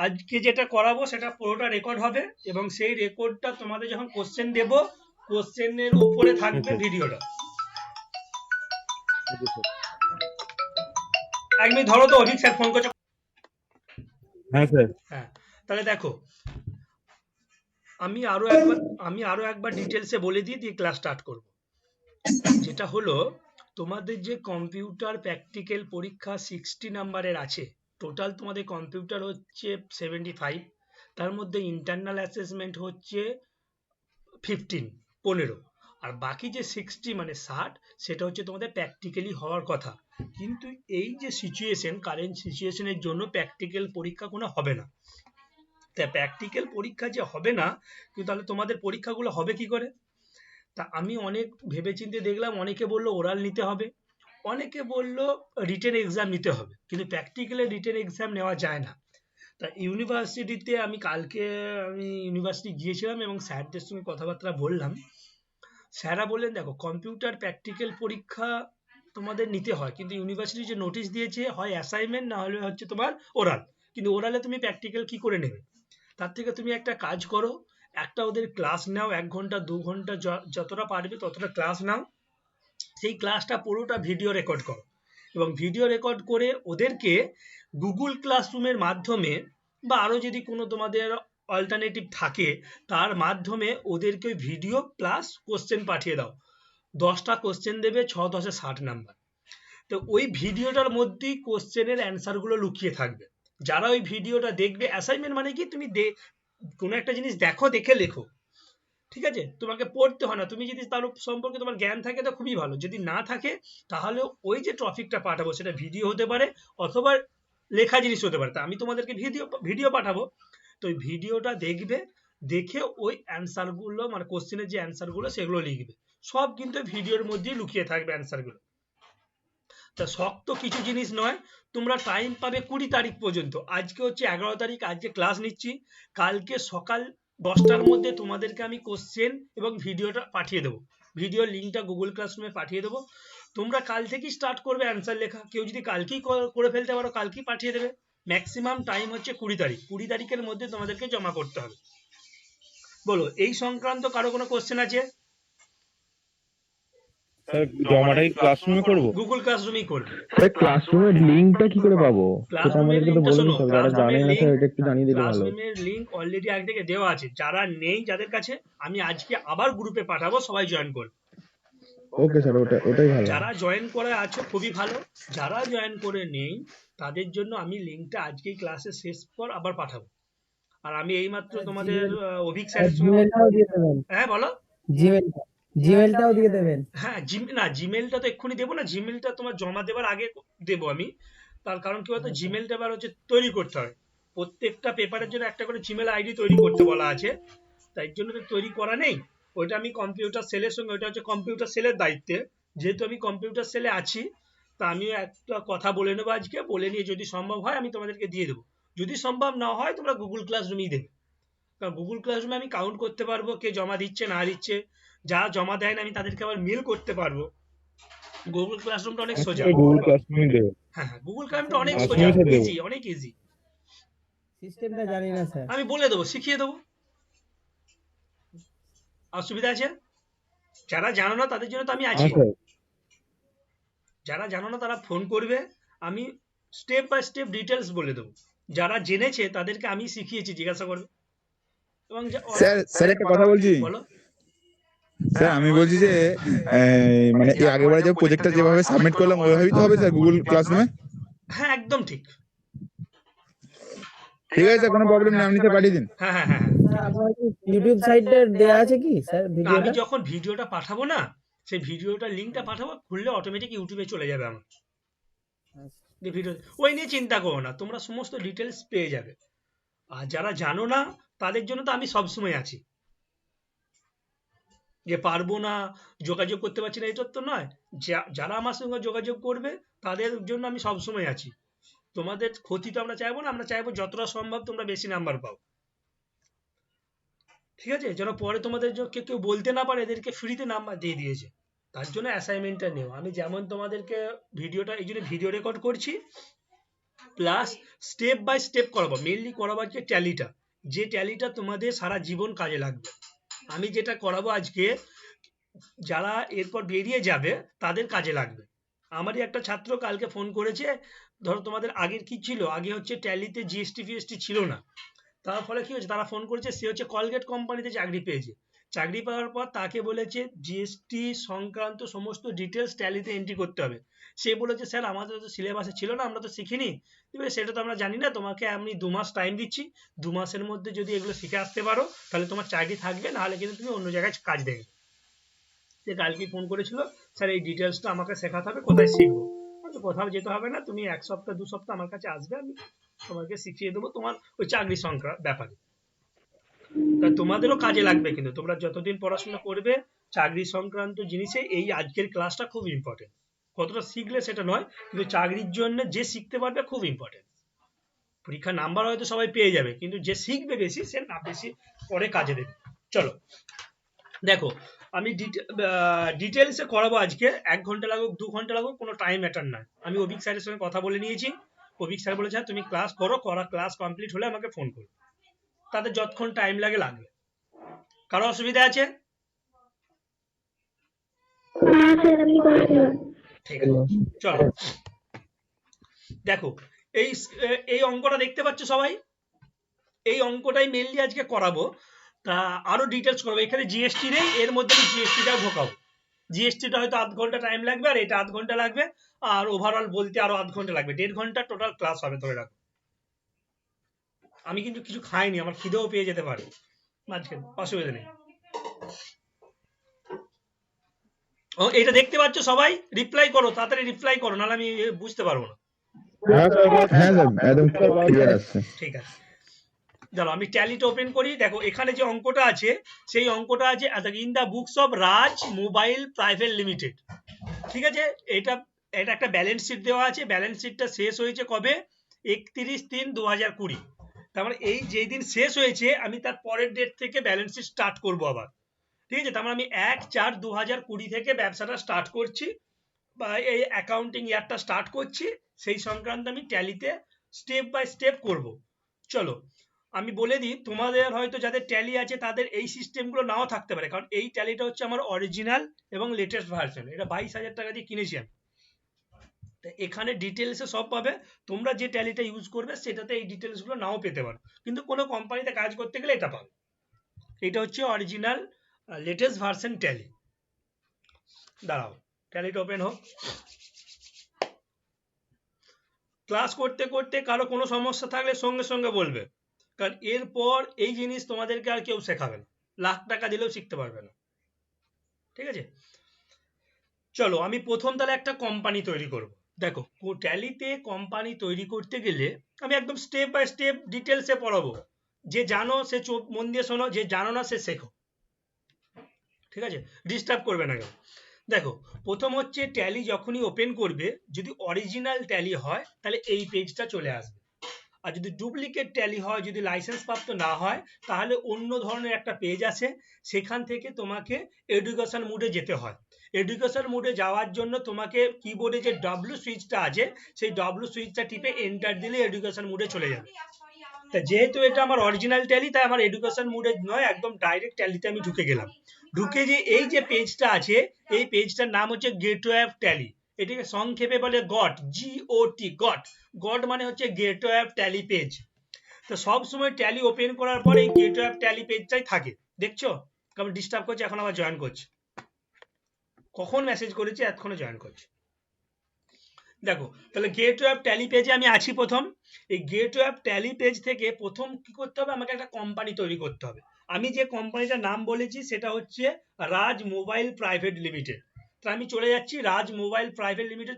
আজকে যেটা করাবো সেটা পুরোটা রেকর্ড হবে এবং সেই রেকর্ডটা তোমাদের যখন কোশ্চেন দেব কোশ্চেনের উপরে থাকবে ভিডিওটা। এক মিনিট ধরো তো, অভিক স্যার ফোন করছে। হ্যাঁ স্যার। হ্যাঁ, তাহলে দেখো আমি আরো একবার ডিটেলসে বলে দিয়ে ক্লাস স্টার্ট করব। যেটা হলো তোমাদের যে কম্পিউটার প্র্যাকটিক্যাল পরীক্ষা 60 নাম্বারের আছে, টোটাল তোমাদের কম্পিউটার হচ্ছে 75, তার মধ্যে ইন্টারনাল অ্যাসেসমেন্ট হচ্ছে 15 আর বাকি যে 60 মানে 60 সেটা হচ্ছে তোমাদের প্র্যাকটিক্যালি হওয়ার কথা। কিন্তু এই যে সিচুয়েশন, কারেন্ট সিচুয়েশনের জন্য প্র্যাকটিক্যাল পরীক্ষা কোনো হবে না। তা প্র্যাকটিক্যাল পরীক্ষা যে হবে না, কিন্তু তাহলে তোমাদের পরীক্ষাগুলো হবে কি করে? তা আমি অনেক ভেবেচিন্তে দেখলাম, অনেকে বললো ওরাল নিতে হবে, অনেকে বললো রিটেন এক্সাম নিতে হবে, কিন্তু প্র্যাকটিক্যালে রিটেন এক্সাম নেওয়া যায় না। তা ইউনিভার্সিটিতে কালকে আমি ইউনিভার্সিটি গিয়েছিলাম এবং স্যারদের সঙ্গে কথাবার্তা বললাম। স্যাররা বললেন দেখো কম্পিউটার প্র্যাকটিক্যাল পরীক্ষা তোমাদের নিতে হয়, কিন্তু ইউনিভার্সিটি যে নোটিশ দিয়েছে হয় অ্যাসাইনমেন্ট না হলে হচ্ছে তোমার ওরাল, কিন্তু ওরালে তুমি প্র্যাকটিক্যাল কি করে নেবে? তার থেকে তুমি একটা কাজ করো, একটা ওদের ক্লাস নাও, 1 ঘন্টা 2 ঘন্টা যতটা পারবে ততটা ক্লাস নাও, সেই ক্লাসটা পুরোটা ভিডিও রেকর্ড করো এবং ভিডিও রেকর্ড করে ওদেরকে গুগল ক্লাসরুমের মাধ্যমে বা আরও যদি কোনো তোমাদের অল্টারনেটিভ থাকে তার মাধ্যমে ওদেরকে ভিডিও প্লাস কোশ্চেন পাঠিয়ে দাও। 10টা কোশ্চেন দেবে, 6×10 60 নাম্বার। তো ওই ভিডিওটার মধ্যেই কোশ্চেনের অ্যান্সারগুলো লুকিয়ে থাকবে। যারা ওই ভিডিওটা দেখবে, অ্যাসাইনমেন্ট মানে কি, তুমি কোনো একটা জিনিস দেখো, দেখে লেখো, ঠিক আছে? তোমাকে পড়তে হয় না, তুমি যদি তার সম্পর্কে তোমার জ্ঞান থাকে তো খুবই ভালো, যদি না থাকে তাহলে ওই যে টপিকটা পাঠাবো সেটা ভিডিও হতে পারে অথবা লেখা জিনিস হতে পারে, তা আমি তোমাদেরকে ভিডিও পাঠাবো। তো ওই ভিডিওটা দেখবে, দেখে ওই অ্যান্সারগুলো মানে কোশ্চেনের যে অ্যান্সারগুলো সেগুলো লিখবে, সব কিন্তু ভিডিওর মধ্যেই লুকিয়ে থাকবে অ্যান্সারগুলো। তা শক্ত কিছু জিনিস নয়, তোমরা টাইম পাবে 20 তারিখ পর্যন্ত। আজকে হচ্ছে 11 তারিখ, আজকে ক্লাস নিচ্ছি, কালকে সকাল 10টার মধ্যে তোমাদেরকে আমি কোশ্চেন এবং ভিডিওটা পাঠিয়ে দেবো, ভিডিওর লিঙ্কটা গুগল ক্লাসরুমে পাঠিয়ে দেবো। তোমরা কাল থেকেই স্টার্ট করবে অ্যান্সার লেখা, কেউ যদি কালকেই করে ফেলতে পারো কালকেই পাঠিয়ে দেবে। ম্যাক্সিমাম টাইম হচ্ছে 20 তারিখ, 20 তারিখের মধ্যে তোমাদেরকে জমা করতে হবে। বলো এই সংক্রান্ত কারো কোনো কোশ্চেন আছে? স্যার জমাটা কি ক্লাসরুমে করব? গুগল ক্লাসরুমেই করবে। স্যার ক্লাসরুমের লিংকটা কি করে পাবো? সেটা ক্লাসরুমের আমাদেরকে তো লিঙ্কটা বলে শোনো, দিতে হবে, যারা জানে না স্যার এটা একটু জানিয়ে দিলে ভালো। ক্লাসরুমের লিঙ্ক অলরেডি আগে থেকে দেওয়া আছে, যারা নেই যাদের কাছে আমি আজকে আবার গ্রুপে পাঠাবো, সবাই জয়েন করবে। ওকে স্যার, ওটাই ভালো। যারা জয়েন করে আছো খুবই ভালো, যারা জয়েন করে নেই তাদের জন্য আমি লিঙ্কটা আজকেই ক্লাসে শেষ পর আবার পাঠাবো। আর আমি এইমাত্র তোমাদের অভিক স্যারের সঙ্গে জিমেলটাও দিয়ে দেবেন। হ্যাঁ বলো। জিমেলটাও দিয়ে দেবেন। হ্যাঁ না, জিমেলটা তো এক্ষুনি দেবো না, জিমেলটা তোমার জমা দেওয়ার আগে দেবো আমি। তার কারণ কি বলতো, জিমেলটা এবার হচ্ছে তৈরি করতে হয়, প্রত্যেকটা পেপারের জন্য একটা করে জিমেল আইডি তৈরি করতে বলা আছে, তাই জন্য তো তৈরি করা নেই। ওইটা আমি কম্পিউটার সেলের সঙ্গে, ওইটা হচ্ছে কম্পিউটার সেলের দায়িত্বে, যেহেতু আমি কম্পিউটার সেলে আছি তা আমি একটা কথা বলে নেবো আজকে, বলে নিয়ে যদি সম্ভব হয় আমি তোমাদেরকে দিয়ে দেবো, যদি সম্ভব না হয় তোমরা গুগল ক্লাসরুমেই দেবে, কারণ গুগল ক্লাসরুমে আমি কাউন্ট করতে পারবো কে জমা দিচ্ছে না দিচ্ছে, যা জমা দেয় না আমি তাদেরকে আবার মেল করতে পারবো। গুগল ক্লাসরুমটা অনেক সোজা। গুগল ক্লাসরুমে দেব। হ্যাঁ গুগল ক্লাসরুমটা অনেক আচ্ছা, সোজা, স্যার দেবো। ইজি, অনেক ইজি। সিস্টেমটা জানি না স্যার। আমি বলে দেবো, শিখিয়ে দেবো, অসুবিধা আছে? যারা জানো না তাদের জন্য তো আমি আছি, হ্যাঁ স্যার। যারা জানো না তারা ফোন করবে, আমি স্টেপ বাই স্টেপ ডিটেলস বলে দেবো, যারা জেনেছে তাদেরকে আমি শিখিয়েছি, জিজ্ঞাসা করবে। এবং স্যার একটা কথা বলছি। বলো। স্যার আমি বলছি যে মানে এই আগেরবারে যে প্রজেক্টটা যেভাবে সাবমিট করলাম ওইভাবেই তো হবে স্যার গুগল ক্লাসরুমে? হ্যাঁ একদম ঠিক। ঠিক আছে স্যার, কোনো প্রবলেম নেই, আপনি নিতে পাঠিয়ে দিন। হ্যাঁ হ্যাঁ হ্যাঁ স্যার আপনার ইউটিউব সাইটে দেয়া আছে কি স্যার আমি ভিডিওটা? যখন ভিডিওটা পাঠাবো না, সেই ভিডিওটার লিঙ্কটা পাঠাবো, খুললে অটোমেটিক ইউটিউবে চলে যাবে আমার ভিডিও, ওই নিয়ে চিন্তা করো না, তোমরা সমস্ত ডিটেলস পেয়ে যাবে। আর যারা জানো না তাদের জন্য তো আমি সবসময় আছি, যে পারবো না যোগাযোগ করতে পারছি না এটা তো নয়, যারা আমার সঙ্গে যোগাযোগ করবে তাদের জন্য আমি সবসময় আছি। তোমাদের ক্ষতি তো আমরা চাইবো না, আমরা চাইবো যতটা সম্ভব তোমরা বেশি নাম্বার পাও, ঠিক আছে? যেন পরে তোমাদের কেউ বলতে না পারে এদেরকে ফ্রিতে নাম্বার দিয়ে দিয়েছে, তার জন্য অ্যাসাইনমেন্টটা নেও। আমি যেমন তোমাদেরকে ভিডিওটা এই জন্য ভিডিও রেকর্ড করছি, প্লাস স্টেপ বাই স্টেপ করাবো। মেনলি করাবো আজকে ট্যালিটা, যে ট্যালিটা তোমাদের সারা জীবন কাজে লাগবে। আমি যেটা করাবো আজকে, যারা এরপর বেরিয়ে যাবে তাদের কাজে লাগবে। আমারই একটা ছাত্র কালকে ফোন করেছে, ধরো তোমাদের আগের কি ছিল, আগে হচ্ছে ট্যালিতে জিএসটি ফিএসটি ছিল না, তার ফলে কি হচ্ছে, তারা ফোন করেছে, সে হচ্ছে কলগেট কোম্পানিতে চাকরি পেয়েছে। চাকরি পাওয়ার পর তাকে বলেছে জিএসটি সংক্রান্ত সমস্ত ডিটেলস ট্যালিতে এন্ট্রি করতে হবে। সে বলেছে স্যার আমাদের তো সিলেবাসে ছিল না, আমরা তো শিখিনি। সেটা তো আমরা জানি না, তোমাকে আমি 2 মাস টাইম দিচ্ছি, 2 মাসের মধ্যে যদি এগুলো শিখে আসতে পারো তাহলে তোমার চাকরি থাকবে, নাহলে কিন্তু তুমি অন্য জায়গায় কাজ দেখবে। সে কালকে ফোন করেছিল, স্যার এই ডিটেলসটা আমাকে শেখাতে হবে, কোথায় শিখবো? কোথাও যেতে হবে না, তুমি 1 সপ্তাহ 2 সপ্তাহ আমার কাছে আসবে, আমি তোমাকে শিখিয়ে দেবো তোমার ওই চাকরি সংক্রান্ত ব্যাপারে। তা তোমাদেরও কাজে লাগবে, কিন্তু তোমরা যতদিন পড়াশোনা করবে চাকরি সংক্রান্ত জিনিসে এই আজকের ক্লাসটা খুব ইম্পর্টেন্ট। কতটা শিখলে সেটা নয়, কিন্তু চাকরির জন্য যে শিখতে পারবে খুব ইম্পর্টেন্ট। পরীক্ষার নাম্বার হয়তো সবাই পেয়ে যাবে, কিন্তু যে শিখবে বেশি সে না বেশি পরে কাজে দেবে। চলো দেখো, আমি ডিটেলসে করাবো আজকে, 1 ঘন্টা লাগুক 2 ঘন্টা লাগুক, কোনো টাইম ম্যাটার না। আমি অভিক স্যারের সঙ্গে কথা বলে নিয়েছি, অভিক স্যার বলেছে তুমি ক্লাস করো, ক্লাস কমপ্লিট হলে আমাকে ফোন করো, তাদের যতক্ষণ টাইম লাগবে। কারো অসুবিধা আছে? ঠিক আছে, চলো দেখো, এই অঙ্কটা দেখতে পাচ্ছ সবাই, এই অঙ্কটাই মেনলি আজকে করাবো। তা আরো ডিটেলস করবো, এখানে জিএসটি নেই, এর মধ্যে জিএসটিটা ঢোকাবো। জিএসটিটা হয়তো 1/2 ঘন্টা টাইম লাগবে, আর এটা 1/2 ঘন্টা লাগবে, আর ওভারঅল বলতে আরো 1/2 ঘন্টা লাগবে, 1.5 ঘন্টা টোটাল ক্লাস হবে ধরে রাখো। আমি কিন্তু কিছু খাইনি, আমার খিদেও পেয়ে যেতে পারে মাঝখানে, অসুবিধা নেই। ও এটা দেখতে পাচ্ছ সবাই? রিপ্লাই করো, তাড়াতাড়ি রিপ্লাই করো, নাহলে আমি বুঝতে পারবো না। হ্যাঁ স্যার একদম ক্লিয়ার আসছে। ঠিক আছে, চলো আমি ট্যালিটা ওপেন করি। দেখো এখানে যে অঙ্কটা আছে, সেই অঙ্কটা আছে in the books of Raj mobile private limited. ঠিক আছে, এটা একটা ব্যালেন্স শিট দেওয়া আছে, ব্যালেন্স শিটটা শেষ হয়েছে কবে? 31/3/2020। তার মানে এই যেই দিন শেষ হয়েছে আমি তার পরের ডেট থেকে ব্যালেন্স শিট স্টার্ট করবো আবার। ঠিক আছে, তার মানে আমি 1/4/2020 থেকে ব্যবসাটা স্টার্ট করছি, বা এই অ্যাকাউন্টিং ইয়ারটা স্টার্ট করছি, সেই সংক্রান্ত আমি ট্যালিতে স্টেপ বাই স্টেপ করব। চলো আমি বলে দিই, তোমাদের হয়তো যাদের ট্যালি আছে তাদের এই সিস্টেমগুলো নাও থাকতে পারে, কারণ এই ট্যালিটা হচ্ছে আমার অরিজিনাল এবং লেটেস্ট ভার্সন, এটা 22,000 টাকা দিয়ে কিনেছি আমি। এখানে ডিটেলসে সব পাবে, তোমরা যে ট্যালিটা ইউজ করবে সেটাতে এই ডিটেলসগুলো নাও পেতে পারো, কিন্তু কোনো কোম্পানিতে কাজ করতে গেলে এটা পাবে। এটা হচ্ছে অরিজিনাল লেটেস্ট ভার্সন ট্যালি। দাঁড়াও ট্যালিটা ওপেন হোক। ক্লাস করতে করতে কারো কোনো সমস্যা থাকলে সঙ্গে সঙ্গে বলবে, কারণ এরপর এই জিনিস তোমাদেরকে আর কেউ শেখাবে না, লাখ টাকা দিলেও শিখতে পারবে না। ঠিক আছে, চলো আমি প্রথম তাহলে একটা কোম্পানি তৈরি করব। দেখো ট্যালিতে কোম্পানি তৈরি করতে গেলে আমি একদম স্টেপ বাই স্টেপ ডিটেলসে পড়াবো, যে জানো সে মন দিয়ে শোনো, যে জানো না সে শেখো। ঠিক আছে, ডিস্টার্ব করবে না কেউ। দেখো প্রথম হচ্ছে ট্যালি যখনই ওপেন করবে, যদি অরিজিনাল ট্যালি হয় তাহলে এই পেজটা চলে আসবে, আর যদি ডুপ্লিকেট ট্যালি হয়, যদি লাইসেন্স প্রাপ্ত না হয়, তাহলে অন্য ধরনের একটা পেজ আছে, সেখান থেকে তোমাকে এডুকেশন মোডে যেতে হয়। এডুকেশন মোডে যাওয়ার জন্য তোমাকে কিবোর্ডে যে ডব্লিউ সুইচটা আছে, সেই ডব্লিউ সুইচটা টিপে এন্টার দিলে এডুকেশন মোডে চলে যাবে। তা যেহেতু এটা আমার অরিজিনাল ট্যালি, তাই আমার এডুকেশন মোডে নয়, একদম ডাইরেক্ট ট্যালিতে আমি ঢুকে গেলাম। ঢুকে যে এই যে পেজটা আছে, এই পেজটার নাম হচ্ছে গেটওয়ে অফ ট্যালি, এটাকে সংক্ষেপে বলে গট, GOT, গট মানে হচ্ছে গেটওয়ে অফ ট্যালি পেজ। তো সব সময় ট্যালি ওপেন করার পর এই গেটওয়ে অফ ট্যালি পেজটাই থাকে। দেখছো কেমন ডিস্টার্ব করছে? এখন আবার জয়েন করছে, কখন মেসেজ করেছি, এতক্ষণে জয়েন করছে। দেখো তাহলে গেটওয়ে অফ ট্যালি পেজে আমি আছি প্রথম। এই গেটওয়ে অফ ট্যালি পেজ থেকে প্রথম কি করতে হবে, আমাকে একটা কোম্পানি তৈরি করতে হবে। আমি যে কোম্পানিটার নাম বলেছি সেটা হচ্ছে রাজ মোবাইল প্রাইভেট লিমিটেড। তো আমি চলে যাচ্ছি রাজ মোবাইল প্রাইভেট লিমিটেড,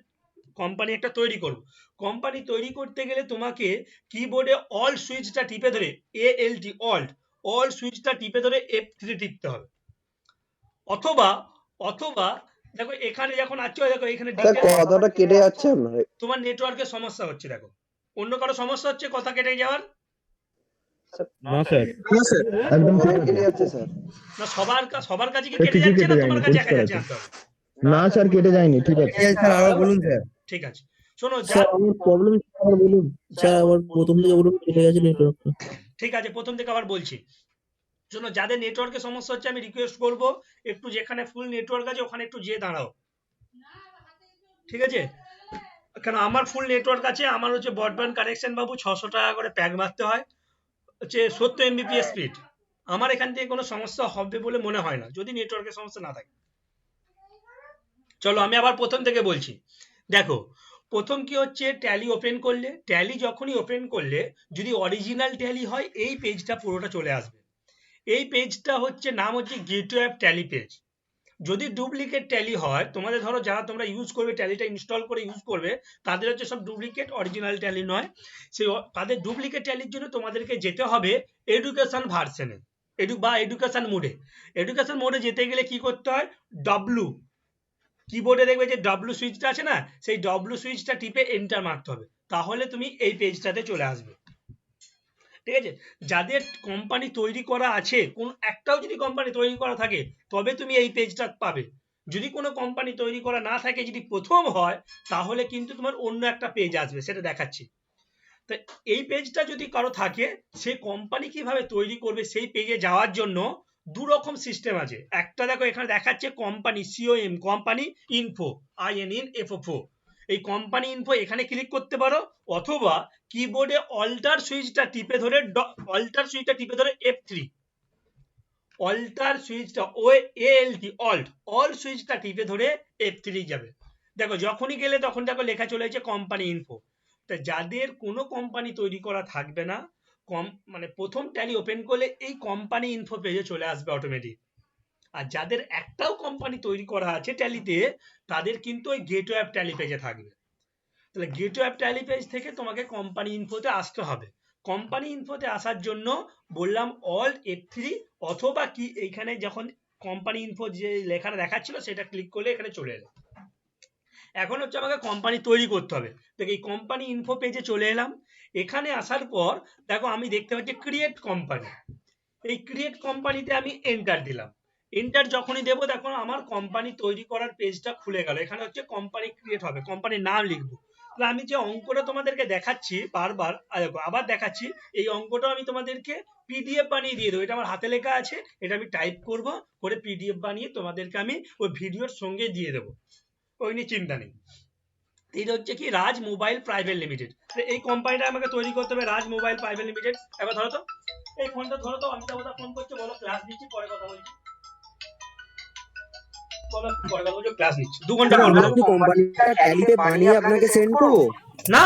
কোম্পানি একটা তৈরি করব। কোম্পানি তৈরি করতে গেলে তোমাকে কিবোর্ডে অল সুইচটা টিপে ধরে, ALT অল সুইচটা টিপে ধরে F3 টিপতে হবে, অথবা দেখো এখানে যখন আছো, দেখো এখানে কথাটা কেটে যাচ্ছে আপনার, তোমার নেটওয়ার্কের সমস্যা হচ্ছে। দেখো অন্য কারো সমস্যা হচ্ছে কথা কেটে যাওয়ার? না স্যার একদম কেটে যাচ্ছে স্যার। না সবার কাছে কি কেটে যাচ্ছে না তোমার কাছে একা যাচ্ছে? না স্যার কেটে যায়নি, ঠিক আছে স্যার আবার বলুন স্যার। ঠিক আছে, শোনো স্যার আমার প্রবলেম স্যার বলুন স্যার আমার প্রথম থেকে বলুন কেটে গেছে নেটওয়ার্কটা। ঠিক আছে, প্রথম থেকে আবার বলছি। শোনো, যাদের নেটওয়ার্কের সমস্যা হচ্ছে আমি রিকোয়েস্ট করব একটু যেখানে ফুল নেটওয়ার্ক আছে ওখানে একটু যেয়ে দাঁড়াও, ঠিক আছে? কারণ আমার ফুল নেটওয়ার্ক আছে, আমার হচ্ছে ব্রডব্যান্ড কানেকশন বাবু 600 টাকা করে প্যাক মারতে হয়, হচ্ছে 70 MBPS স্পিড। আমার এখান থেকে কোনো সমস্যা হবে বলে মনে হয় না, যদি নেটওয়ার্কের সমস্যা না থাকে। চলো আমি আবার প্রথম থেকে বলছি। দেখো, প্রথম কি হচ্ছে, ট্যালি ওপেন করলে, ট্যালি যখনই ওপেন করলে যদি অরিজিনাল ট্যালি হয় এই পেজটা পুরোটা চলে আসবে। এই পেজটা হচ্ছে নাম হচ্ছে গেটওয়ে অ্যাপ ট্যালি পেজ। যদি ডুপ্লিকেট ট্যালি হয়, তোমাদের ধরো যারা তোমরা ইউজ করবে, ট্যালিটা ইনস্টল করে ইউজ করবে, তাদের হচ্ছে সব ডুপ্লিকেট, অরিজিনাল ট্যালি নয়। সেই তাদের ডুপ্লিকেট ট্যালির জন্য তোমাদেরকে যেতে হবে এডুকেশন ভার্সনে, এডুকেশন মোডে। এডুকেশন মোডে যেতে গেলে কি করতে হয়, ডব্লু কিবোর্ডে দেখবে যে ডব্লু সুইচটা আছে না, সেই ডব্লু সুইচটা টিপে এন্টার মারতে হবে, তাহলে তুমি এই পেজটাতে চলে আসবে। ঠিক আছে? যাদের কোম্পানি তৈরি করা আছে, কোন একটাও যদি কোম্পানি তৈরি করা থাকে তবে তুমি এই পেজটা পাবে। যদি কোনো কোম্পানি তৈরি করা না থাকে, যদি প্রথম হয়, তাহলে কিন্তু তোমার অন্য একটা পেজ আসবে, সেটা দেখাচ্ছি। তো এই পেজটা যদি কারো থাকে, সে কোম্পানি কিভাবে তৈরি করবে সেই পেজে যাওয়ার জন্য দু রকম সিস্টেম আছে। একটা দেখো এখানে দেখাচ্ছে company COM, company info, INFO। এই কোম্পানি ইনফো এখানে ক্লিক করতে পারো, অথবা কিবোর্ডে অল্টার সুইচটা টিপে ধরে F3, অল্টার সুইচটা অল্ট সুইচটা টিপে ধরে F3 যাবে। দেখো যখনই গেলে তখন দেখো লেখা চলে যাচ্ছে কোম্পানি ইনফো। তা যাদের কোনো কোম্পানি তৈরি করা থাকবে না, মানে প্রথম ট্যালি ওপেন করলে এই কোম্পানি ইনফো পেজে চলে আসবে অটোমেটিক। আর যাদের একটাও কোম্পানি তৈরি করা আছে ট্যালিতে, তাদের কিন্তু ওই গেটওয়ে অ্যাপ ট্যালি পেজে থাকবে। তাহলে গেটওয়ে অ্যাপ ট্যালি পেজ থেকে তোমাকে কোম্পানি ইনফোতে আসতে হবে। কোম্পানি ইনফোতে আসার জন্য বললাম অল্ট F3, অথবা কি এইখানে যখন কোম্পানি ইনফো যে লেখাটা দেখাচ্ছিল সেটা ক্লিক করলে এখানে চলে এলো। এখন হচ্ছে আমাকে কোম্পানি তৈরি করতে হবে। দেখো এই কোম্পানি ইনফো পেজে চলে এলাম। এখানে আসার পর দেখো আমি দেখতে পাচ্ছি ক্রিয়েট কোম্পানি। এই ক্রিয়েট কোম্পানিতে আমি এন্টার দিলাম। এন্টার যখনই দেবো দেখো আমার কোম্পানি তৈরি করার পেজটা খুলে গেল। এখানে হচ্ছে কোম্পানি ক্রিয়েট হবে, কোম্পানির নাম লিখবো। তাহলে আমি যে অঙ্কটা তোমাদেরকে দেখাচ্ছি বারবার, আবার দেখাচ্ছি, এই অঙ্কটা আমি তোমাদেরকে PDF বানিয়ে দিয়ে দেবো। এটা আমার হাতে লেখা আছে, এটা আমি টাইপ করব, করে PDF বানিয়ে তোমাদেরকে আমি ওই ভিডিওর সঙ্গে দিয়ে দেবো, ওই নিয়ে চিন্তা নেই। এটা হচ্ছে কি, রাজ মোবাইল প্রাইভেট লিমিটেড। এই কোম্পানিটা আমাকে তৈরি করতে হবে, রাজ মোবাইল প্রাইভেট লিমিটেড। এবার ধরো তো এই ফোনটা ধরো তো, অমিতাভ দা ফোন করছে, বলো ক্লাস নিচ্ছি, পরে কথা বলছি, বলো পরে কথা বলছি, ক্লাস নিচ্ছি, 2 ঘন্টা পর আমরা বলো। কি কোম্পানিটা ট্যালিতে বানিয়ে আপনাকে সেন্ড করব? না,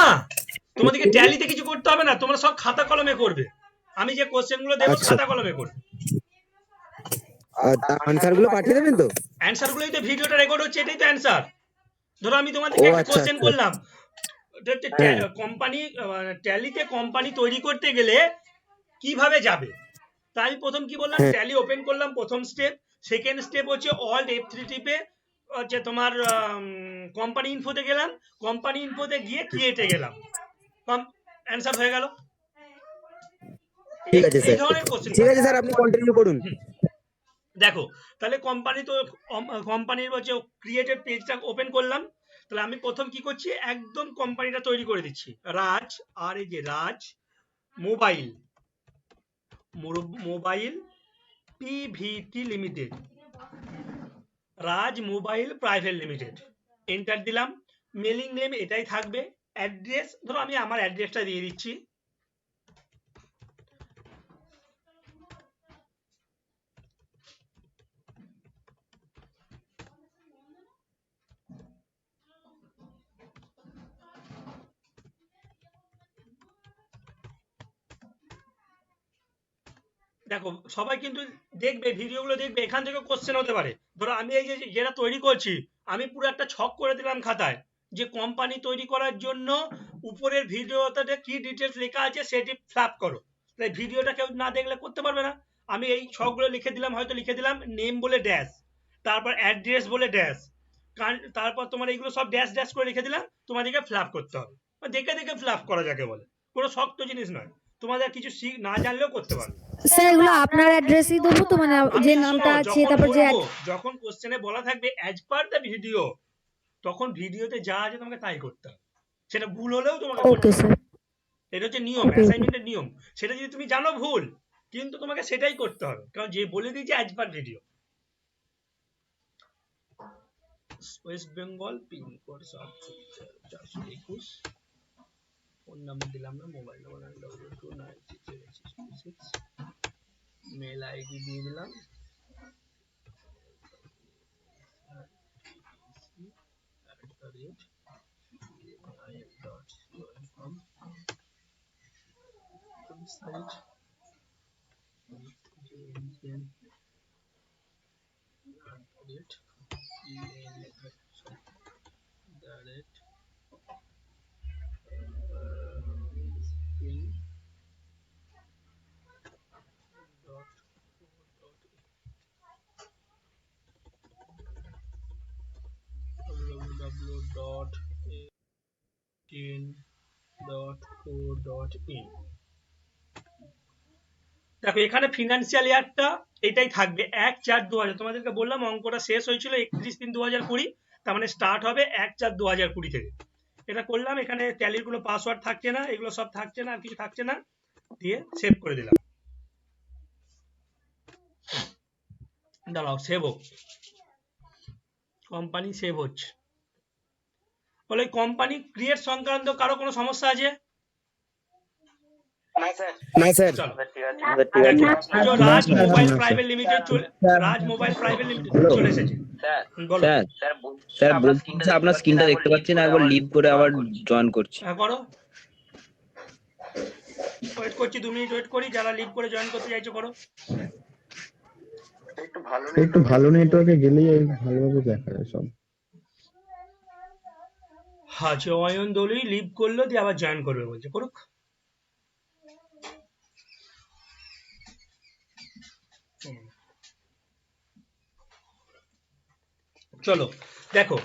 তোমাদেরকে ট্যালিতে কিছু করতে হবে না, তোমরা সব খাতা কলমে করবে। আমি যে কোশ্চেন গুলো দেবো আচ্ছা। খাতা কলমে করবে। আর আনসার গুলো পাঠিয়ে দেবেন তো? অ্যান্সার গুলোই তো ভিডিওটা রেকর্ড হচ্ছে, এটাই তো অ্যান্সার। ধরো আমি তোমাদেরকে ও একটা আচ্ছা, কোশ্চেন আচ্ছা। করলাম, হ্যাঁ। কোম্পানি ট্যালিতে কোম্পানি তৈরি করতে গেলে কিভাবে যাবে, তাই প্রথম কি বললাম, হ্যাঁ। ট্যালি ওপেন করলাম প্রথম স্টেপ। সেকেন্ড স্টেপ হচ্ছে অল্ট F3 টিপে হচ্ছে তোমার কোম্পানি ইনফোতে গেলাম, কোম্পানি ইনফোতে গিয়ে ক্রিয়েটে গেলাম, অ্যান্সার হয়ে গেল। ঠিক আছে এই স্যার, ধরনের কোশ্চেন। ঠিক আছে স্যার, আপনি কন্টিনিউ করুন। দেখো তাহলে কোম্পানি তো কোম্পানির হচ্ছে ক্রিয়েটেড পেজটা ওপেন করলাম। তাহলে আমি প্রথম কি করছি, একদম কোম্পানিটা তৈরি করে দিচ্ছি, রাজ, আর এই যে রাজ মোবাইল পিভিটি লিমিটেড, রাজ মোবাইল প্রাইভেট লিমিটেড। এন্টার দিলাম। মেলিং নেম এটাই থাকবে। অ্যাড্রেস ধরো আমি আমার অ্যাড্রেসটা দিয়ে দিচ্ছি। দেখো সবাই কিন্তু দেখবে, ভিডিওগুলো দেখবে, এখান থেকে কোশ্চেন হতে পারে। ধরো আমি এই যে যেটা তৈরি করছি, আমি পুরো একটা ছক করে দিলাম খাতায়, যে কোম্পানি তৈরি করার জন্য উপরের ভিডিওটাতে কি ডিটেলস লেখা আছে সেটি ফ্ল্যাপ করো। তাই ভিডিওটা কেউ না দেখলে করতে পারবে না। আমি এই ছকগুলো লিখে দিলাম, হয়তো লিখে দিলাম নেম বলে ড্যাশ, তারপর অ্যাড্রেস বলে ড্যাশ, তারপর তোমার এইগুলো সব ড্যাশ ড্যাশ করে লিখে দিলাম। তোমাদেরকে ফ্ল্যাপ করতে হবে, দেখে দেখে ফ্ল্যাপ করা যাকে বলে, কোনো শক্ত জিনিস নয়, তোমাদের কিছু না জানলেও করতে পারবে। স্যার এগুলো আপনার অ্যাড্রেসই দেবো তো, মানে যে নামটা আছে তারপর যে যখন কোশ্চেনে বলা থাকবে অ্যাজ পার দ্য ভিডিও, তখন ভিডিওতে যা আছে তোমাকে তাই করতে হবে। সেটা ভুল হলেও তোমাকে ওকে করতে হবে। স্যার। এটা হচ্ছে নিয়ম, ওকে ওকে। অ্যাসাইনমেন্টের নিয়ম। সেটা যদি তুমি জানো ভুল, কিন্তু তোমাকে সেটাই করতে হবে, কারণ যে বলে দিয়েছে as per video. West Bengal pincode 721, phone number দিলাম না, মোবাইল নাম্বার 92296626, মেল আইডি দিয়ে দিলাম, www.in.co.in। দেখো এখানে ফিনান্সিয়াল ইয়ারটা এটাই থাকবে 1/4/2000। তোমাদেরকে বললাম অঙ্কটা শেষ হয়েছিল 31/3/2020, তার মানে স্টার্ট হবে 1/4/2020 থেকে। এটা করলাম, এখানে ট্যালির কোনো পাসওয়ার্ড থাকছে না, এগুলো সব থাকছে না, আর কিছু থাকছে না, দিয়ে সেভ করে দিলাম। দাঁড়াও সেভ হোক, কোম্পানি সেভ হচ্ছে। বলে কোম্পানি ক্রিয়েট সংক্রান্ত কারো কোনো সমস্যা আছে? না স্যার। চলো না রাজ স্যার, মোবাইল না, প্রাইভেট লিমিটেড রাজ মোবাইল প্রাইভেট লিমিটেড চলে এসেছে। বলো। স্যার বলছি আপনার স্ক্রিনটা দেখতে পাচ্ছি না, একবার লিভ করে আবার জয়েন করছি। হ্যাঁ করো, ওয়েট করছি, 2 মিনিট ওয়েট করি, যারা লিভ করে জয়েন করতে চাইছো করো। একটু ভালো নেটওয়ার্কে গেলেই ভালোভাবে দেখা যায় সব। আচ্ছা অয়ন দলুই লিভ করলো, দিয়ে আবার জয়েন করবে বলছে, করুক। চলো দেখো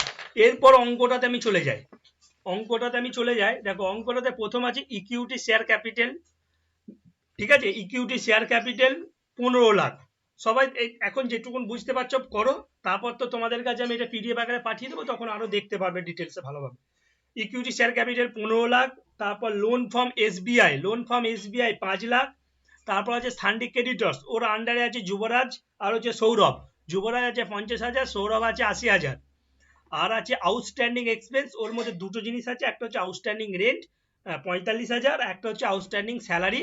এরপর অঙ্কটাতে আমি চলে যাই। দেখো অঙ্কটাতে প্রথম আছে ইকুইটি শেয়ার ক্যাপিটাল, ঠিক আছে, ইকুইটি শেয়ার ক্যাপিটাল 15 লাখ। সবাই এখন যেটুকুন বুঝতে পারছো করো, তারপর তো তোমাদের কাছে আমি এটা পিডিএফ আকারে পাঠিয়ে দেবো, তখন আরো দেখতে পারবে ডিটেলসে ভালোভাবে। ইকুইটি শেয়ার ক্যাপিটাল 15 লাখ, তারপর লোন ফ্রম এসবিআই 5 লাখ, তারপর আছে সান্ডি ক্রেডিটর্স, ওর আন্ডারে আছে যুবরাজ আর হচ্ছে সৌরভ। যুবরাজ আছে 50,000, সৌরভ আছে 80,000। আর আছে আউটস্ট্যান্ডিং এক্সপেন্স, ওর মধ্যে দুটো জিনিস আছে, একটা হচ্ছে আউটস্ট্যান্ডিং রেন্ট 45,000, একটা হচ্ছে আউটস্ট্যান্ডিং স্যালারি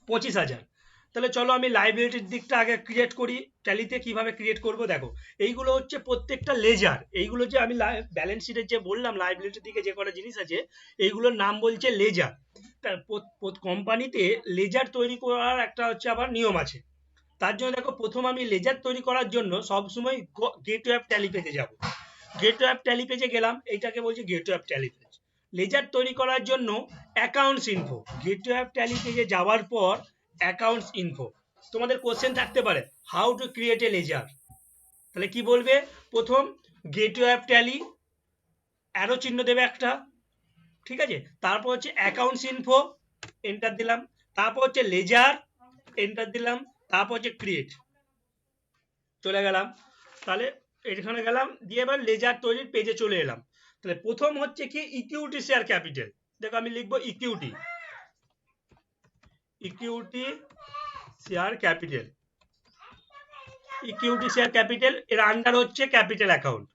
25,000। তাহলে চলো আমি লাইবিলিটির দিকটা আগে ক্রিয়েট করি, ট্যালিতে কিভাবে ক্রিয়েট করব। দেখো এইগুলো হচ্ছে প্রত্যেকটা লেজার, এইগুলো যে আমি ব্যালেন্স শিটের যে বললাম লাইবিলিটির দিকে যে কটা জিনিস আছে, এইগুলোর নাম বলছে লেজার। কোম্পানিতে লেজার তৈরি করার একটা হচ্ছে আবার নিয়ম আছে। তার জন্য দেখো প্রথম আমি লেজার তৈরি করার জন্য সবসময় গেটওয়ে অফ ট্যালি পেজে যাব। গেটওয়ে অফ ট্যালি পেজে গেলাম, এইটাকে বলছে gateway of Tally page. Ledger তৈরি করার জন্য accounts info, gateway of Tally পেজে যাওয়ার পর অ্যাকাউন্টস ইনফো। তোমাদের কোশ্চেন থাকতে পারে how to create a ledger, তাহলে কি বলবে? প্রথম গেটওয়ে অফ ট্যালি, অ্যারো চিহ্ন দেবে একটা, ঠিক আছে, তারপর হচ্ছে অ্যাকাউন্টস ইনফো, এন্টার দিলাম, তারপর হচ্ছে লেজার, এন্টার দিলাম, তারপর হচ্ছে ক্রিয়েট, চলে গেলাম। তাহলে এখানে গেলাম, দিয়ে এবার লেজার তৈরির পেজে চলে এলাম। তাহলে প্রথম হচ্ছে কি ইকুইটি শেয়ার ক্যাপিটাল, দেখো আমি লিখবো equity share capital, equity share capital, এর আন্ডার হচ্ছে ক্যাপিটাল অ্যাকাউন্ট,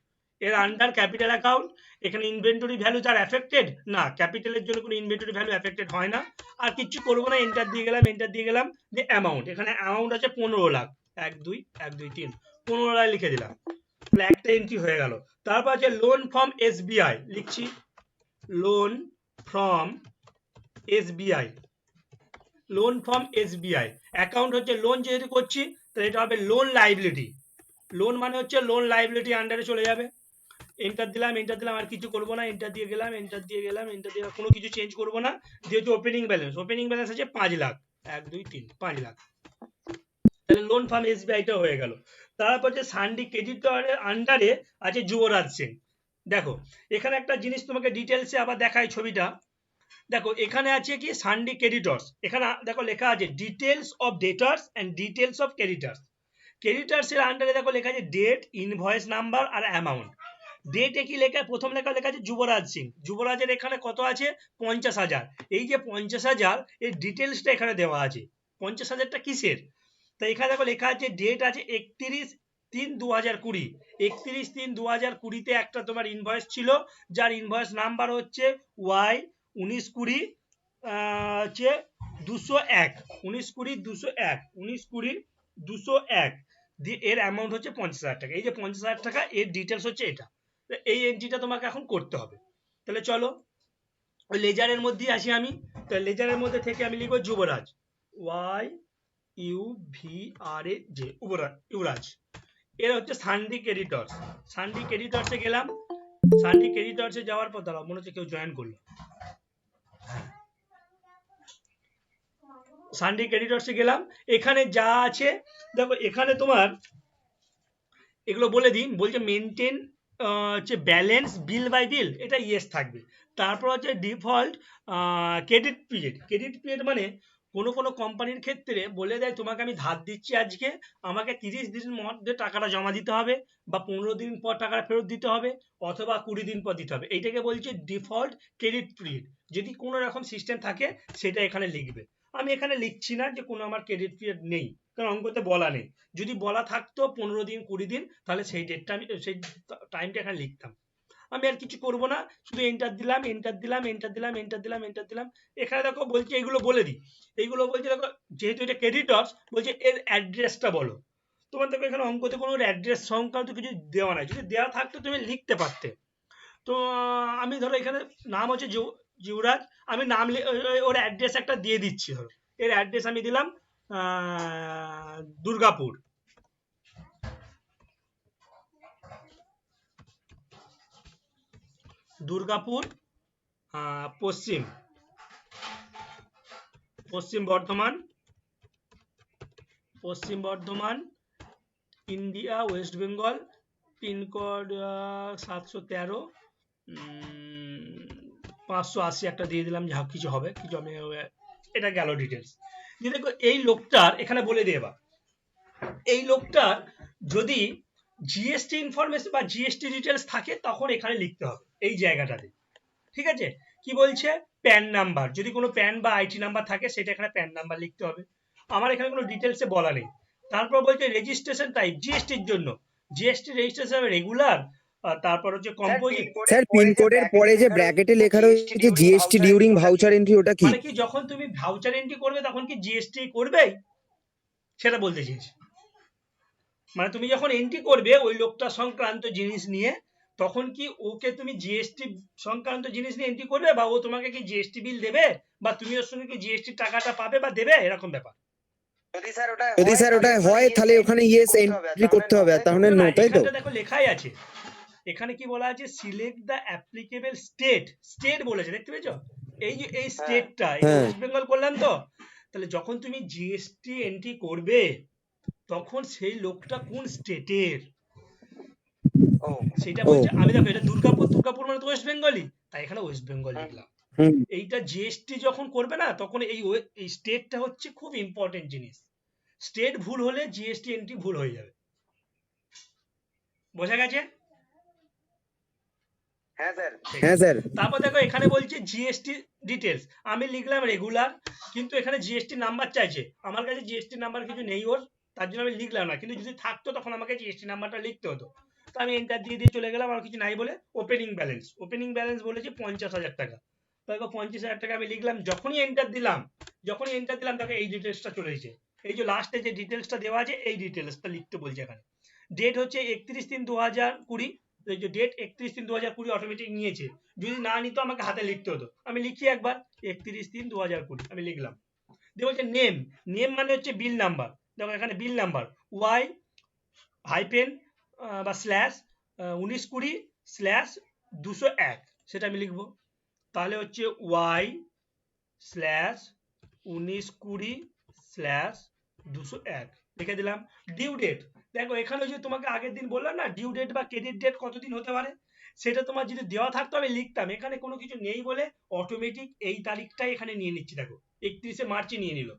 এর আন্ডার ক্যাপিটাল অ্যাকাউন্ট। এখানে ইনভেন্টরি ভ্যালু তার এফেক্টেড না, ক্যাপিটালের জন্য কোনো ইনভেন্টরি ভ্যালু এফেক্টেড হয় না। আর কিছু করবো না, এন্টার দিয়ে গেলাম, যে অ্যামাউন্ট, এখানে অ্যামাউন্ট আছে 15 লাখ, 1 2 1 2 3 15 লাখ লিখে দিলাম, তাহলে একটা এন্ট্রি হয়ে গেল। তারপর আছে লোন ফ্রম এসবিআই, লিখছি loan from SBI, loan from SBI, account হচ্ছে লোন যেহেতু করছি, তাহলে এটা হবে লোন লাইবিলিটি, লোন মানে হচ্ছে লোন লাইবিলিটি আন্ডারে চলে যাবে। এন্টার দিলাম, আর কিছু করবো না, এন্টার দিয়ে গেলাম, কোনো কিছু চেঞ্জ করবো না। যেহেতু ওপেনিং ব্যালেন্স আছে 5 লাখ, 1 2 3 5 লাখ, তাহলে লোন ফ্রম এসবিআইটা হয়ে গেল। তারপর যে সান্ডি ক্রেডিটরের আন্ডারে আছে যুবরাজ সিং। দেখো এখানে একটা জিনিস তোমাকে ডিটেলসে আবার দেখায় ছবিটা, দেখো এখানে আছে কি সান্ডি ক্রেডিটর্স, এখানে দেখো লেখা আছে details of debtors and details of creditors. Creditors এর আন্ডারে দেখো লেখা আছে ডেট, ইনভয়েস নাম্বার আর অ্যামাউন্ট। ডেটে কি লেখা, প্রথম লেখা আছে যুবরাজ সিং, যুবরাজের এখানে কত আছে 50,000, এই যে 50,000 এর ডিটেলসটা এখানে দেওয়া আছে, 50,000টা কিসের, তো এখানে দেখো লেখা আছে ডেট আছে 31/3/2020, 31/3/2020 একটা তোমার ইনভয়েস ছিল, যার ইনভয়েস নাম্বার হচ্ছে Y1920 হচ্ছে 201, 1920 দিয়ে এর অ্যামাউন্ট হচ্ছে 50,000 টাকা, এই যে 50,000 টাকা এর ডিটেলস হচ্ছে এটা, এই এন্ট্রিটা তোমাকে এখন করতে হবে। তাহলে চলো ওই লেজারের মধ্যে আসি আমি, তো লেজারের মধ্যে থেকে আমি লিখবো যুবরাজ, YUVRAJ, যুবরাজ, এর হচ্ছে সানডি ক্রেডিটর্স, সানডি ক্রেডিটর্সে গেলাম, সানডি ক্রেডিটর্সে যাওয়ার পর দাঁড়াও, মনে হচ্ছে কেউ জয়েন করলো, সানডি ক্রেডিটর্সে গেলাম, এখানে যা আছে দেখো, এখানে তোমার এগুলো বলে দিন, বলছে মেনটেন হচ্ছে ব্যালেন্স বিল বাই বিল, এটা ইয়েস থাকবে। তারপর হচ্ছে default credit period, credit period মানে কোনো কোনো কোম্পানির ক্ষেত্রে বলে দেয় তোমাকে আমি ধার দিচ্ছি আজকে, আমাকে 30 দিনের মধ্যে টাকাটা জমা দিতে হবে, বা 15 দিন পর টাকাটা ফেরত দিতে হবে, অথবা 20 দিন পর দিতে হবে, এইটাকে বলছে ডিফল্ট ক্রেডিট পিরিয়ড। যদি কোনো রকম সিস্টেম থাকে সেটা এখানে লিখবে, আমি এখানে লিখছি না যে কোনো আমার ক্রেডিট পিরিয়ড নেই, কারণ অঙ্কতে বলা নেই, যদি বলা থাকতো 15 দিন 20 দিন তাহলে সেই ডেটটা আমি সেই টাইমটা এখানে লিখতাম। আমি আর কিছু করব না, শুধু এন্টার দিলাম, এন্টার দিলাম, এন্টার দিলাম, এন্টার দিলাম, এন্টার দিলাম। এখানে দেখো বলছে এইগুলো বলে দিই, এইগুলো বলছে দেখো যেহেতু এটা ক্রেডিটর্স বলছে এর অ্যাড্রেসটা বলো, তোমার দেখো এখানে অঙ্কতে কোনো অ্যাড্রেস সংক্রান্ত কিছু দেওয়া নাই, যদি দেওয়া থাকতো তুমি লিখতে পারতে। তো আমি ধরো এখানে নাম হচ্ছে যুবরাজ, আমি নাম ওর অ্যাড্রেস একটা দিয়ে দিচ্ছি, ধরো এর অ্যাড্রেস আমি দিলাম দুর্গাপুর, দুর্গাপুর পশ্চিম বর্ধমান ইন্ডিয়া, ওয়েস্ট বেঙ্গল, পিনকোড 713, 580 একটা দিয়ে দিলাম, যা কিছু হবে কিছু, আমি এটা গেল ডিটেলস। দেখো এই লোকটার এখানে বলে দিয়ে, এই লোকটার যদি জিএসটি ইনফরমেশন বা জিএসটি ডিটেলস থাকে তখন এখানে লিখতে হবে এই জায়গাটাতে, ঠিক আছে। কি বলছে প্যান নাম্বার, যদি কোনো প্যান বা আইটি নাম্বার থাকে সেটা এখানে প্যান নাম্বার লিখতে হবে, আমার এখানে কোনো ডিটেলসে বলা নেই। তারপর বলছে রেজিস্ট্রেশন টাইপ, জিএসটির জন্য জিএসটি রেজিস্ট্রেশন রেগুলার, তারপর হচ্ছে কম্পোজিট। স্যার পিন কোডের পরে যে ব্র্যাকেটে লেখা রয়েছে জিএসটি ডিউরিং ভাউচার এন্ট্রি, ওটা কি? মানে কি যখন তুমি ভাউচার এন্ট্রি করবে তখন কি জিএসটি করবে, সেটা বলতে চেয়েছি। মানে তুমি যখন এন্ট্রি করবে ওই লোকটা সংক্রান্ত জিনিস নিয়ে, তখন কি ওকে তুমি জিএসটি সংক্রান্ত জিনিস নিয়ে এন্ট্রি করবে, বা ও তোমাকে কি জিএসটি বিল দেবে, বা তুমি ওর সঙ্গে কি জিএসটি টাকাটা পাবে বা দেবে, এরকম ব্যাপার। যদি স্যার ওটা হয় তাহলে ওখানে ইয়েস এন্ট্রি করতে হবে, আর তাহলে নো, তাই তো? দেখো লেখাই আছে এখানে, কি বলা আছে select the applicable state, state বলেছে দেখতে পেয়েছো, এই যে এই স্টেটটা ওয়েস্ট বেঙ্গল করলাম, তো তাহলে যখন তুমি জিএসটি এন্ট্রি করবে তখন সেই লোকটা কোন স্টেটের সেটা বলছে। আমি দেখো এটা দুর্গাপুর মানে তো ওয়েস্ট বেঙ্গলই, তাই এখানে ওয়েস্ট বেঙ্গল লিখলাম। এইটা জিএসটি যখন করবে না তখন এই স্টেটটা হচ্ছে খুব ইম্পর্টেন্ট জিনিস, স্টেট ভুল হলে জিএসটি এন্ট্রি ভুল হয়ে যাবে, বোঝা গেছে? হ্যাঁ স্যার। তারপর দেখো এখানে বলছে জিএসটি ডিটেলস, আমি লিখলাম রেগুলার, কিন্তু এখানে জিএসটি নাম্বার চাইছে, আমার কাছে জিএসটি নাম্বার কিছু নেই ওর, তার জন্য আমি লিখলাম না, কিন্তু যদি থাকতো তখন আমাকে জিএসটি নাম্বারটা লিখতে হতো। তো আমি এন্টার দিয়ে চলে গেলাম, আর কিছু নাই বলে ওপেনিং ব্যালেন্স বলেছে 50,000 টাকা, দেখো 50,000 টাকা আমি লিখলাম, যখনই এন্টার দিলাম দেখো এই ডিটেলসটা চলে এসেছে, এই যে লাস্টে যে ডিটেলসটা দেওয়া আছে এই ডিটেলসটা লিখতে বলছে এখানে। ডেট হচ্ছে 31/3/2020, ডেট 31/3/2020 অটোমেটিক নিয়েছে, যদি না নিত আমাকে হাতে লিখতে হতো, আমি লিখি একবার 31/3/2020 আমি লিখলাম। দিয়ে বলছে নেম মানে হচ্ছে বিল নাম্বার, দেখো এখানে বিল নাম্বার ওয়াই হাইপেন বা স্ল্যাশ 1920/201, সেটা আমি লিখবো, তাহলে হচ্ছে Y/1920/201 লিখে দিলাম। ডিউ ডেট, দেখো এখানে যে তোমাকে আগের দিন বললাম না ডিউ ডেট বা ক্রেডিট ডেট কতদিন হতে পারে, সেটা তোমার যদি দেওয়া থাকতো আমি লিখতাম, এখানে কোনো কিছু নেই বলে অটোমেটিক এই তারিখটাই এখানে নিয়ে নিচ্ছি, দেখো 31শে মার্চে নিয়ে নিল,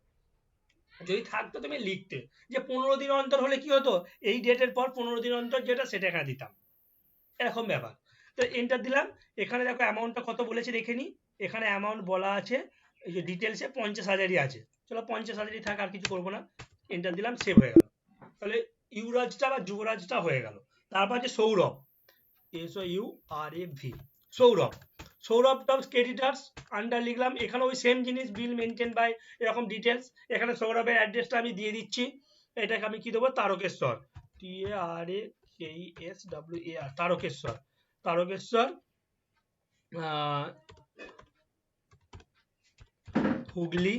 যদি থাকতো তুমি লিখতে, যে 15 দিন অন্তর হলে কি হতো এই ডেটের পর 15 দিন অন্তর যেটা সেটা এখানে দিতাম, এরকম ব্যাপার। তো এন্টার দিলাম। এখানে দেখো অ্যামাউন্টটা কত বলেছে দেখে নি, এখানে অ্যামাউন্ট বলা আছে এই যে ডিটেলসে 50,000ই আছে, চলো 50,000ই থাক, আর কিছু করবো না। এন্টার দিলাম, সেভ হয়ে গেল। তাহলে ইউরাজটা বা যুবরাজটা হয়ে গেল। তারপর আছে সৌরভ, SOURAV, সৌরভ। সৌরভটা ক্রেডিটার্স, আন্ডার লিখলাম, এখানে ওই সেম জিনিস, বিল মেনটেন বাই এরকম ডিটেলস। এখানে সৌরভের অ্যাড্রেসটা আমি দিয়ে দিচ্ছি, এটাকে আমি কি দেবো, Tarakeswar, TARKESWAR, Tarakeswar, Tarakeswar Hooghly,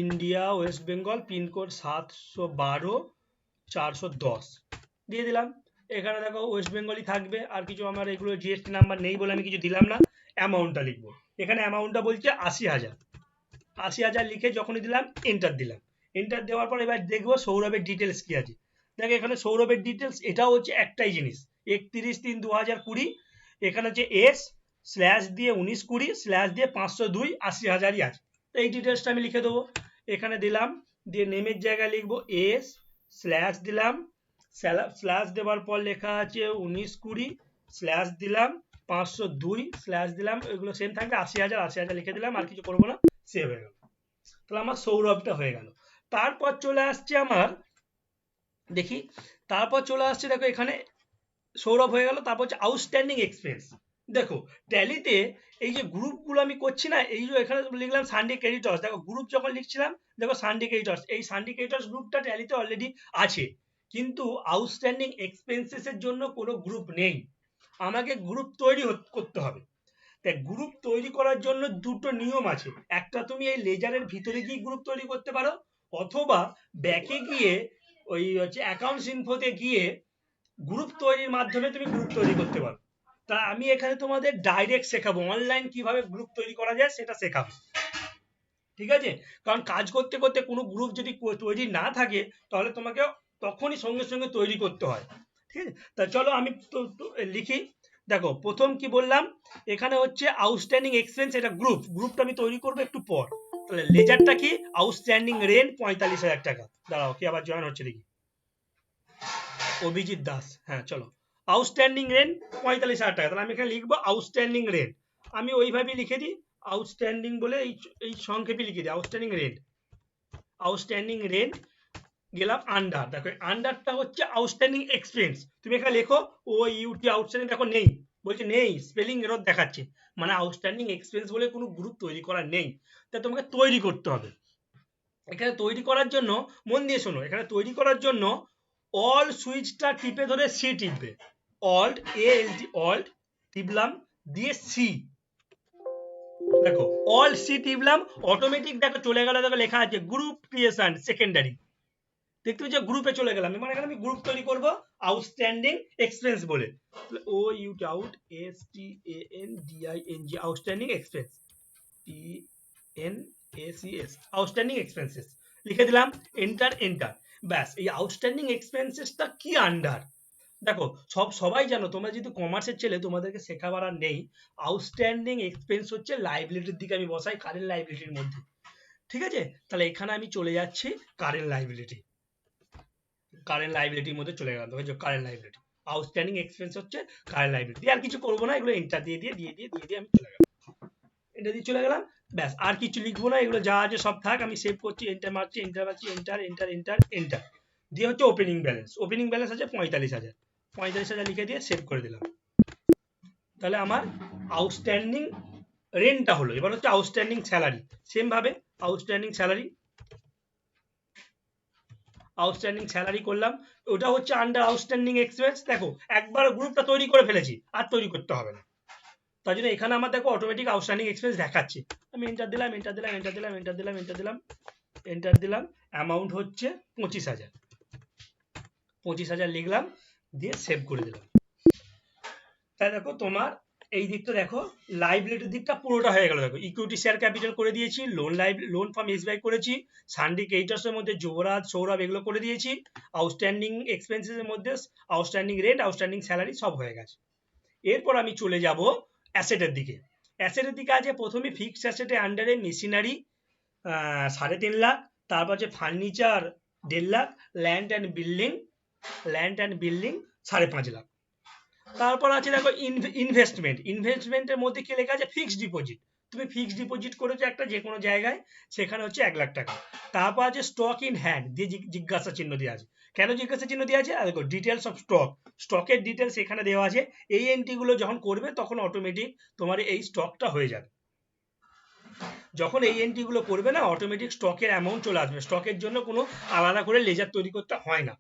India, West Bengal, pin code 712-410 দিয়ে দিলাম। এখানে দেখো ওয়েস্ট বেঙ্গলই থাকবে, আর কিছু আমার এগুলো GST নাম্বার নেই বলে আমি কিছু দিলাম না। অ্যামাউন্টটা লিখবো, এখানে অ্যামাউন্টটা বলছে 80,000, 80,000 লিখে যখনই দিলাম এন্টার দিলাম। এন্টার দেওয়ার পর এবার দেখবো সৌরভের ডিটেলস কি আছে। দেখো এখানে সৌরভের ডিটেলস, এটাও হচ্ছে একটাই জিনিস, 31/3/2020, এখানে হচ্ছে S/ দিয়ে 1920/ দিয়ে 502, 80,000ই আছে। এই ডিটেলসটা আমি লিখে দেবো, এখানে দিলাম, দিয়ে নেমের জায়গায় লিখবো S/ দিলাম, স্ল্যাশ দেওয়ার পর লেখা আছে 1920/ দিলাম, 502/ দিলাম, এগুলো সেম থাকবে, 80,000, 80,000 লিখে দিলাম, আর কিছু করবো না, সেভ হয়ে গেল। তাহলে আমার সৌরভটা হয়ে গেল। তারপর চলে আসছে আমার, দেখি, তারপর চলে আসছে, দেখো এখানে সৌরভ হয়ে গেল। তারপর হচ্ছে আউটস্ট্যান্ডিং এক্সপেন্স। দেখো ট্যালিতে এই যে গ্রুপগুলো আমি করছি না, এই যে এখানে লিখলাম সানডে ক্রেডিটর্স, দেখো গ্রুপ যখন লিখছিলাম, দেখো সানডে ক্রেডিটর্স, এই সানডে ক্রেডিটর্স গ্রুপটা ট্যালিতে অলরেডি আছে, কিন্তু আউটস্ট্যান্ডিং এক্সপেন্সেস এর জন্য কোনো গ্রুপ নেই, আমাকে গ্রুপ তৈরি করতে হবে। তাই গ্রুপ তৈরি করার জন্য দুটো নিয়ম আছে, একটা তুমি এই লেজারের ভিতরে গিয়ে গ্রুপ তৈরি করতে পারো, অথবা ব্যাকে গিয়ে ওই হচ্ছে অ্যাকাউন্টস ইনফোতে গিয়ে গ্রুপ তৈরির মাধ্যমে তুমি গ্রুপ তৈরি করতে পারো। তা আমি এখানে তোমাদের ডাইরেক্ট শেখাবো, অনলাইন কিভাবে গ্রুপ তৈরি করা যায় সেটা শেখাবো, ঠিক আছে? কারণ কাজ করতে করতে কোনো গ্রুপ যদি তৈরি না থাকে, তাহলে তোমাকে তখনই সঙ্গে সঙ্গে তৈরি করতে হয়, ঠিক আছে? তা চলো আমি লিখি। দেখো প্রথম কি বললাম, এখানে হচ্ছে আউটস্ট্যান্ডিং এক্সপেন্স, এটা গ্রুপটা আমি তৈরি করবো একটু পর। তাহলে লেজারটা কি, আউটস্ট্যান্ডিং রেন্ট 45,000 টাকা। দাঁড়াও, কি আবার জয়েন হচ্ছে দেখি, অভিজিৎ দাস, হ্যাঁ চলো, আউটস্ট্যান্ডিং রেন্ট 45,000 টাকা। তাহলে আমি এখানে লিখবো আউটস্ট্যান্ডিং রেন্ট, আমি ওইভাবে লিখে দিই, আউটস্ট্যান্ডিং বলে এই সংক্ষেপে লিখে দিই, আউটস্ট্যান্ডিং রেন্ট, আউটস্ট্যান্ডিং রেন্ট গেলাম আন্ডার। দেখো আন্ডারটা হচ্ছে আউটস্ট্যান্ডিং এক্সপেন্স, তুমি এখানে লেখো OUT আউটস্ট্যান্ডিং, দেখো নেই, বলছে নেই, স্পেলিং এরর দেখাচ্ছে, মানে আউটস্ট্যান্ডিং এক্সপেন্স বলে কোনো গ্রুপ তৈরি করা নেই, তা তোমাকে তৈরি করতে হবে। এখানে তৈরি করার জন্য মন দিয়ে শোনো, এখানে তৈরি করার জন্য অল সুইচটা টিপে ধরে সি টিপবে, অল্ট ALT, অল্ট টিপলাম, দিয়ে সি, দেখো অল সি টিপলাম, অটোমেটিক দেখো চলে গেল, দেখো লেখা আছে গ্রুপ ক্রিয়েশন সেকেন্ডারি, দেখতে পাচ্ছি গ্রুপে চলে গেলাম, মানে এখানে আমি গ্রুপ তৈরি করব আউটস্ট্যান্ডিং এক্সপেন্স বলে, OUT out STANDING, outstanding expense, TNACS, outstanding expenses লিখে দিলাম, এন্টার এন্টার, ব্যাস। এই আউটস্ট্যান্ডিং এক্সপেন্সেসটা কি আন্ডার, দেখো সবাই জানো, তোমরা যেহেতু কমার্সের ছেলে তোমাদেরকে শেখাবার আর নেই, আউটস্ট্যান্ডিং এক্সপেন্স হচ্ছে লাইবিলিটির দিকে আমি বসাই, কারেন্ট লাইবিলিটির মধ্যে, ঠিক আছে? তাহলে এখানে আমি চলে যাচ্ছি কারেন্ট লাইবিলিটি, কারেন্ট লাইবিলিটির মধ্যে চলে গেলাম, দেখো কারেন্ট লাইবিলিটি, আউটস্ট্যান্ডিং এক্সপেন্স হচ্ছে কারেন্ট লাইবিলিটি, আর কিছু করবো না, এগুলো এন্টার দিয়ে আমি চলে গেলাম, এন্টার দিয়ে চলে গেলাম, ব্যাস। আর কিছু লিখবো না, এগুলো যা আছে সব থাক, আমি সেভ করছি, এন্টার মারছি, এন্টার দিয়ে হচ্ছে ওপেনিং ব্যালেন্স আছে 45,000 লিখে দিয়ে সেভ করে দিলাম। তাহলে আমার আউটস্ট্যান্ডিং রেন্টটা হলো। এবার হচ্ছে আউটস্ট্যান্ডিং স্যালারি, সেম ভাবে আউটস্ট্যান্ডিং স্যালারি করলাম, ওটা হচ্ছে আন্ডার আউটস্ট্যান্ডিং এক্সপেন্স। দেখো একবার গ্রুপটা তৈরি করে ফেলেছি, আর তৈরি করতে হবে না, তার জন্য এখানে আমার দেখো অটোমেটিক আউটস্ট্যান্ডিং এক্সপেন্স দেখাচ্ছে, আমি এন্টার দিলাম, অ্যামাউন্ট হচ্ছে 25,000 লিখলাম, দিয়ে সেভ করে দিলাম। তাই দেখো তোমার এই দিকটা দেখো, লাইবিলিটির দিকটা পুরোটা হয়ে গেল, দেখো ইকুইটি শেয়ার ক্যাপিটাল করে দিয়েছি, লোন ফ্রম SBI করেছি, সানডে ক্রেডিটর্স এর মধ্যে যুবরাজ, সৌরভ এগুলো করে দিয়েছি, আউটস্ট্যান্ডিং এক্সপেন্সেস এর মধ্যে আউটস্ট্যান্ডিং রেন্ট, আউটস্ট্যান্ডিং স্যালারি সব হয়ে গেছে। এরপর আমি চলে যাব অ্যাসেটের দিকে। অ্যাসেটের দিকে আছে প্রথমে ফিক্সড অ্যাসেটের আন্ডারে মেশিনারি 3.5 লাখ, তারপর আছে furniture 1.5 lakh, land and building 5.5 lakh. তারপর আছে দেখো ইনভেস্টমেন্টের মধ্যে কি লেখা আছে ফিক্সড ডিপোজিট। তুমি ফিক্সড ডিপোজিট করেছো একটা যে কোনো জায়গায়, সেখানে হচ্ছে 1 লাখ টাকা। তারপর আছে স্টক ইন হ্যান্ড দিয়ে জিজ্ঞাসা চিহ্ন দেওয়া আছে। কেন জিজ্ঞাসা চিহ্ন দেওয়া আছে? দেখো ডিটেলস অফ স্টকের ডিটেলস এখানে দেওয়া আছে। এই এন্ট্রি গুলো যখন করবে তখন অটোমেটিক তোমার এই স্টকটা হয়ে যাবে। যখন এই এন্ট্রি গুলো করবে না, অটোমেটিক স্টকের অ্যামাউন্ট চলে আসবে। স্টকের জন্য কোনো আলাদা করে লেজার তৈরি করতে হয় না,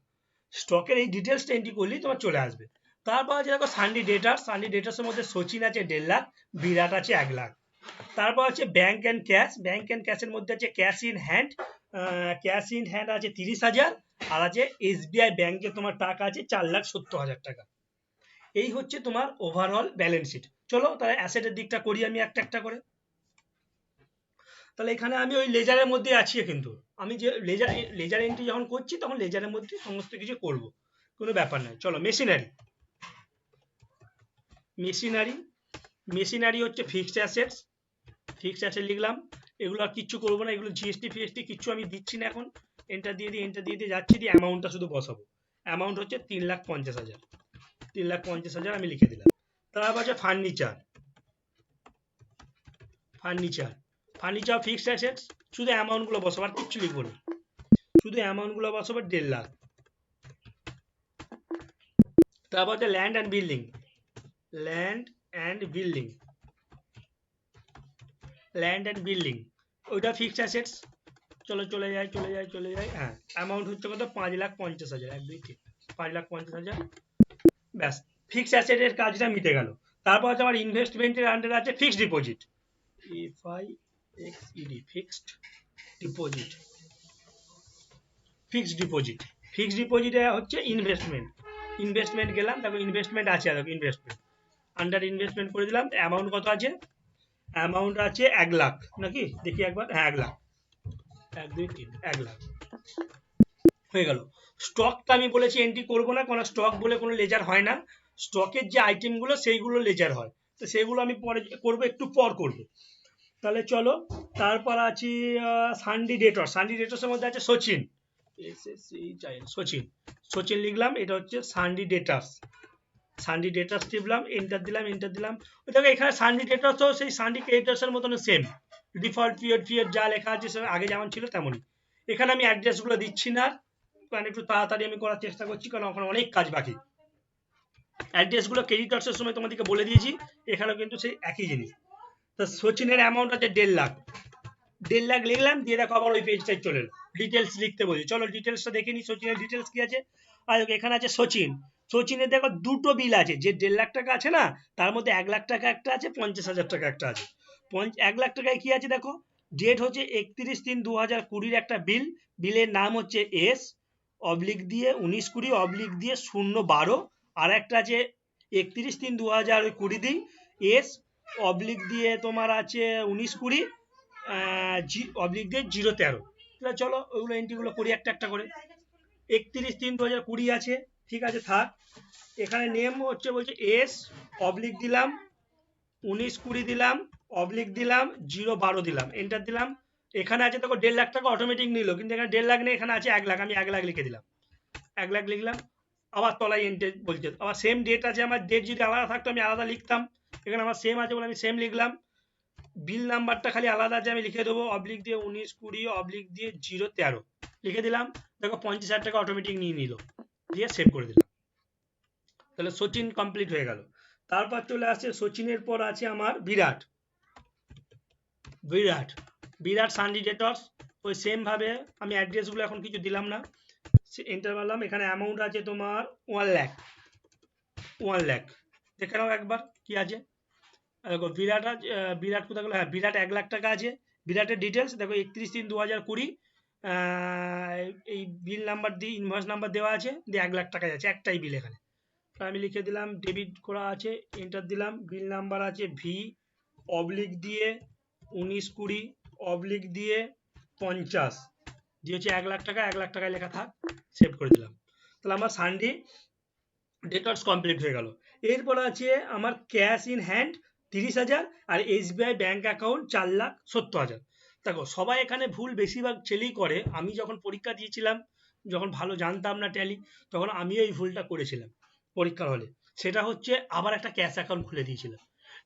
স্টকের এই ডিটেলসটা এন্ট্রি করলেই তোমার চলে আসবে। তারপর আছে দেখো সানডে ডেটার্সের মধ্যে সচিন আছে 1.5 লাখ, বিরাট আছে 1 লাখ। তারপর আছে ব্যাংক অ্যান্ড ক্যাশের মধ্যে আছে ক্যাশ ইন হ্যান্ড আছে 30,000, আর আছে এসবিআই ব্যাংকে তোমার টাকা আছে 4,70,000 টাকা। এই হচ্ছে তোমার ওভারঅল ব্যালেন্স শিট। চলো তাহলে অ্যাসেটের দিকটা করি আমি একটা একটা করে। তাহলে এখানে আমি ওই লেজারের মধ্যে আছি, কিন্তু আমি যে লেজার এন্ট্রি যখন করছি তখন লেজারের মধ্যে সমস্ত কিছু করব, কোনো ব্যাপার নয়। চলো মেশিনারি হচ্ছে ফিক্সড অ্যাসেট লিখলাম। এগুলো আর কিচ্ছু করবো না, এগুলো জিএসটি ফিএসটি কিচ্ছু আমি দিচ্ছি না এখন। এন্টার দিয়ে যাচ্ছি, দিয়ে অ্যামাউন্টটা শুধু বসাবো। অ্যামাউন্ট হচ্ছে 3,50,000 আমি লিখে দিলাম। তারপর আছে ফার্নিচার ফিক্সড অ্যাসেটস, শুধু অ্যামাউন্ট গুলো বসাবো, আর কিচ্ছু লিখবো না, শুধু অ্যামাউন্ট গুলো বসাবো 1.5 লাখ। তারপর হচ্ছে ল্যান্ড অ্যান্ড বিল্ডিং, ওইটা ফিক্সড অ্যাসেটস। চলে যাই। হ্যাঁ, অ্যামাউন্ট হচ্ছে কত? 5,50,000। 1 2 3 5,50,000। ব্যাস, ফিক্সড অ্যাসেটের কাজটা মিটে গেল। তারপর হচ্ছে আমার ইনভেস্টমেন্টের আন্ডারে আছে ফিক্সড ডিপোজিট, ফিক্সড ডিপোজিটে হচ্ছে ইনভেস্টমেন্ট গেলাম, তারপর ইনভেস্টমেন্ট আছে, আন্ডার ইনভেস্টমেন্ট করে দিলাম। অ্যামাউন্ট কত আছে? অ্যামাউন্ট আছে 1 লাখ, নাকি দেখি একবার। হ্যাঁ 1 লাখ, 1 2 3 1 লাখ হয়ে গেল। স্টকটা আমি বলেছি এন্ট্রি করবো না, কারণ স্টক বলে কোনো লেজার হয় না। স্টকের যে আইটেমগুলো সেইগুলো লেজার হয়, তো সেগুলো আমি পরে করবো, একটু পর করবো। তাহলে চলো, তারপর আছি সানডে ডেটর্সের মধ্যে আছে সচিন লিখলাম। এটা হচ্ছে সানডে ডেটার্স টিপলাম, এন্টার দিলাম। ওই দেখো এখানে সানডে ডেটার্স তো সেই সানডে ক্রেডিটার্সের মতন সেম, ডিফল্ট পিরিয়ড যা লেখা আছে আগে যেমন ছিল তেমনই। এখানে আমি অ্যাড্রেসগুলো দিচ্ছি না, কারণ একটু তাড়াতাড়ি আমি করার চেষ্টা করছি, কারণ ওখানে অনেক কাজ বাকি। অ্যাড্রেসগুলো ক্রেডিটার্সের সময় তোমাদেরকে বলে দিয়েছি, এখানেও কিন্তু সেই একই জিনিস। তো সচিনের অ্যামাউন্ট আছে 1.5 লাখ, লিখলাম, দিয়ে দেখো আবার ওই পেজটাই চলে এলো, ডিটেলস লিখতে বলছি। চলো ডিটেলসটা দেখে নিই, সচিনের ডিটেলস কি আছে। আর এখানে আছে সচিনের দেখো দুটো বিল আছে, যে 1.5 লাখ টাকা আছে না, তার মধ্যে 1 লাখ টাকা একটা আছে, 50,000 টাকা একটা আছে। 1 লাখ টাকায় কি আছে দেখো, ডেট হচ্ছে 31/3/2020 একটা বিলের নাম হচ্ছে S/19/20 আর একটা আছে 31/3/2020 S/ তোমার আছে 19/20 চলো ওইগুলো এন্ট্রিগুলো করি একটা একটা করে। 31/3/2020 আছে, ঠিক আছে থাক। এখানে নেম হচ্ছে বলছে S/ দিলাম, 19/20 দিলাম, দিলাম, 0/12 দিলাম, এন্টার দিলাম। এখানে আছে দেখো 1.5 লাখ টাকা অটোমেটিক নিল, কিন্তু এখানে 1.5 লাখ নেই, এখানে আছে 1 লাখ। আমি 1 লাখ লিখে দিলাম, 1 লাখ লিখলাম। আবার তলায় এন্টার বলছে, আবার সেম ডেট আছে, আমার ডেট যদি আলাদা থাকতো আমি আলাদা লিখতাম, এখানে আমার সেম আছে বলে আমি সেম লিখলাম। বিল নাম্বারটা খালি আলাদা আছে, আমি লিখে দেবো, /19/20 লিখে দিলাম। দেখো 50,000 টাকা অটোমেটিক নিয়ে নিল, দিয়ে সেভ করে দিলাম। তাহলে সচিন কমপ্লিট হয়ে গেল। তারপর চলে আসছে সচিনের পর আছে আমার বিরাট সানডে ডেটর্স। ওই সেম ভাবে আমি অ্যাড্রেসগুলো এখন কিছু দিলাম না, এন্টার মারলাম। এখানে অ্যামাউন্ট আছে তোমার 1 লাখ। দেখে নাও একবার কি আছে। দেখো বিরাট কোথায় গেলো? হ্যাঁ, বিরাট 1 লাখ টাকা আছে। বিরাটের ডিটেলস দেখো 31/3/2020, এই বিল নাম্বার দিয়ে ইনভয়েস নাম্বার দেওয়া আছে, দিয়ে 1 লাখ টাকা আছে, একটাই বিল এখানে। আমি লিখে দিলাম, ডেবিট করা আছে, এন্টার দিলাম। বিল নাম্বার আছে V/19/20/50 দিয়ে হচ্ছে 1 লাখ টাকা, 1 লাখ টাকায় লেখা থাক, সেভ করে দিলাম। তাহলে আমার সানডে ডেটর্স কমপ্লিট হয়ে গেল। এরপর আছে আমার ক্যাশ ইন হ্যান্ড 30,000 আর SBI ব্যাংক অ্যাকাউন্ট 4,70,000। দেখো সবাই এখানে ভুল বেশিরভাগ ছেলেই করে। আমি যখন পরীক্ষা দিয়েছিলাম, যখন ভালো জানতাম না ট্যালি, তখন আমিও এই ভুলটা করেছিলাম পরীক্ষার হলে। সেটা হচ্ছে আবার একটা ক্যাশ অ্যাকাউন্ট খুলে দিয়েছিল।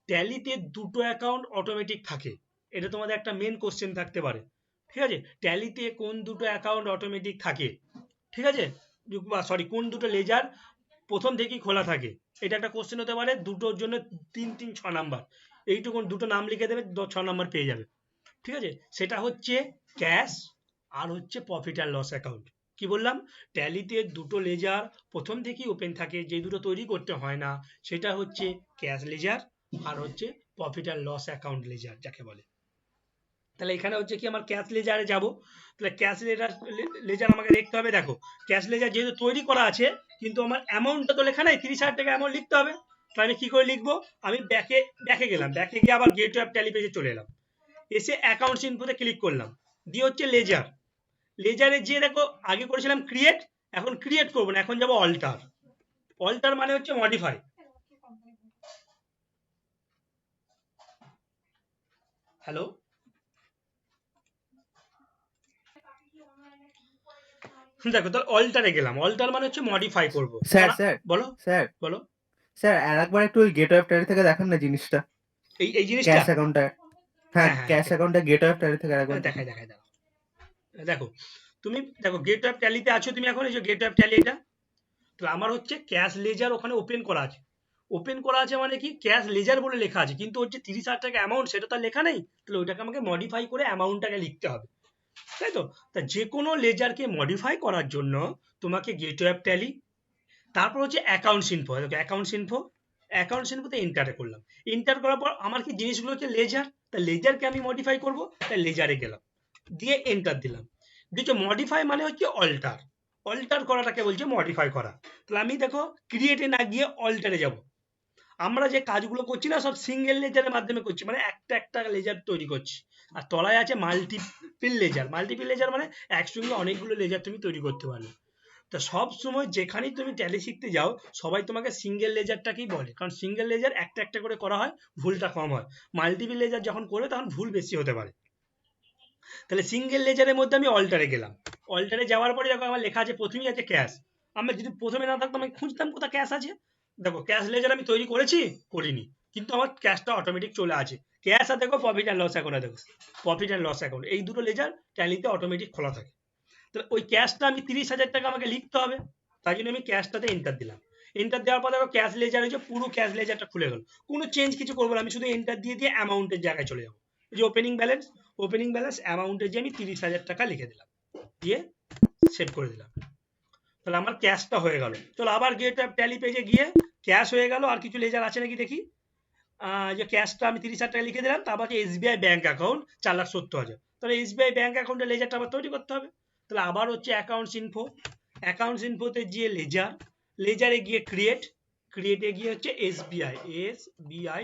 ট্যালিতে দুটো অ্যাকাউন্ট অটোমেটিক থাকে, এটা তোমাদের একটা মেন কোশ্চেন থাকতে পারে, ঠিক আছে? ট্যালিতে কোন দুটো অ্যাকাউন্ট অটোমেটিক থাকে, ঠিক আছে? সরি, কোন দুটো লেজার প্রথম থেকেই খোলা থাকে, এটা একটা কোশ্চেন হতে পারে। দুটোর জন্য 3 3 6 নাম্বার, এইটুকু দুটো নাম লিখে দেবে, 6 নাম্বার পেয়ে যাবে, ঠিক আছে? সেটা হচ্ছে ক্যাশ আর হচ্ছে প্রফিট অ্যান্ড লস অ্যাকাউন্ট। কি বললাম? ট্যালিতে দুটো লেজার প্রথম থেকেই ওপেন থাকে, যে দুটো তৈরি করতে হয় না, সেটা হচ্ছে ক্যাশ লেজার আর হচ্ছে profit and loss account ledger যাকে বলে। তাহলে এখানে হচ্ছে কি আমার ক্যাশ লেজারে যাব, তাহলে ক্যাশ লেজার আমাকে দেখতে হবে। দেখো ক্যাশ লেজার যেহেতু তৈরি করা আছে, কিন্তু আমার অ্যামাউন্টটা তো লেখা নাই, 30,000 টাকা অ্যামাউন্ট লিখতে হবে। তাহলে আমি কি করে লিখবো? আমি ব্যাকে গেলাম, ব্যাকে গিয়ে আবার গেট অ্যাপ ট্যালি পেজে চলে এলাম, এসে অ্যাকাউন্টস ইনফোতে ক্লিক করলাম, দিয়ে হচ্ছে লেজার। লেজারে যে দেখো আগে করেছিলাম ক্রিয়েট, এখন ক্রিয়েট করবো না, এখন যাবো অল্টার। অল্টার মানে হচ্ছে মডিফাই। হ্যালো, দেখো তো অল্টারে গেলাম, অল্টার মানে হচ্ছে মডিফাই করব। স্যার স্যার বলো স্যার বলো। স্যার আর একবার একটু ওই গেট ওয়েব ট্যালি থেকে দেখান না জিনিসটা, এই জিনিসটা ক্যাশ অ্যাকাউন্টটা। হ্যাঁ, হ্যাঁ, ক্যাশ অ্যাকাউন্টটা গেট ওয়েব ট্যালি থেকে একবার দেখাই দাও। দেখো তুমি দেখো গেট অ্যাপ ট্যালিতে আছো তুমি এখন, এই যে গেট অ্যাপ ট্যালি, এটা তো আমার হচ্ছে ক্যাশ লেজার ওখানে ওপেন করা আছে। ওপেন করা আছে মানে কি, ক্যাশ লেজার বলে লেখা আছে, কিন্তু হচ্ছে 30,000 টাকা অ্যামাউন্ট সেটা তো লেখা নেই, তাহলে ওইটাকে আমাকে মডিফাই করে অ্যামাউন্টটাকে লিখতে হবে, তাই তো? তা যে কোনো লেজারকে মডিফাই করার জন্য তোমাকে গেট অ্যাপ ট্যালি, তারপর হচ্ছে অ্যাকাউন্টস ইনফো। অ্যাকাউন্টস ইনফোতে এন্টারে করলাম, এন্টার করার পর আমার কি জিনিসগুলো হচ্ছে লেজার, তা লেজারকে আমি মডিফাই করব, তাই লেজারে গেলাম, দিয়ে এন্টার দিলাম। দেখো মডিফাই মানে হচ্ছে অল্টার, অল্টার করাটাকে বলছে মডিফাই করা। তাহলে আমি দেখো ক্রিয়েটে না গিয়ে অল্টারে যাব। আমরা যে কাজগুলো করছি না, সব সিঙ্গেল লেজারের মাধ্যমে করছি, মানে একটা লেজার তৈরি করছি। আর তলায় আছে মাল্টিপিল লেজার। মাল্টিপিল লেজার মানে একসঙ্গে অনেকগুলো লেজার তুমি তৈরি করতে পারবে। তো সব সময় যেখানেই তুমি ট্যালি শিখতে যাও, সবাই তোমাকে সিঙ্গেল লেজারটাকেই বলে, কারণ সিঙ্গেল লেজার একটা করে করা হয়, ভুলটা কম হয়। মাল্টিপিল লেজার যখন করবে তখন ভুল বেশি হতে পারে। তাহলে সিঙ্গেল লেজারের মধ্যে আমি অল্টারে গেলাম, অল্টারে যাওয়ার পরে দেখো আমার লেখা আছে প্রথমেই আছে ক্যাশ। আমরা যদি প্রথমে না থাকতো আমি খুঁজতাম কোথায় ক্যাশ আছে। দেখো ক্যাশ লেজার আমি তৈরি করিনি, কিন্তু আমার ক্যাশটা অটোমেটিক চলে আছে। ক্যাশ আর দেখো প্রফিট অ্যান্ড লস অ্যাকাউন্ট, দেখো প্রফিট অ্যান্ড লস অ্যাকাউন্ট, এই দুটো লেজার ট্যালিতে অটোমেটিক খোলা থাকে। তাহলে ওই ক্যাশটা আমি 30,000 টাকা আমাকে লিখতে হবে, তাই জন্য আমি ক্যাশটাতে এন্টার দিলাম। এন্টার দেওয়ার পর দেখো ক্যাশ লেজার হচ্ছে পুরো ক্যাশ লেজারটা খুলে গেল, কোনো চেঞ্জ কিছু করবো না, আমি শুধু এন্টার দিয়ে অ্যামাউন্টের জায়গায় চলে যাবো। এই যে ওপেনিং ব্যালেন্স অ্যামাউন্টে যে আমি 30,000 টাকা লিখে দিলাম, দিয়ে সেভ করে দিলাম। তাহলে আমার ক্যাশটা হয়ে গেল। চলো আবার গেট অ্যাপ ট্যালি পেজে গিয়ে ক্যাশ হয়ে গেল, আর কিছু লেজার আছে নাকি দেখি। যে ক্যাশটা আমি 30,000 টাকা লিখে দিলাম, তারপর এসবিআই ব্যাংক অ্যাকাউন্ট 4,70,000, তাহলে এসবিআই ব্যাংক অ্যাকাউন্টের লেজারটা আবার তৈরি করতে হবে। তাহলে আবার হচ্ছে অ্যাকাউন্টস ইনফোতে গিয়ে লেজারে গিয়ে ক্রিয়েটে গিয়ে হচ্ছে SBI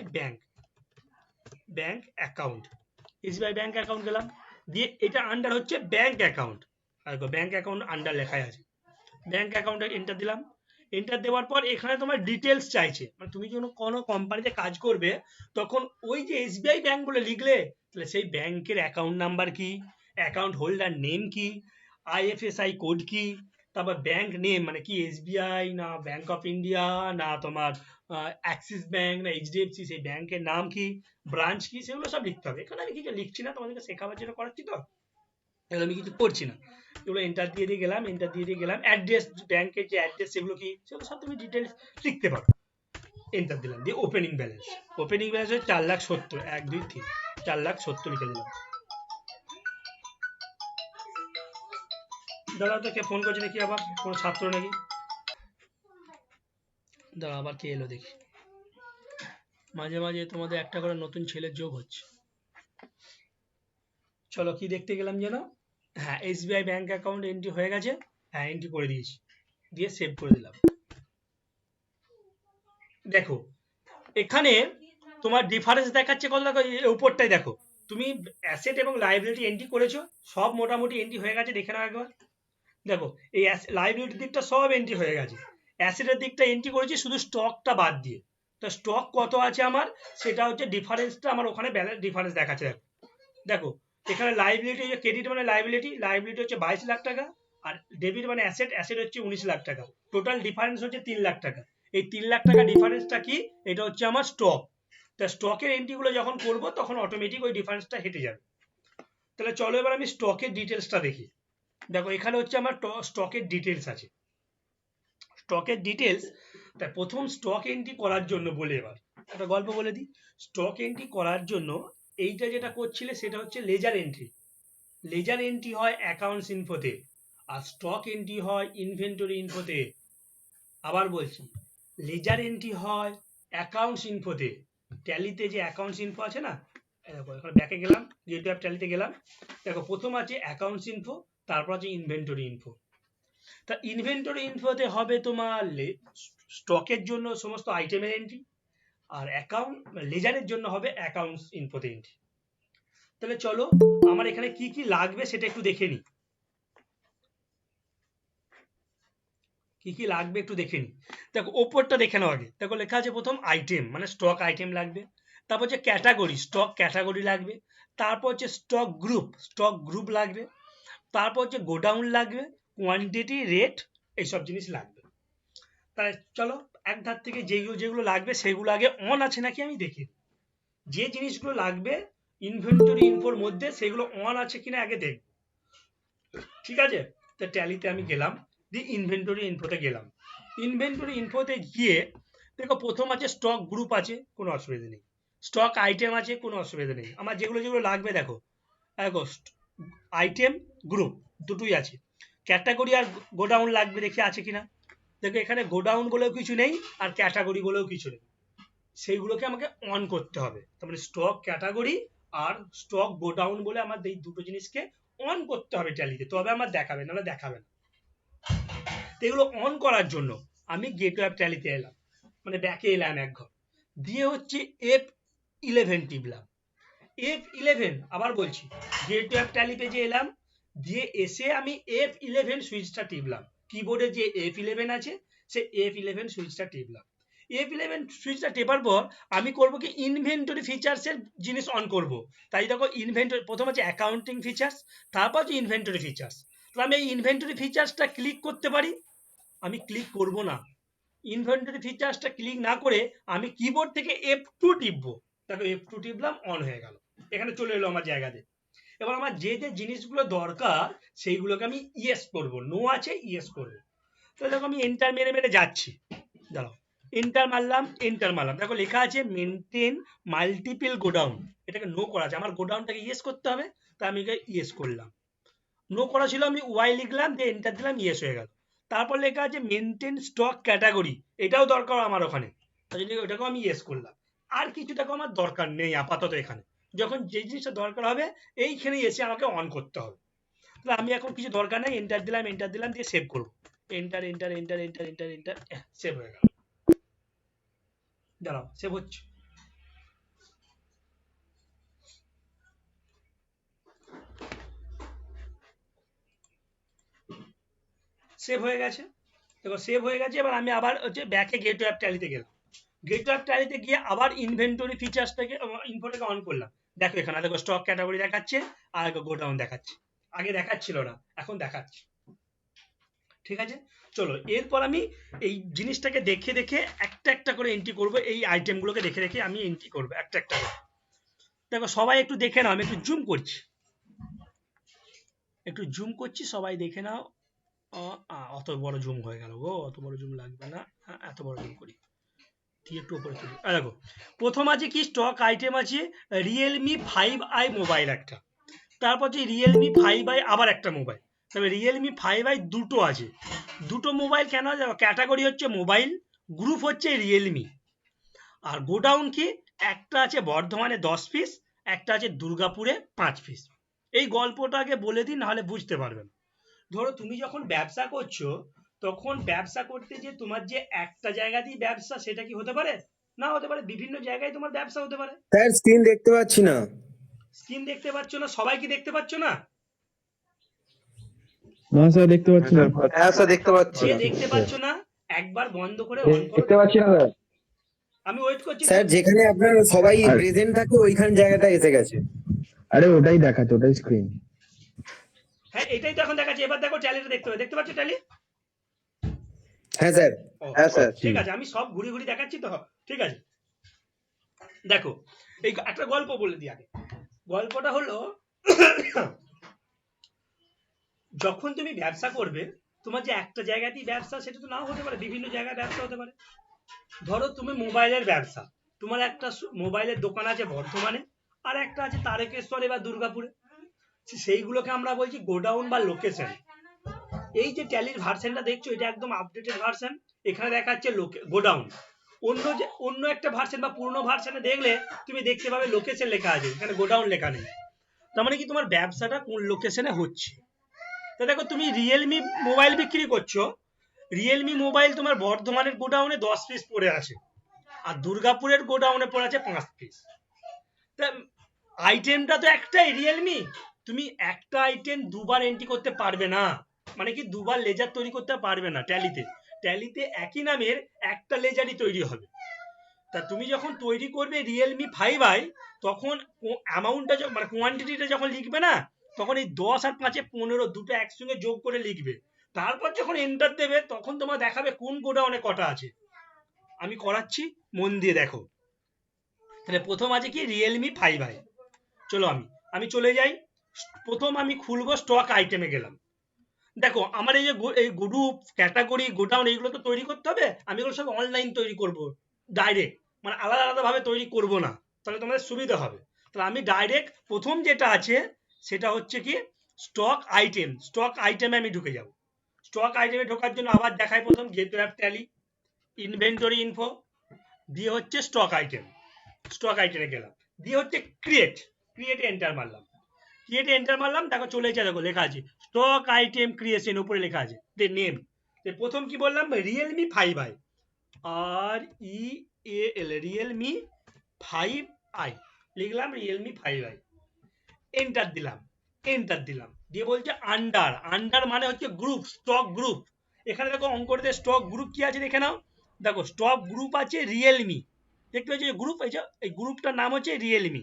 bank account, SBI bank account গেলাম, দিয়ে এটা আন্ডার হচ্ছে ব্যাংক অ্যাকাউন্ট, আর ব্যাংক অ্যাকাউন্ট আন্ডার লেখাই আছে। ব্যাংক অ্যাকাউন্টে এন্টার দিলাম, এন্টার দেওয়ার পর এখানে তোমার ডিটেলস চাইছে, মানে তুমি যখন কোনো কোম্পানিতে কাজ করবে তখন ওই যে এসবিআই ব্যাংক বলে লিখলে, তাহলে সেই ব্যাংকের অ্যাকাউন্ট নাম্বার কি, অ্যাকাউন্ট হোল্ডার নেম কি, আইএফএসআই কোড কি, তারপর ব্যাংক নেম মানে কি এসবিআই না ব্যাংক অফ ইন্ডিয়া না তোমার অ্যাক্সিস ব্যাংক না এইচডিএফসি, সেই ব্যাংকের নাম কি, ব্রাঞ্চ কি, সেগুলো সব লিখতে হবে। এখানে আমি কিছু লিখছি না, তোমাদেরকে শেখাবার জন্য করাচ্ছি, তো এগুলো আমি কিছু করছি না। এগুলো এন্টার দিয়ে গেলাম, অ্যাড্রেস, ব্যাংকের যে অ্যাড্রেস সেগুলো কি, সেগুলো সব তুমি ডিটেলস লিখতে পারো। এন্টার দিলাম, দিয়ে ওপেনিং ব্যালেন্স হচ্ছে 4,70,000, 1 2 3 4,70,000 লিখে দিলাম। দাদা তো কে ফোন করছে নাকি, আবার কোনো ছাত্র নাকি? দাদা আবার কে এলো দেখি, মাঝে মাঝে তোমাদের একটা করে নতুন ছেলের যোগ হচ্ছে। চলো কি দেখতে গেলাম যেন, হ্যাঁ এসবিআই ব্যাংক অ্যাকাউন্ট এন্ট্রি হয়ে গেছে, হ্যাঁ এন্ট্রি করে দিয়েছি, দিয়ে সেভ করে দিলাম। দেখো এখানে তোমার ডিফারেন্স দেখাচ্ছে কত, দেখো উপরটাই দেখো, তুমি অ্যাসেট এবং লাইবিলিটি এন্ট্রি করেছো, সব মোটামুটি এন্ট্রি হয়ে গেছে, দেখে নাও একবার। দেখো এই লাইবিলিটির দিকটা সব এন্ট্রি হয়ে গেছে, অ্যাসেটের দিকটা এন্ট্রি করেছি শুধু স্টকটা বাদ দিয়ে। তো স্টক কত আছে আমার, সেটা হচ্ছে ডিফারেন্সটা আমার ওখানে ব্যালেন্স ডিফারেন্স দেখাচ্ছে। দেখো এখানে লাইবিলিটি, ক্রেডিট মানে লাইবিলিটি হচ্ছে 22 লাখ টাকা, আর ডেবিট মানে অ্যাসেট হচ্ছে 19 লাখ টাকা, টোটাল ডিফারেন্স হচ্ছে 3 লাখ টাকা। এই 3 লাখ টাকা ডিফারেন্সটা কি? এটা হচ্ছে আমার স্টক। তা স্টকের এন্ট্রিগুলো যখন করব তখন অটোমেটিক ওই ডিফারেন্সটা হেঁটে যাবে। তাহলে চলো এবার আমি স্টকের ডিটেলসটা দেখি। দেখো এখানে হচ্ছে আমার স্টকের ডিটেলস আছে। স্টকের ডিটেলস, তাই প্রথম স্টক এন্ট্রি করার জন্য বলে এবার একটা গল্প বলে দিই। স্টক এন্ট্রি করার জন্য এইটা যেটা করছিলে সেটা হচ্ছে লেজার এন্ট্রি। লেজার এন্ট্রি হয় অ্যাকাউন্টস ইনফোতে, আর স্টক এন্ট্রি হয় ইনভেন্টরি ইনফোতে। আবার বলছি, লেজার এন্ট্রি হয় অ্যাকাউন্টস ইনফোতে। ট্যালিতে যে অ্যাকাউন্টস ইনফো আছে না, দেখো এখানে ব্যাকে গেলাম, যেহেতু অ্যাপ ট্যালিতে গেলাম, দেখো প্রথম আছে অ্যাকাউন্টস ইনফো, তারপর আছে ইনভেন্টরি ইনফো। তা ইনভেন্টরি ইনফোতে হবে তোমার স্টকের জন্য সমস্ত আইটেমের এন্ট্রি, আর অ্যাকাউন্ট লেজারের জন্য হবে অ্যাকাউন্টস ইনফোতে এন্ট্রি। তাহলে চলো আমার এখানে কি কি লাগবে সেটা একটু দেখে নিই। কি কি লাগবে একটু দেখে নিই। দেখো ওপরটা দেখে নাও আগে। দেখো লেখা আছে প্রথম আইটেম, মানে স্টক আইটেম লাগবে। তারপর হচ্ছে ক্যাটাগরি, স্টক ক্যাটাগরি লাগবে। তারপর হচ্ছে স্টক গ্রুপ লাগবে। তারপর হচ্ছে গোডাউন লাগবে, কোয়ান্টিটি, রেট, এইসব জিনিস লাগবে। তাহলে চলো এক ধার থেকে যেগুলো যেগুলো লাগবে সেগুলো আগে অন আছে নাকি আমি দেখি। যে জিনিসগুলো লাগবে ইনভেন্টরি ইনফোর মধ্যে সেগুলো অন আছে কিনা আগে দেখব। ঠিক আছে, তো ট্যালিতে আমি গেলাম, দিয়ে ইনভেন্টরি ইনফোতে গেলাম। ইনভেন্টরি ইনফোতে গিয়ে দেখো প্রথম আছে স্টক গ্রুপ আছে, কোনো অসুবিধা নেই। স্টক আইটেম আছে, কোনো অসুবিধা নেই। আমার যেগুলো যেগুলো লাগবে দেখো আইটেম গ্রুপ দুটোই আছে। ক্যাটাগরি আর গোডাউন লাগবে, দেখি আছে কিনা। দেখো এখানে গোডাউন বলেও কিছু নেই আর ক্যাটাগরি বলেও কিছু নেই, সেইগুলোকে আমাকে অন করতে হবে। তার মানে স্টক ক্যাটাগরি আর স্টক গোডাউন বলে আমার এই দুটো জিনিসকে অন করতে হবে ট্যালিতে, তবে আমার দেখাবে, নাহলে দেখাবে না। তো এগুলো অন করার জন্য আমি গেটওয়ে অ্যাপ ট্যালিতে এলাম, মানে ব্যাকে এলাম এক ঘর, দিয়ে হচ্ছে F11 টিপলাম। F11 আবার বলছি, গেটওয়ে অ্যাপ ট্যালি পেজে এলাম, দিয়ে এসে আমি F11 সুইচটা টিপলাম। কিবোর্ডে যে F11 আছে সে F11 সুইচটা টিপলাম। F11 সুইচটা টেপার পর আমি করব কি ইনভেন্টরি ফিচার্সের জিনিস অন করব। তাই দেখো ইনভেন্টরি প্রথম আছে অ্যাকাউন্টিং ফিচার্স, তারপর হচ্ছে ইনভেন্টরি ফিচার্স। তো আমি এই ইনভেন্টরি ফিচার্সটা ক্লিক করতে পারি, আমি ক্লিক করব না। ইনভেন্টরি ফিচার্সটা ক্লিক না করে আমি কিবোর্ড থেকে F2 টিপবো। দেখো F2 টিপলাম, অন হয়ে গেল, এখানে চলে এলো আমার জায়গাতে। এবার আমার যে যে জিনিসগুলো দরকার সেইগুলোকে আমি ইয়েস করব, নো আছে ইয়েস করব। তো দেখো আমি এন্টার মেরে মেরে যাচ্ছি, দাঁড়াও এন্টার মারলাম। দেখো লেখা আছে মেনটেন মাল্টিপল গোডাউন, এটাকে নো করা আছে, আমার গোডাউনটাকে ইয়েস করতে হবে, তাই আমি ইয়েস করলাম। নো করা ছিল, আমি ওয়াই লিখলাম, দিয়ে এন্টার দিলাম, ইয়েস হয়ে গেল। তারপর লেখা আছে মেনটেন স্টক ক্যাটাগরি, এটাও দরকার আমার ওখানে, তাই জন্য ওটাকেও আমি ইয়েস করলাম। আর কিছু টাকা আমার দরকার নেই আপাতত এখানে, যখন যে জিনিসটা দরকার হবে এইখানে এসে আমাকে অন করতে হবে। তাহলে আমি এখন কিছু দরকার নেই, এন্টার দিলাম দিয়ে সেভ করবো। এন্টার সেভ হয়ে গেল। দাঁড়াও সেভ হচ্ছে। সেভ হয়ে গেছে, দেখো সেভ হয়ে গেছে। এবার আমি আবার হচ্ছে ব্যাকে গেটওয়ে অ্যাপ ট্যালিতে গেলাম, গেটওয়ে অ্যাপ ট্যালিতে গিয়ে আবার ইনভেন্টরি ফিচার্সটাকে ইনফোটাকে অন করলাম। দেখো এখানে দেখো স্টক ক্যাটাগরি দেখাচ্ছে আর গোডাউন দেখাচ্ছে, আগে দেখাচ্ছিল না, এখন দেখাচ্ছে। ঠিক আছে, চলো এরপর আমি এই জিনিসটাকে দেখে দেখে একটা একটা করে এন্ট্রি করব। এই আইটেমগুলোকে দেখে দেখে আমি এন্ট্রি করবো একটা একটা করে। দেখো সবাই একটু দেখে নাও, আমি একটু জুম করছি, সবাই দেখে নাও। অত বড় জুম হয়ে গেল গো, অত বড় জুম লাগবে না, এত বড় জুম করি, একটু উপরে তুলি। দেখো প্রথম আছে কি স্টক আইটেম আছে রিয়েলমি 5i মোবাইল একটা, তারপর যে রিয়েলমি 5i আবার একটা মোবাইল। তবে রিয়েলমি 5i দুটো আছে, দুটো মোবাইল কেন? ক্যাটাগরি হচ্ছে মোবাইল, গ্রুপ হচ্ছে রিয়েলমি। আর গোডাউন কি, একটা আছে বর্ধমানে 10 পিস, একটা আছে দুর্গাপুরে 5 পিস। এই গল্পটা আগে বলে দিন, নাহলে বুঝতে পারবেন। ধরো তুমি যখন ব্যবসা করছো, তখন ব্যবসা করতে যে তোমার যে একটা জায়গাতেই ব্যবসা সেটা কি হতে পারে? না হতে পারে, বিভিন্ন জায়গায় তোমার ব্যবসা হতে পারে। স্যার স্ক্রিন দেখতে পাচ্ছি না। স্ক্রিন দেখতে পাচ্ছ না? সবাই কি দেখতে পাচ্ছ না? না স্যার দেখতে পাচ্ছি না। হ্যাঁ স্যার দেখতে পাচ্ছি। যে দেখতে পাচ্ছ না একবার বন্ধ করে অন করো। দেখতে পাচ্ছি না স্যার। আমি ওয়েট করছি। স্যার যেখানে আপনার সবাই প্রেজেন্ট থাকে ওইখান জায়গাটা এসে গেছে। আরে ওটাই দেখাচ্ছে, ওটাই স্ক্রিন। হ্যাঁ এটাই তো এখন দেখাচ্ছে। এবার দেখো ট্যালিটা দেখতে পাচ্ছ, ট্যালি? হ্যাঁ স্যার। ও, হ্যাঁ স্যার। ঠিক আছে, আমি সব ঘুরে ঘুরে দেখাচ্ছি তো, ঠিক আছে। দেখো, এই একটা গল্প বলে দিই আগে। গল্পটা হলো যখন তুমি ব্যবসা করবে, তোমার যে একটা জায়গাতেই ব্যবসা সেটা তো নাও হতে পারে, বিভিন্ন জায়গায় ব্যবসা হতে পারে। ধরো তুমি মোবাইলের ব্যবসা, তোমার একটা মোবাইলের দোকান আছে বর্ধমানে, আর একটা আছে তারকেশ্বরে বা দুর্গাপুরে। সেইগুলোকে আমরা বলছি গোডাউন বা লোকেশন। এই যে ট্যালির ভার্সনটা দেখছো, এটা একদম আপডেটেড ভার্সন। এখানে দেখাচ্ছে গোডাউন। অন্য একটা ভার্সন বা পুরনো ভার্সনে দেখলে তুমি দেখতে পাবে লোকেশন লেখা আছে, এখানে গোডাউন লেখা নেই। তার মানে কি তোমার ব্যবসাটা কোন লোকেশনে হচ্ছে। তো দেখো, তুমি রিয়েলমি মোবাইল বিক্রি করছো, রিয়েলমি মোবাইল তোমার বর্ধমানের গোডাউনে 10 পিস পড়ে আছে, আর দুর্গাপুরের গোডাউনে পড়ে আছে 5 পিস। তা আইটেমটা তো একটাই, রিয়েলমি। তুমি একটা আইটেম দুবার এন্ট্রি করতে পারবে না, মানে কি দুবার লেজার তৈরি করতে পারবে না। ট্যালিতে একই নামের একটা লেজারই তৈরি হবে। তা তুমি যখন তৈরি করবে রিয়েলমি 5i, তখন অ্যামাউন্টটা মানে কোয়ান্টিটিটা যখন লিখবে না, তখন এই 10 আর 5 15 দুটো একসঙ্গে যোগ করে লিখবে। তারপর যখন এন্টার দেবে, তখন তোমার দেখাবে কোন গোডাউনে কটা আছে। আমি করাচ্ছি, মন দিয়ে দেখো। তাহলে প্রথম আছে কি রিয়েলমি 5i। চলো আমি চলে যাই। প্রথম আমি খুলবো স্টক আইটেমে গেলাম। দেখো আমার এই যে এই গ্রুপ, ক্যাটাগরি, গোডাউন, এইগুলো তো তৈরি করতে হবে। আমি এগুলো সব অনলাইন তৈরি করব ডাইরেক্ট, মানে আলাদা আলাদা ভাবে তৈরি করব না, তাহলে তোমাদের সুবিধা হবে। তাহলে আমি ডাইরেক্ট প্রথম যেটা আছে সেটা হচ্ছে কি স্টক আইটেম। স্টক আইটেমে আমি ঢুকে যাব। স্টক আইটেমে ঢোকার জন্য আবার দেখাই প্রথম gateway of tally, inventory info, দিয়ে হচ্ছে স্টক আইটেম। স্টক আইটেমে গেলাম, দিয়ে হচ্ছে ক্রিয়েটে এন্টার মারলাম। ক্রিয়েটে এন্টার মারলাম, দেখো চলে এসেছে, দেখো লেখা আছে স্টক আইটেম ক্রিয়েশন, উপরে লেখা আছে দে নেম। প্রথম কি বললাম, Realme 5i, REAL, Realme 5i লিখলাম, রিয়েলমি 5i, এন্টার দিলাম। দিয়ে বলছে আন্ডার মানে হচ্ছে গ্রুপ, স্টক গ্রুপ। এখানে দেখো অঙ্কতে স্টক গ্রুপ কি আছে দেখে নাও। দেখো স্টক গ্রুপ আছে রিয়েলমি, দেখতে পাচ্ছি গ্রুপ, এই গ্রুপটার নাম হচ্ছে রিয়েলমি।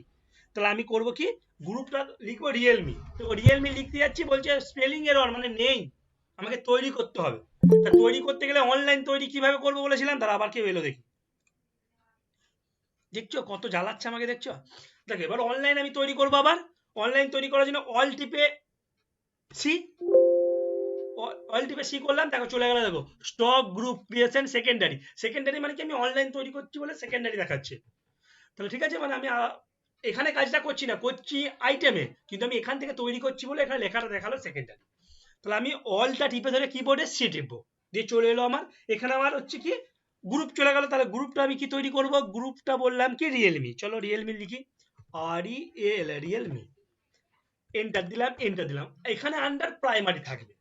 তাহলে আমি করব কি, গ্রুপটা লিখবো রিয়েলমি। তো রিয়েলমি লিখতে যাচ্ছি, বলছে স্পেলিং এরর, মানে নেই, আমাকে তৈরি করতে হবে। তা তৈরি করতে গেলে অনলাইন তৈরি কিভাবে করবো বলেছিলাম, তারা আবার কেউ এলো দেখি। দেখছো কত জ্বালাচ্ছে আমাকে, দেখছো। দেখো এবার অনলাইন আমি তৈরি করবো। আবার অনলাইন তৈরি করার জন্য অল টিপে সি করলাম, দেখো চলে গেল। দেখো স্টক গ্রুপ ক্রিয়েশন সেকেন্ডারি মানে কি আমি অনলাইন তৈরি করছি বলে সেকেন্ডারি দেখাচ্ছে। তাহলে ঠিক আছে, মানে আমি এখানে কাজটা করছি না, করছি আইটেমে, কিন্তু আমি এখান থেকে তৈরি করছি বলে এখানে লেখাটা দেখালো সেকেন্ডারি। তাহলে আমি অলটা টিপে ধরে কিবোর্ডে সি টিপবো, দিয়ে চলে এলো আমার এখানে। আমার হচ্ছে কি গ্রুপ চলে গেল। তাহলে গ্রুপটা আমি কি তৈরি করব, গ্রুপটা বললাম কি রিয়েলমি। চলো রিয়েলমি লিখি, REAL, রিয়েলমি, এন্টার দিলাম। এখানে আন্ডার প্রাইমারি থাকবে,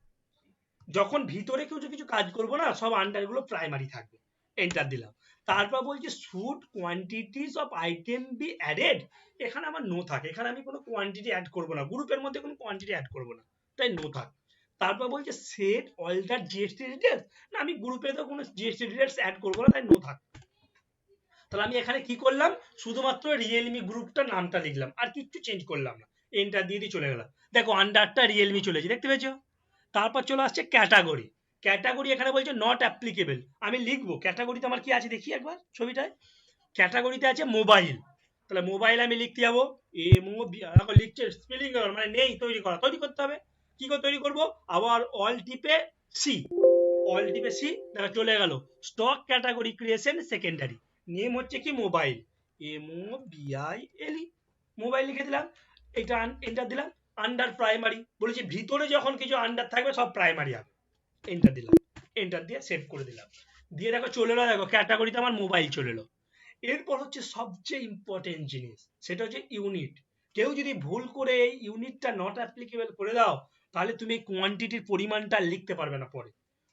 যখন ভিতরে কিছু কাজ করবো না, সব আন্ডারগুলো প্রাইমারি থাকবে। এন্টার দিলাম। তারপর বলছি should quantities of item be added, এখানে আমার নো থাকে, এখানে আমি কোনো কোয়ান্টিটি অ্যাড করবো না, গ্রুপের মধ্যে কোনো কোয়ান্টিটি অ্যাড করবো না, তাই নো থাক। তারপর বলছে সেট অল্টার জিএসটি ডিটেলস, না আমি গ্রুপে তো কোনো জিএসটি ডিটেলস অ্যাড করবো না, তাই নো থাক। তাহলে আমি এখানে কি করলাম, শুধুমাত্র রিয়েলমি গ্রুপটা নামটা লিখলাম, আর কিচ্ছু চেঞ্জ করলাম না। এন্টার দিয়ে চলে গেলাম। দেখো আন্ডারটা রিয়েলমি চলেছে, দেখতে পেয়েছো। তারপর চলে আসছে ক্যাটাগরি, এখানে বলছে নট অ্যাপ্লিকেবল। আমি লিখবো ক্যাটাগরিতে আমার কি আছে দেখি একবার ছবিটায়। ক্যাটাগরিতে আছে মোবাইল, তাহলে মোবাইল আমি লিখতে যাবো, দেখো লিখছে স্পেলিং এরর, মানে নেই, তৈরি করতে হবে। কি করে তৈরি করবো, আবার অল টিপে সি, দেখো চলে গেল। Stock category creation secondary, name হচ্ছে কি মোবাইল, MOBILE, মোবাইল লিখে দিলাম। এটা এন্টার দিলাম। আন্ডার প্রাইমারি বলেছি, ভিতরে যখন কিছু আন্ডার থাকবে সব প্রাইমারি হবে। এন্টার দিলাম, এন্টার দিয়ে সেভ করে দিলাম। দিয়ে দেখো চলে এলো, দেখো ক্যাটাগরিতে আমার মোবাইল চলে এলো। এরপর হচ্ছে সবচেয়ে ইম্পর্টেন্ট জিনিস, সেটা হচ্ছে ইউনিট। কেউ যদি ভুল করে এই ইউনিটটা নট অ্যাপ্লিকেবল করে দাও, তাহলে তুমি কোয়ান্টিটির পরিমাণটা লিখতে পারবে না।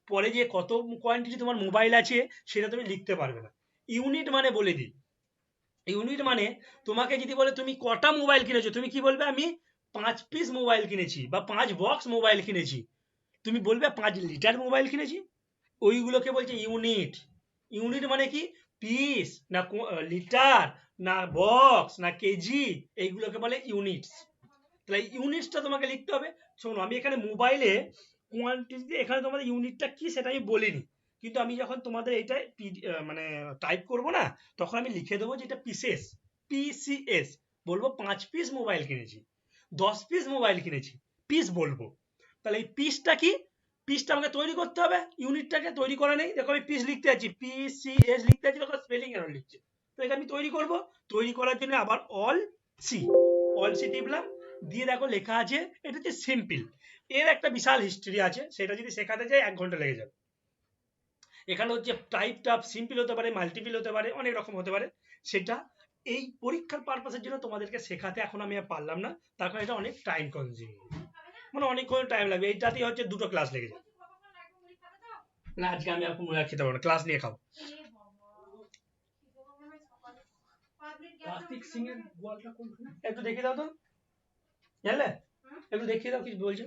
পরে যে কত কোয়ান্টিটি তোমার মোবাইল আছে সেটা তুমি লিখতে পারবে না। ইউনিট মানে বলে দিই, ইউনিট মানে তোমাকে যদি বলে তুমি কটা মোবাইল কিনেছো, তুমি কি বলবে, আমি 5 পিস মোবাইল কিনেছি বা 5 বক্স মোবাইল কিনেছি। তুমি বলবে 5 লিটার মোবাইল কিনেছি, ওইগুলোকে বলছে ইউনিট। ইউনিট মানে কি, পিস না লিটার না বক্স না কেজি, এইগুলোকে বলে ইউনিটস। তাহলে ইউনিটসটা তোমাকে লিখতে হবে। শোনো আমি এখানে মোবাইলে কোয়ান্টিটি, এখানে তোমাদের ইউনিটটা কি সেটা আমি বলিনি, কিন্তু আমি যখন তোমাদের এইটা মানে টাইপ করব না, তখন আমি লিখে দেবো যে এটা পিসেস, পিসিএস বলবো 5 পিস মোবাইল কিনেছি, 10 পিস মোবাইল কিনেছি, পিস বলবো। তাহলে এই পিসটা কি, পিসটা আমাকে তৈরি করতে হবে, ইউনিটটাকে তৈরি করা নেই। দেখো আমি পিস লিখতে যাচ্ছি, পিসিএস লিখতে যাচ্ছি, তখন স্পেলিং এরর লিখছে। তো এটা আমি তৈরি করব, তৈরি করার জন্য আবার অল সি টিপলাম, দিয়ে দেখো লেখা আছে এটা হচ্ছে সিম্পল। এর একটা বিশাল হিস্ট্রি আছে, সেটা যদি শেখাতে যাই 1 ঘন্টা লেগে যাবে। এখানে হচ্ছে টাইপটা সিম্পল হতে পারে, মাল্টিপল হতে পারে, অনেক রকম হতে পারে। সেটা এই পরীক্ষার পারপাসের জন্য তোমাদেরকে শেখাতে এখন আমি আর পারলাম না, তার কারণ এটা অনেক টাইম কনজিউমিং, মানে অনেকক্ষণ টাইম লাগবে। এইটাতেই হচ্ছে 2টো ক্লাস লেগে যাবে। না আজকে আমি আর কোনো খেতে পারবো না, ক্লাস নিয়ে খাবো। একটু দেখিয়ে দাও তো, জানলে একটু দেখিয়ে দাও, কিছু বলছে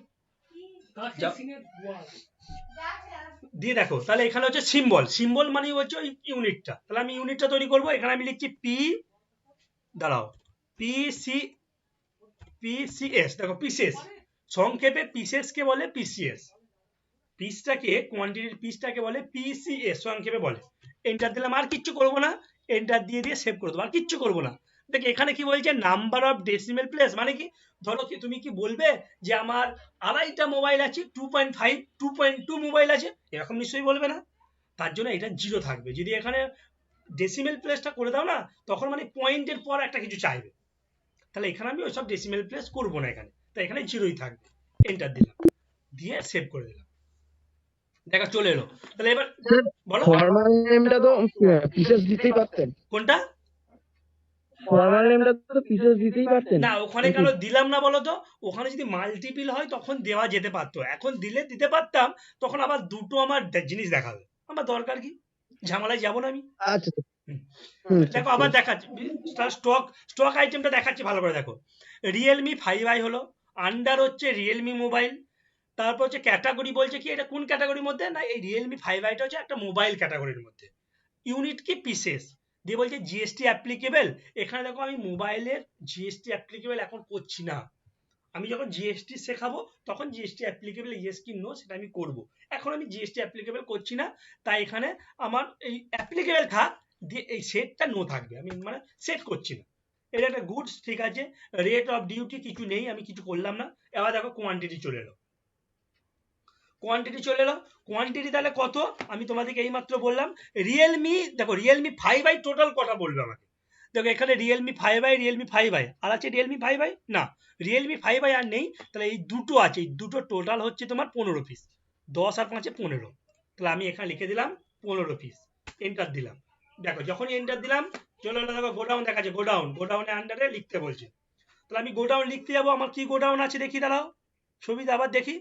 দিয়ে দেখো। তাহলে এখানে হচ্ছে সিম্বল, সিম্বল মানে হচ্ছে ওই ইউনিটটা। তাহলে আমি ইউনিটটা তৈরি করবো, এখানে আমি লিখছি পি, দাঁড়াও, পিসিএস, দেখো পিসেস, সংক্ষেপে পিসেস কে বলে পিসিএস, পিসটাকে কোয়ান্টিটির পিসটাকে বলে পিসিএস সংক্ষেপে বলে। এন্টার দিলাম, আর কিচ্ছু করবো না, এন্টার দিয়ে সেভ করে দেবো, আর কিচ্ছু করবো না। দেখ এখানে কি বলছে, নাম্বার অফ ডেসিমেল প্লেস, মানে কি ধরো কি তুমি কি বলবে যে আমার 2.5টা মোবাইল আছে, 2.5 2.2 মোবাইল আছে, এরকম নিশ্চয়ই বলবে না। তার জন্য এটা 0 থাকবে। যদি এখানে ডেসিমেল প্লেসটা করে দাও না, তখন মানে পয়েন্টের পর একটা কিছু চাইবে, তাহলে এখানে আমি ওইসব ডেসিমেল প্লেস করবো না এখানে, তাই এখানে 0ই থাকবে। এন্টার দিলাম, দিয়ে সেভ করে দিলাম, দেখা চলে এলো। তাহলে এবার বলো ফরমাল নেমটা তো পিসেস দিতেই পারতেন, কোনটা, ফরমাল নেমটা তো পিসেস দিতেই পারতেন না ওখানে কেন দিলাম না বলো তো, ওখানে যদি মাল্টিপল হয় তখন দেওয়া যেতে পারতো, এখন দিলে দিতে পারতাম, তখন আবার দুটো আমার জিনিস দেখাবে, আমার দরকার কি, ঝামেলায় যাবো না আমি। আচ্ছা দেখো আবার দেখাচ্ছি, স্টক আইটেমটা দেখাচ্ছি ভালো করে দেখো। রিয়েলমি 5i হলো, আন্ডার হচ্ছে রিয়েলমি মোবাইল, তারপর হচ্ছে ক্যাটাগরি বলছে কি এটা কোন ক্যাটাগরির মধ্যে, না এই রিয়েলমি 5iটা হচ্ছে একটা মোবাইল ক্যাটাগরির মধ্যে, ইউনিট কি পিসেস, দিয়ে বলছে জিএসটি অ্যাপ্লিকেবল। এখানে দেখো আমি মোবাইলের জিএসটি অ্যাপ্লিকেবল এখন করছি না, আমি যখন জিএসটি শেখাবো তখন জিএসটি অ্যাপ্লিকেবল ইয়েস কি নো সেটা আমি করব, এখন আমি জিএসটি অ্যাপ্লিকেবল করছি না, তাই এখানে আমার এই অ্যাপ্লিকেবল থাক, দিয়ে এই সেটটা নো থাকবে, আমি মানে সেট করছি না। এটা একটা গুডস, ঠিক আছে। রেট অফ ডিউটি কিছু নেই, আমি কিছু করলাম না। এবার দেখো কোয়ান্টিটি চলে এলো, কোয়ান্টিটি তাহলে কত, আমি তোমাদেরকে এইমাত্র বললাম রিয়েলমি, দেখো রিয়েলমি 5i টোটাল কটা বলবে আমাকে, দেখো এখানে রিয়েলমি 5i আর আছে রিয়েলমি 5i, না রিয়েলমি 5i আর নেই, তাহলে এই দুটো আছে, এই দুটো টোটাল হচ্ছে তোমার 15 পিস, 10 আর 5 15, তাহলে আমি এখানে লিখে দিলাম 15 পিস, এন্টার দিলাম। দেখো যখনই এন্টার দিলাম চলে এলো, দেখো গোডাউন দেখাচ্ছে, গোডাউনের আন্ডারে লিখতে বলছে, তাহলে আমি গোডাউন লিখতে যাবো, আমার কি গোডাউন আছে দেখি, দাঁড়াও সুবিধা আবার দেখি।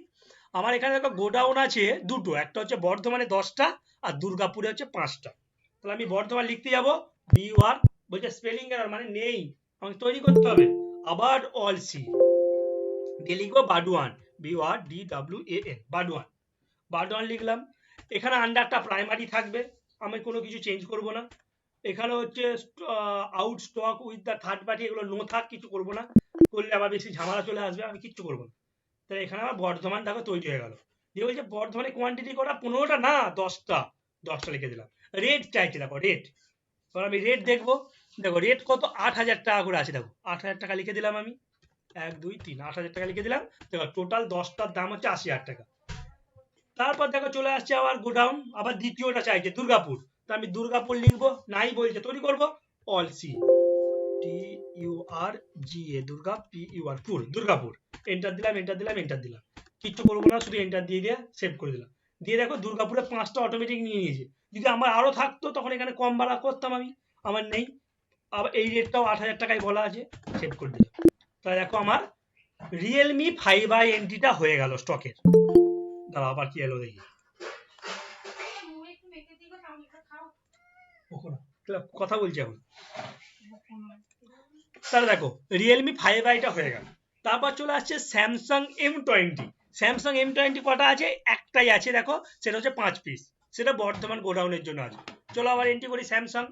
আমার এখানে দেখো গোডাউন আছে দুটো, একটা হচ্ছে বর্ধমানে 10টা আর দুর্গাপুরে হচ্ছে 5টা, তাহলে আমি বর্ধমান লিখতে যাবো, বিওয়ার বলছে স্পেলিং এরর মানে নেই, আমাকে তৈরি করতে হবে, আবার অল সি দিয়ে লিখবো বাডুয়ান, বিওয়ার DWAN, বাডুয়ান লিখলাম। এখানে আন্ডারটা প্রাইমারি থাকবে, আমি কোনো কিছু চেঞ্জ করব না। এখানে হচ্ছে out stock with the third party, এগুলো নো থাক, কিছু করবো না, করলে আবার বেশি ঝামেলা চলে আসবে, আমি কিচ্ছু করবো না। তাহলে এখানে আমার বর্ধমান দেখো তৈরি হয়ে গেল, দিয়ে বলছে বর্ধমানে কোয়ান্টিটি করা 15টা না 10টা লিখে দিলাম। রেট চাইছে, দেখো রেট, এবার আমি রেট দেখবো, দেখো রেট কত, 8,000 টাকা করে আছে, দেখো 8,000 টাকা লিখে দিলাম আমি, 1 2 3 8,000 টাকা লিখে দিলাম। দেখো টোটাল 10টার দাম হচ্ছে 80,000 টাকা। তারপর দেখো চলে আসছে আবার গোডাউন, আবার দ্বিতীয়টা চাইছে দুর্গাপুর, তো আমি দুর্গাপুর লিখবো, নাই বলছে তৈরি করবো, alt C TURGA Durgapur, enter দিলাম, কিচ্ছু করবো না, শুধু এন্টার দিয়ে সেভ করে দিলাম। দিয়ে দেখো দুর্গাপুরে 5টা অটোমেটিক নিয়ে নিয়েছে, যদি আমার আরো থাকতো তখন এখানে কম বাড়া করতাম আমি, আমার নেই। আবার এই রেটটাও 8,000 টাকায় বলা আছে, সেভ করে দিলাম। তাহলে দেখো আমার রিয়েলমি 5i এন্ট্রিটা হয়ে গেল স্টকের। দাঁড়াও আবার কি এলো দেখি, কথা বলছি এখন। তাহলে দেখো রিয়েলমি 5iটা হয়ে গেল। তারপর চলে আসছে স্যামসাং M20 কটা আছে, একটাই আছে দেখো, সেটা হচ্ছে 5 পিস, সেটা বর্ধমান গোডাউনের জন্য আছে। চলো আবার এন্ট্রি করি স্যামসাং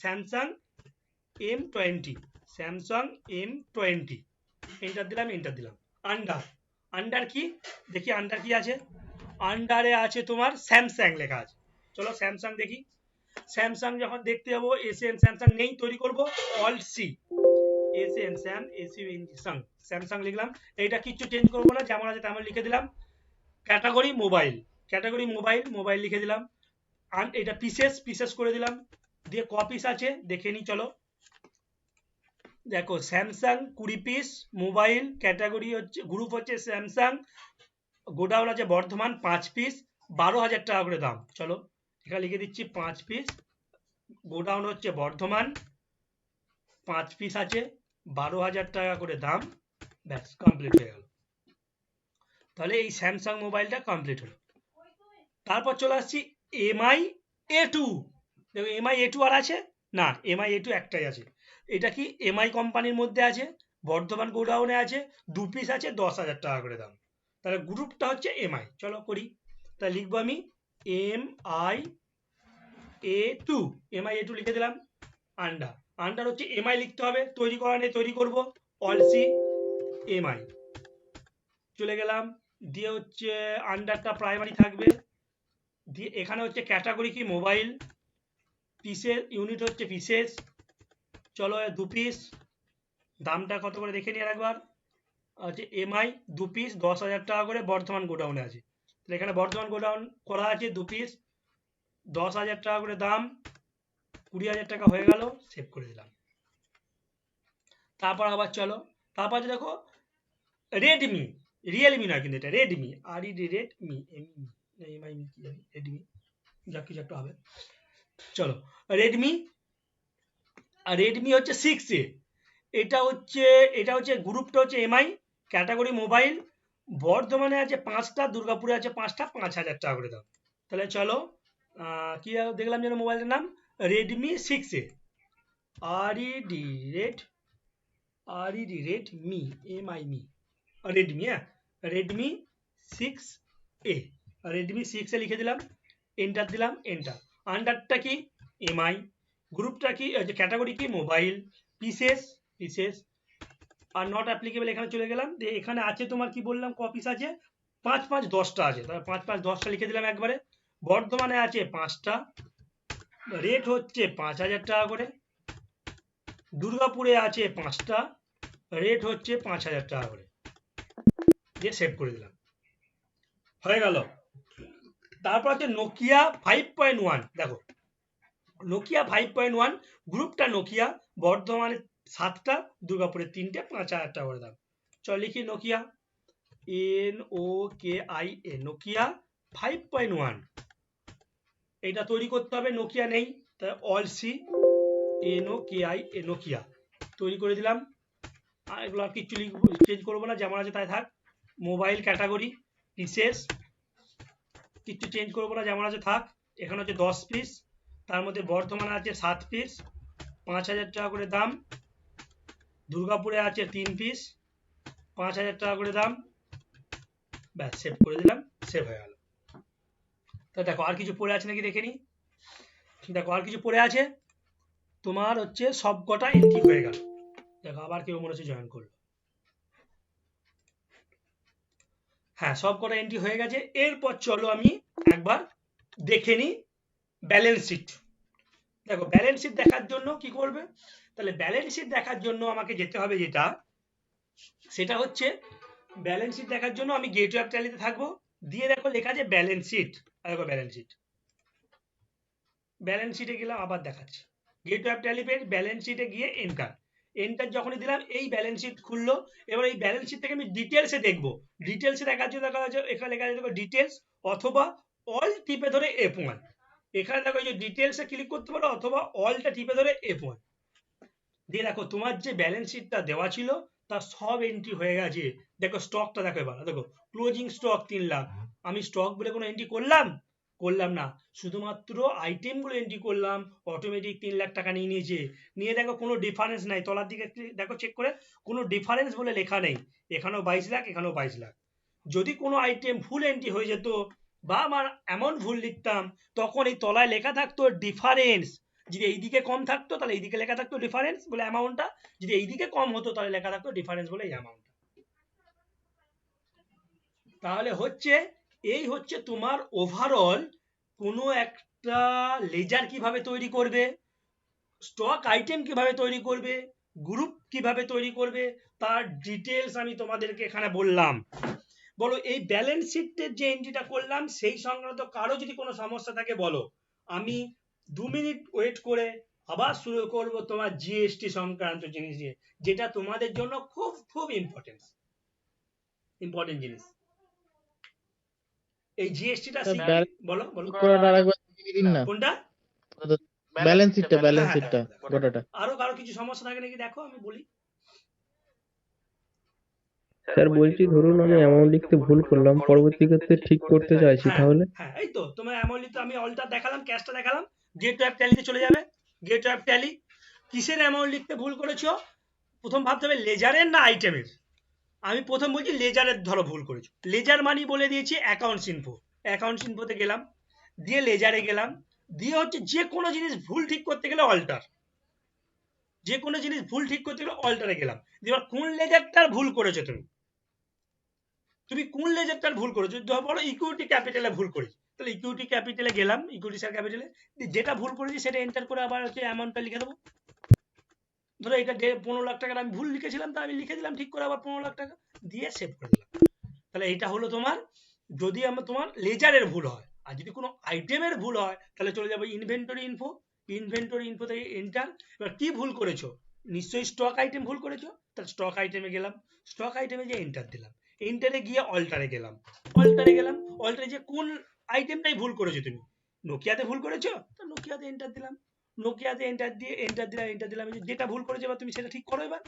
স্যামসাং M20 এন্টার দিলাম। আন্ডার কি দেখি, আন্ডার কি আছে, আন্ডারে আছে তোমার স্যামসাং লেখা আছে। চলো স্যামসাং দেখি। স্যামসাং যখন দেখতে যাবো, এসএন স্যামসাং নেই, তৈরি করব alt C, SN Sam SUN Samsung লিখলাম। এইটা কিচ্ছু চেঞ্জ করবো না, যেমন আছে তেমন লিখে দিলাম। Category mobile, category mobile, mobile লিখে দিলাম। এটা পিসেস, পিসেস করে দিলাম। দিয়ে ক পিস আছে দেখে নি, চলো দেখো স্যামসাং 20 পিস, মোবাইল ক্যাটাগরি হচ্ছে, গ্রুপ হচ্ছে স্যামসাং, গোডাউন আছে বর্ধমান 5 পিস, 12,000 টাকা করে দাম। চলো এখানে লিখে দিচ্ছি 5 পিস, গোডাউন হচ্ছে বর্ধমান, 5 পিস আছে, 12,000 টাকা করে দাম। ব্যাস কমপ্লিট হয়ে গেল। তাহলে এই স্যামসাং মোবাইলটা কমপ্লিট হলো। তারপর চলে আসছি এমআই A2। দেখো এমআই A2 আর আছে না, এমআই A2 একটাই আছে। এটা কি এমআই কোম্পানির মধ্যে আছে, বর্ধমান গোডাউনে আছে, 2 পিস আছে, 10,000 টাকা করে দাম। তাহলে গ্রুপটা হচ্ছে এমআই। চলো করি, তাহলে লিখবো আমি এমআই A2, এমআই A2 লিখে দিলাম। আন্ডার, আন্ডার হচ্ছে এমআই লিখতে হবে, তৈরি করা নেই, তৈরি করব অল্ট সি এমআই, চলে গেলাম। দিয়ে হচ্ছে আন্ডারটা প্রাইমারি থাকবে, দিয়ে এখানে হচ্ছে ক্যাটাগরি কি মোবাইল, পিসের ইউনিট হচ্ছে পিসেস। চলো 2 পিস, দামটা কত করে দেখে নিয়ে একবার। হচ্ছে এমআই 2 পিস 10,000 টাকা করে, বর্ধমান গোডাউনে আছে। তাহলে এখানে বর্ধমান গোডাউন করা আছে, 2 পিস 10,000 টাকা করে দাম, 20,000 টাকা হয়ে গেল, সেভ করে দিলাম। তারপর আবার চলো, তারপর দেখো রেডমি, রিয়েলমি নয় কিন্তু এটা রেডমি, আর ই রেডমি, এমআই কি জানি, রেডমি যা কিছু একটা হবে। চলো রেডমি, আর রেডমি হচ্ছে 6A, এটা হচ্ছে গ্রুপটা হচ্ছে এমআই, ক্যাটাগরি মোবাইল, বর্ধমানে আছে 5টা, দুর্গাপুরে আছে 5টা, 5,000 টাকা করে দাম। তাহলে চলো কি দেখলাম যেন মোবাইলের নাম Redmi 6A, আরইডি Redmi MI me, Redmi, হ্যাঁ রেডমি 6A, রেডমি 6A লিখে দিলাম, এন্টার দিলাম, এন্টার। আন্ডারটা কি এমআই, গ্রুপটা কি, ক্যাটাগরি কি mobile, pieces, are not applicable এখানে চলে গেলাম। দিয়ে এখানে আছে তোমার কি বললাম, কপিস আছে 5 5 10টা আছে, তাহলে 5 5 10টা লিখে দিলাম একবারে। বর্ধমানে আছে 5টা, রেট হচ্ছে 5,000 টাকা করে। দুর্গাপুরে আছে 5টা, রেট হচ্ছে 5,000 টাকা করে, দিয়ে সেভ করে দিলাম, হয়ে গেল। তারপর হচ্ছে নোকিয়া 5.1, দেখো নোকিয়া 5.1, গ্রুপটা নোকিয়া, বর্ধমানে 7টা, দুর্গাপুরে 3টে, 5,000 টাকা করে দাম। চল লিখি নোকিয়া, NOKIA, নোকিয়া 5.1, এটা তৈরি করতে হবে, নোকিয়া নেই, তাই অল সি NOKIA, নোকিয়া তৈরি করে দিলাম। আর এগুলো আর কিছু চেঞ্জ করবো না, যেমন আছে তাই থাক। মোবাইল ক্যাটাগরি পিসেস, কিছু চেঞ্জ করবো না, যেমন আছে থাক। এখানে হচ্ছে 10 পিস, তার মধ্যে বর্ধমানে আছে 7 পিস, 5,000 টাকা করে দাম। দুর্গাপুরে আছে 3 পিস, 5,000 টাকা করে দাম। ব্যাস সেভ করে দিলাম, সেভ হয়ে গেল। তো দেখো আর কিছু পড়ে আছে নাকি দেখে নি। দেখো আর কিছু পড়ে আছে, তোমার হচ্ছে সব কটা এন্ট্রি হয়ে গেল। দেখো আবার কেউ মনে হচ্ছে জয়েন করলো, হ্যাঁ সব কটা এন্ট্রি হয়ে গেছে। এরপর চলো আমি একবার দেখে নিই ব্যালেন্স শিট। দেখো ব্যালেন্স শিট দেখার জন্য কি করবে, তাহলে ব্যালেন্স শিট দেখার জন্য আমাকে যেতে হবে, সেটা হচ্ছে ব্যালেন্স শিট দেখার জন্য আমি গেটওয়ে অফ ট্যালিতে থাকবো। দিয়ে দেখো লেখা আছে ব্যালেন্স শিট, দেখো ব্যালেন্স শিট, ব্যালেন্স শিটে গেলাম, আবার দেখাচ্ছি gateway of Tally page, balance শিটে গিয়ে এন্টার, এন্টার যখনই দিলাম এই ব্যালেন্স শিট খুললো। এবার এই ব্যালেন্স শিট থেকে আমি ডিটেলসে দেখবো, ডিটেলসে দেখার জন্য দেখা যাচ্ছে এখানে লেখা আছে দেখো ডিটেলস, অথবা অল টিপে ধরে F1, এখানে দেখো এই যে ডিটেলসে ক্লিক করতে পারো, অথবা অলটা টিপে ধরে F1 দিয়ে দেখো তোমার যে ব্যালেন্স শিটটা দেওয়া ছিল তার সব এন্ট্রি হয়ে গেছে। দেখো স্টকটা দেখো, এবার দেখো ক্লোজিং স্টক 3 লাখ, আমি স্টক বলে কোনো এন্ট্রি করলাম না, শুধুমাত্র আইটেমগুলো এন্ট্রি করলাম, অটোমেটিক 3 লাখ টাকা নিয়ে নিয়েছে। নিয়ে দেখো কোনো ডিফারেন্স নাই, তলার দিকে দেখো চেক করে, কোনো ডিফারেন্স বলে লেখা নেই, এখানেও 22 লাখ, এখানেও 22 লাখ। যদি কোনো আইটেম ভুল এন্ট্রি হয়ে যেত, বা আমার এমন ভুল লিখতাম, তখন এই তলায় লেখা থাকতো ডিফারেন্স, যদি এইদিকে কম থাকতো তাহলে এইদিকে লেখা থাকতো ডিফারেন্স বলে অ্যামাউন্টটা, যদি এইদিকে কম হতো তাহলে লেখা থাকতো ডিফারেন্স বলে এই অ্যামাউন্টটা। তাহলে হচ্ছে এই হচ্ছে তোমার ওভারঅল কোনো একটা লেজার কিভাবে তৈরি করবে, স্টক আইটেম কিভাবে তৈরি করবে, গ্রুপ কিভাবে তৈরি করবে, তার ডিটেলস আমি তোমাদেরকে এখানে বললাম। বলো এই ব্যালেন্স শিটের যে এন্ট্রিটা করলাম সেই সংক্রান্ত কারো যদি কোনো সমস্যা থাকে বলো, আমি 2 মিনিট ওয়েট করে আবার শুরু করব তোমার জিএসটি সংক্রান্ত জিনিস দিয়ে, যেটা তোমাদের জন্য খুব খুব ইম্পর্টেন্ট জিনিস। এই জিএসটিটা বলো বলো কোনটা, ব্যালেন্স শিটটা হ্যাঁ, গোটাটা। আরো কারো কিছু সমস্যা থাকে নাকি দেখো, আমি বলি। স্যার বলছি ধরুন আমি অ্যামাউন্ট লিখতে ভুল করলাম, পরবর্তী ক্ষেত্রে ঠিক করতে চাইছি, হ্যাঁ তাহলে হ্যাঁ, এই তো তোমার অ্যামাউন্ট তো আমি অল্টার দেখালাম, ক্যাশটা দেখালাম, গেট টু অ্যাপ ট্যালিতে চলে যাবে। গেট টু অ্যাপ ট্যালি কিসের অ্যামাউন্ট লিখতে ভুল করেছো, প্রথম ভাবতে হবে লেজারের না আইটেমের। আমি প্রথম বলছি লেজারের ধরো ভুল করেছো, লেজার মানি বলে দিয়েছি অ্যাকাউন্টস ইনফো, অ্যাকাউন্টস ইনফোতে গেলাম, দিয়ে লেজারে গেলাম, দিয়ে হচ্ছে যে কোনো জিনিস ভুল ঠিক করতে গেলে অল্টার, যে কোনো জিনিস ভুল ঠিক করতে গেলে অল্টারে গেলাম। এবার কোন লেজারটার ভুল করেছো তুমি কোন লেজারটার ভুল করেছো, বলো ইকুইটি ক্যাপিটালে ভুল করেছি, তাহলে ইকুইটি ক্যাপিটালে গেলাম, ইকুইটি শেয়ার ক্যাপিটালে যেটা ভুল করেছি সেটা এন্টার করে আবার হচ্ছে অ্যামাউন্টটা লিখে দেবো। ধরো এটা 15 লাখ টাকার আমি ভুল লিখেছিলাম, তা আমি লিখে দিলাম ঠিক করে আবার 15 লাখ টাকা দিয়ে সেভ করে দিলাম। তাহলে এটা হলো তোমার, যদি আমার তোমার লেজারের ভুল হয়, আর যদি কোনো আইটেমের ভুল হয় তাহলে চলে যাবো ইনভেন্টরি ইনফো, ইনভেন্টরি ইনফো থেকে এন্টার। এবার কি ভুল করেছো, নিশ্চয়ই স্টক আইটেম ভুল করেছো, তাহলে স্টক আইটেমে গেলাম, স্টক আইটেমে যে এন্টার দিলাম, এন্টারে গিয়ে অল্টারে গেলাম, অল্টারে যে কোন আইটেমটাই ভুল করেছো, তুমি নোকিয়াতে ভুল করেছো তো নোকিয়াতে এন্টার দিলাম, নোকিয়াতে এন্টার দিলাম, যেটা ভুল করেছো এবার তুমি সেটা ঠিক করো। এবার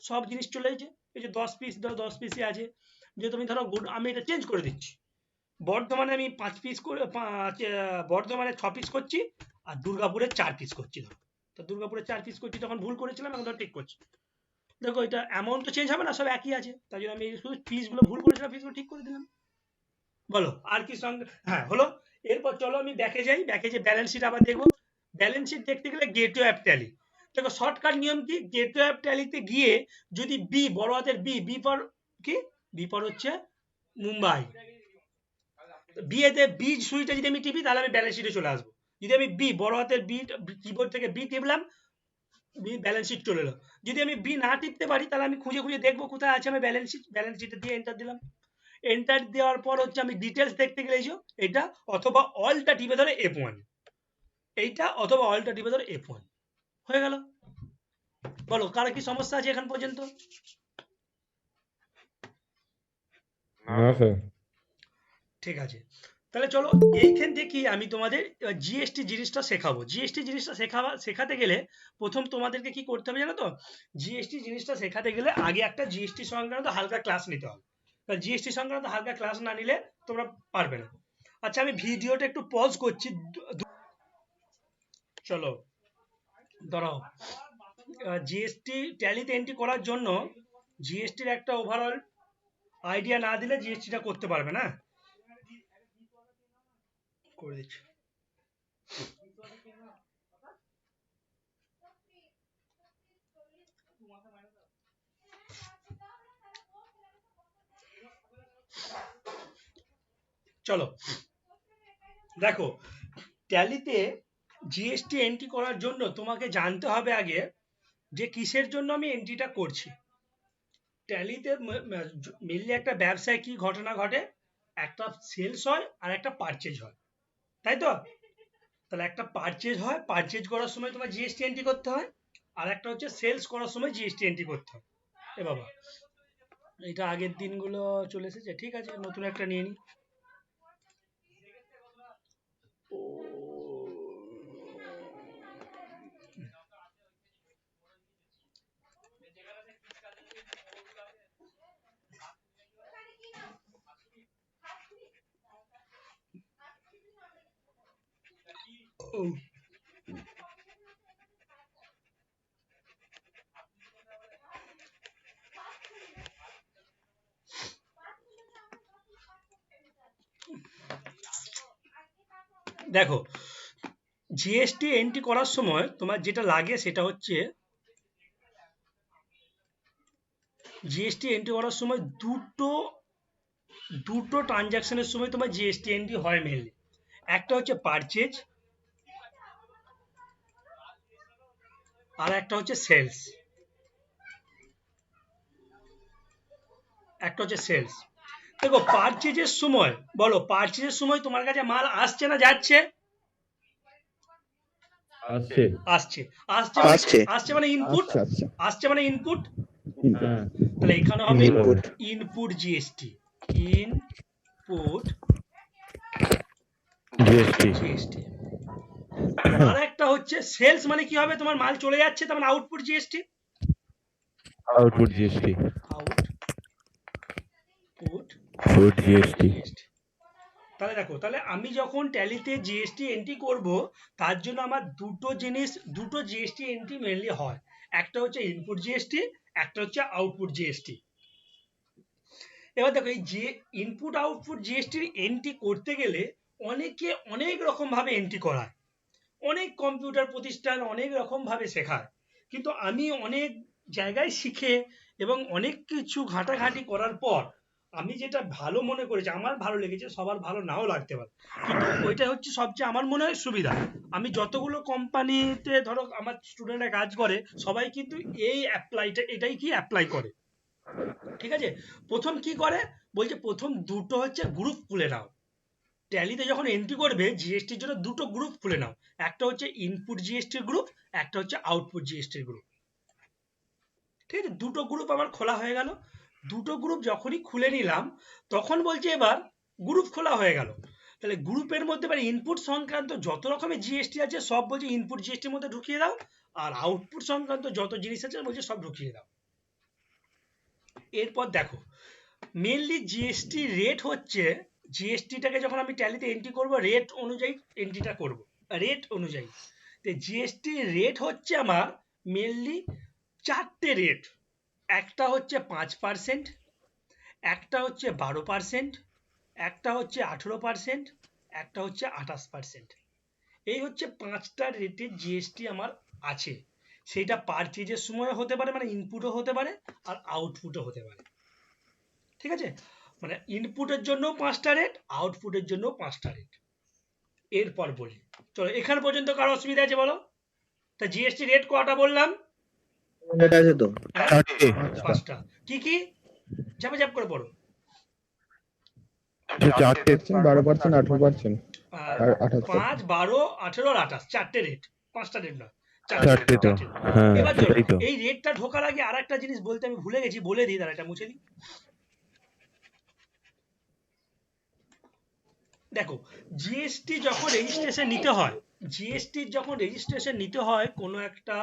সব জিনিস চলে এসেছে, এই যে 10 পিস, 10 পিসই আছে, যে তুমি ধরো আমি এটা চেঞ্জ করে দিচ্ছি, বর্ধমানে আমি 5 পিস করে বর্ধমানে 6 পিস করছি, আর দুর্গাপুরে 4 পিস করছি, ধরো তো দুর্গাপুরে 4 পিস করছি, তখন ভুল করেছিলাম, এখন ধর ঠিক করছি। দেখো এটা অ্যামাউন্ট তো চেঞ্জ হবে না, সব একই আছে, তাই জন্য আমি শুধু পিসগুলো ভুল করেছিলাম, পিসগুলো ঠিক করে দিলাম। বলো আর কি সঙ্গে, হ্যাঁ হলো। এরপর চলো আমি ব্যাকে যাই, ব্যাকে যে ব্যালেন্স শিট আবার দেখবো, ব্যালেন্স শিট দেখতে গেলে গেট টু অ্যাপ ট্যালি। দেখো শর্টকাট নিয়ম কি, গেট টু অ্যাপ ট্যালিতে গিয়ে যদি বি, বড় হাতের বি ফর কি, বি ফর হচ্ছে মুম্বাই, বি সুইচটা যদি আমি টিপি তাহলে আমি ব্যালেন্স শিটে চলে আসবো। যদি আমি বি, বড় হাতের বি, কিবোর্ড থেকে বি টিপলাম, ব্যালেন্স শিট চলে এলো। যদি আমি বি না টিপতে পারি তাহলে আমি খুঁজে খুঁজে দেখবো কোথায় আছে, আমি ব্যালেন্স শিটে দিয়ে এন্টার দিলাম। এন্টার দেওয়ার পর হচ্ছে আমি ডিটেলস দেখতে গেলে এটা, অথবা অলটা টিপে ধরে F1, এইটা অথবা অলটা টিপে ধরে F1 হয়ে গেল। বলো কারো কি সমস্যা আছে এখন পর্যন্ত? ঠিক আছে, তাহলে চলো এইখান থেকে আমি তোমাদের জিএসটি জিনিসটা শেখাবো। জিএসটি জিনিসটা শেখাতে গেলে প্রথম তোমাদেরকে কি করতে হবে জানো তো, জিএসটি জিনিসটা শেখাতে গেলে আগে একটা জিএসটি সংক্রান্ত হালকা ক্লাস নিতে হবে, জিএসটি সংক্রান্ত হালকা ক্লাস না নিলে তোমরা পারবে না। আচ্ছা আমি ভিডিওটা একটু পজ করছি, চলো দাঁড়াও। জিএসটি ট্যালিতে এন্ট্রি করার জন্য জিএসটির একটা ওভারঅল আইডিয়া না দিলে জিএসটিটা করতে পারবে না, করে দিচ্ছি। চলো দেখো, ট্যালিতে জিএসটি এন্ট্রি করার জন্য তোমাকে জানতে হবে আগে যে কিসের জন্য আমি এন্ট্রিটা করছি। ট্যালিতে মেনলি একটা ব্যবসায় কি ঘটনা ঘটে, একটা সেলস হয় আর একটা পারচেজ হয়, তাই তো? তাহলে একটা পারচেজ হয়, পারচেজ করার সময় তোমার জিএসটি এন্ট্রি করতে হয়, আর একটা হচ্ছে সেলস করার সময় জিএসটি এন্ট্রি করতে হয়। এ বাবা এটা আগের দিনগুলো চলে এসেছে, ঠিক আছে নতুন একটা নিয়ে নিই। দেখো জিএসটি এন্ট্রি করার সময় তোমার যেটা লাগে সেটা হচ্ছে, জিএসটি এন্ট্রি করার সময় দুটো দুটো ট্রানজাকশনের সময় তোমার জিএসটি এন্ট্রি হয় মেনলি। একটা হচ্ছে পারচেজ আর একটা হচ্ছে সেলস। দেখো পারচেজের সময়, বলো পারচেজের সময় তোমার কাছে মাল আসছে না যাচ্ছে? আসছে আসছে। আসছে মানে ইনপুট, আচ্ছা আচ্ছা আসছে মানে ইনপুট। হ্যাঁ তাহলে এখানে হবে input input GST, input GST. আর একটা হচ্ছে সেলস, মানে কি হবে, তোমার মাল চলে যাচ্ছে, তার মানে output GST, output GST output food GST GST. তাহলে দেখো, তাহলে আমি যখন ট্যালিতে জিএসটি এন্ট্রি করব, তার জন্য আমার দুটো জিএসটি এন্ট্রি মেনলি হয়। একটা হচ্ছে ইনপুট জিএসটি, একটা হচ্ছে আউটপুট জিএসটি। এবার দেখো, এই যে ইনপুট আউটপুট জিএসটির এন্ট্রি করতে গেলে অনেকে অনেক রকম ভাবে এন্ট্রি করায়, অনেক কম্পিউটার প্রতিষ্ঠান অনেক রকম ভাবে শেখায়, কিন্তু আমি অনেক জায়গায় শিখে এবং অনেক কিছু ঘাটাঘাটি করার পর আমি যেটা ভালো মনে করেছি, আমার ভালো লেগেছে, সবার ভালো নাও লাগতে পারে, কিন্তু ওইটা হচ্ছে সবচেয়ে আমার মনে হয় সুবিধা। আমি যতগুলো কোম্পানিতে ধরো আমার স্টুডেন্টরা কাজ করে, সবাই কিন্তু এটাই কি অ্যাপ্লাই করে। ঠিক আছে, প্রথম কি করে বলছে, প্রথম দুটো হচ্ছে গ্রুপ খুলে নাও। ট্যালিতে যখন এন্ট্রি করবে জিএসটির জন্য দুটো গ্রুপ খুলে নাও, একটা হচ্ছে ইনপুট জিএসটির গ্রুপ, একটা হচ্ছে আউটপুট জিএসটির গ্রুপ। ঠিক আছে, দুটো গ্রুপ আমার খোলা হয়ে গেল। দুটো গ্রুপ যখনই খুলে নিলাম, তখন বলছে এবার গ্রুপ খোলা হয়ে গেল, তাহলে গ্রুপের মধ্যে এবার ইনপুট সংক্রান্ত যত রকমের জিএসটি আছে সব বলছে ইনপুট জিএসটির মধ্যে ঢুকিয়ে দাও, আর আউটপুট সংক্রান্ত যত জিনিস আছে বলছে সব ঢুকিয়ে দাও। এরপর দেখো, মেনলি জিএসটি রেট হচ্ছে, জিএসটিটাকে যখন আমি ট্যালিতে এন্ট্রি করব রেট অনুযায়ী এন্ট্রিটা করব, রেট অনুযায়ী। তো জিএসটি রেট হচ্ছে আমার মেনলি চারটে রেট। একটা হচ্ছে 5%, একটা হচ্ছে 12%, একটা হচ্ছে 18%, একটা হচ্ছে 28%। এই হচ্ছে পাঁচটা রেটের জিএসটি আমার আছে। সেটা পারচেজের সময় হতে পারে, মানে ইনপুটও হতে পারে আর আউটপুটও হতে পারে। ঠিক আছে, মানে ইনপুটের জন্য 5টা রেট, আউটপুটের জন্য 5টা রেট। এরপর বলি, চলো এখান পর্যন্ত কারো অসুবিধা আছে বলো? তা জিএসটি রেট কটা বললাম? এটা আছে তো হ্যাঁ, চারটে 5টা। কি কি? ঝাপে ঝাপ করে পড়ো। চারটে 12%, 18%, আর 28%। 5, 12, 18 আর 28, চারটে রেট, 5টা রেট না, চারটে তো হ্যাঁ এবার চলো, সেটাই তো এই রেটটা ঢোকার আগে আর একটা জিনিস বলতে আমি ভুলে গেছি, বলে দিই, তাহলে এটা মুছে দিই। দেখো, জিএসটি যখন রেজিস্ট্রেশন নিতে হয়, কোনো একটা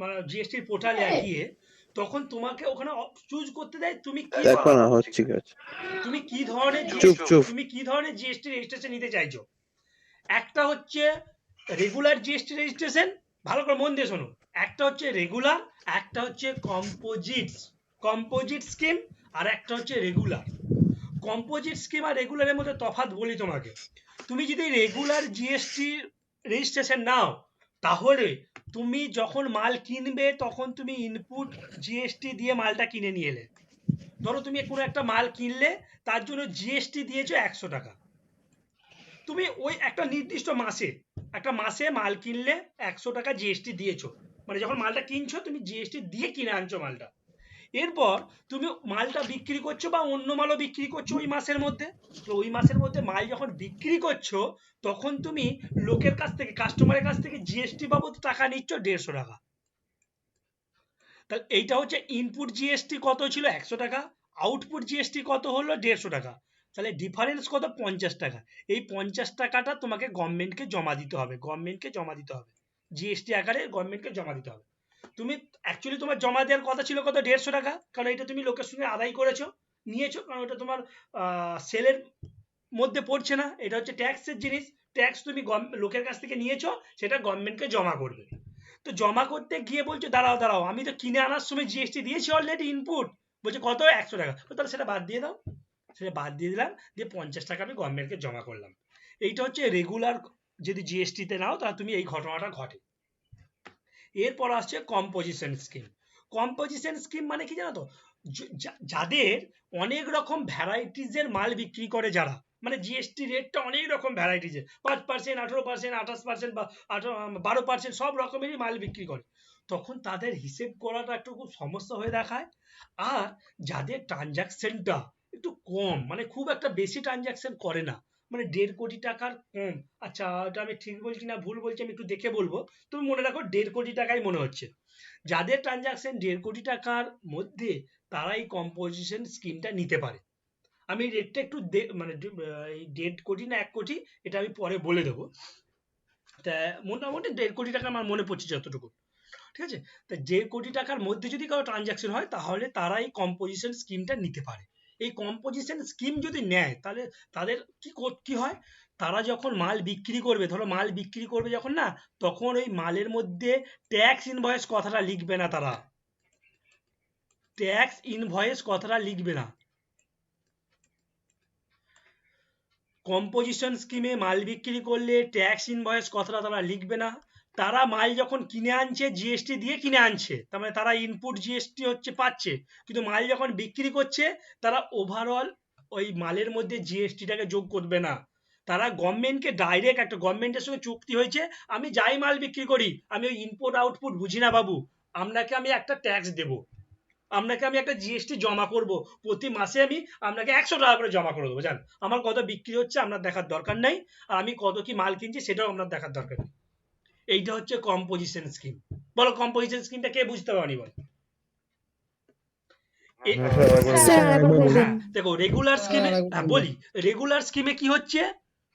মানে জিএসটির পোর্টালে গিয়ে, তখন তোমাকে ওখানে চুজ করতে দেয় তুমি কি দেখো না হচ্ছে কি আছে তুমি কি ধরনের চুপ চুপ তুমি কি ধরনের জিএসটি রেজিস্ট্রেশন নিতে চাইছো। একটা হচ্ছে রেগুলার জিএসটি রেজিস্ট্রেশন, ভালো করে মন দিয়ে শোনো, একটা হচ্ছে রেগুলার, একটা হচ্ছে কম্পোজিট স্কিম, আর একটা হচ্ছে রেগুলার। কম্পোজিট স্কিম আর রেগুলারের মধ্যে তফাৎ বলি তোমাকে। তুমি যদি রেগুলার জিএসটি রেজিস্ট্রেশন নাও, তাহলে তুমি যখন মাল কিনবে তখন তুমি ইনপুট জিএসটি দিয়ে মালটা কিনে নিয়ে এলে। ধরো তুমি কোনো একটা মাল কিনলে, তার জন্য জিএসটি দিয়েছো 100 টাকা। তুমি ওই একটা নির্দিষ্ট মাসে মাল কিনলে 100 টাকা জিএসটি দিয়েছো, মানে যখন মালটা কিনছো তুমি জিএসটি দিয়ে কিনে আনছো মালটা। এরপর তুমি মালটা বিক্রি করছো বা অন্য মালও বিক্রি করছো ওই মাসের মধ্যে, তো ওই মাসের মধ্যে মাল যখন বিক্রি করছো, তখন তুমি লোকের কাছ থেকে, কাস্টমারের কাছ থেকে জিএসটি বাবদ টাকা নিচ্ছ 150 টাকা। তাহলে এইটা হচ্ছে ইনপুট জিএসটি কত ছিল, 100 টাকা, আউটপুট জিএসটি কত হলো, 150 টাকা। তাহলে ডিফারেন্স কত, 50 টাকা। এই 50 টাকাটা তোমাকে গভর্নমেন্টকে জমা দিতে হবে, জিএসটি আকারে গভর্নমেন্টকে জমা দিতে হবে। তুমি অ্যাকচুয়ালি তোমার জমা দেওয়ার কথা ছিল কত, 150 টাকা, কারণ এটা তুমি লোকের সঙ্গে আদায় নিয়েছো, কারণ এটা তোমার সেলের মধ্যে পড়ছে না, এটা হচ্ছে ট্যাক্সের জিনিস। ট্যাক্স তুমি লোকের কাছ থেকে নিয়েছো, সেটা গভর্নমেন্টকে জমা করবে। তো জমা করতে গিয়ে বলছো দাঁড়াও, আমি তো কিনে আনার সময় জিএসটি দিয়েছি অলরেডি ইনপুট, বলছে কত, 100 টাকা, তাহলে সেটা বাদ দিয়ে দাও। সেটা বাদ দিয়ে দিলাম, দিয়ে 50 টাকা আমি গভর্নমেন্টকে জমা করলাম। এইটা হচ্ছে রেগুলার, যদি জিএসটিতে নাও তাহলে তুমি এই ঘটনাটা ঘটে। এরপর আসছে কম্পোজিশন স্কিম। কম্পোজিশন স্কিম মানে কি জানো তো, যাদের অনেক রকম ভ্যারাইটিজের মাল বিক্রি করে, যারা মানে জিএসটি রেটটা অনেক রকম ভ্যারাইটিজের 5%, 18%, 28% বা 12% সব রকমেরই মাল বিক্রি করে, তখন তাদের হিসেব করাটা একটু খুব সমস্যা হয়ে দেখায়। আর যাদের ট্রানজাকশনটা একটু কম, মানে খুব একটা বেশি ট্রানজাকশন করে না, মানে 1.5 কোটি টাকার কম, আচ্ছা এটা আমি ঠিক বলছি না ভুল বলছি আমি একটু দেখে বলবো, তুমি মনে রাখো 1.5 কোটি টাকাই মনে হচ্ছে। যাদের ট্রানজাকশন 1.5 কোটি টাকার মধ্যে, তারা এই কম্পোজিশন স্কিমটা নিতে পারে। আমি রেটটা একটু মানে 1.5 কোটি না 1 কোটি এটা আমি পরে বলে দেবো। তা মোটামুটি 1.5 কোটি টাকা আমার মনে পড়ছে যতটুকু, ঠিক আছে। তা 1.5 কোটি টাকার মধ্যে যদি কারো ট্রানজাকশন হয়, তাহলে তারা এই কম্পোজিশন স্কিমটা নিতে পারে। এই কম্পোজিশন স্কিম যদি নেয়, তাহলে তাদের কি হয়, তারা যখন মাল বিক্রি করবে, ধরো মাল বিক্রি করবে যখন না, তখন ওই মালের মধ্যে ট্যাক্স ইনভয়েস কথাটা লিখবে না, তারা ট্যাক্স ইনভয়েস কথাটা লিখবে না। কম্পোজিশন স্কিমে মাল বিক্রি করলে ট্যাক্স ইনভয়েস কথাটা তারা লিখবে না। তারা মাল যখন কিনে আনছে জিএসটি দিয়ে কিনে আনছে, তার মানে তারা ইনপুট জিএসটি হচ্ছে পাচ্ছে, কিন্তু মাল যখন বিক্রি করছে তারা ওভারঅল ওই মালের মধ্যে জিএসটিটাকে যোগ করবে না। তারা গভর্নমেন্টকে ডাইরেক্ট, একটা গভর্নমেন্টের সঙ্গে চুক্তি হয়েছে, আমি যাই মাল বিক্রি করি আমি ওই ইনপুট আউটপুট বুঝি না বাবু, আপনাকে আমি একটা ট্যাক্স দেবো, আপনাকে আমি একটা জিএসটি জমা করব, প্রতি মাসে আমি আপনাকে 100 টাকা করে জমা করে দেবো, জান আমার কত বিক্রি হচ্ছে আপনার দেখার দরকার নাই, আর আমি কত কি মাল কিনছি সেটাও আপনার দেখার দরকার নেই। এইটা হচ্ছে কম্পোজিশন স্কিম। বলো কম্পোজিশন স্কিমটা কে বুঝতে পারেনি বলো? স্যার আরেকবার বলবেন? দেখো রেগুলার স্কিমে বলি, রেগুলার স্কিমে কি হচ্ছে,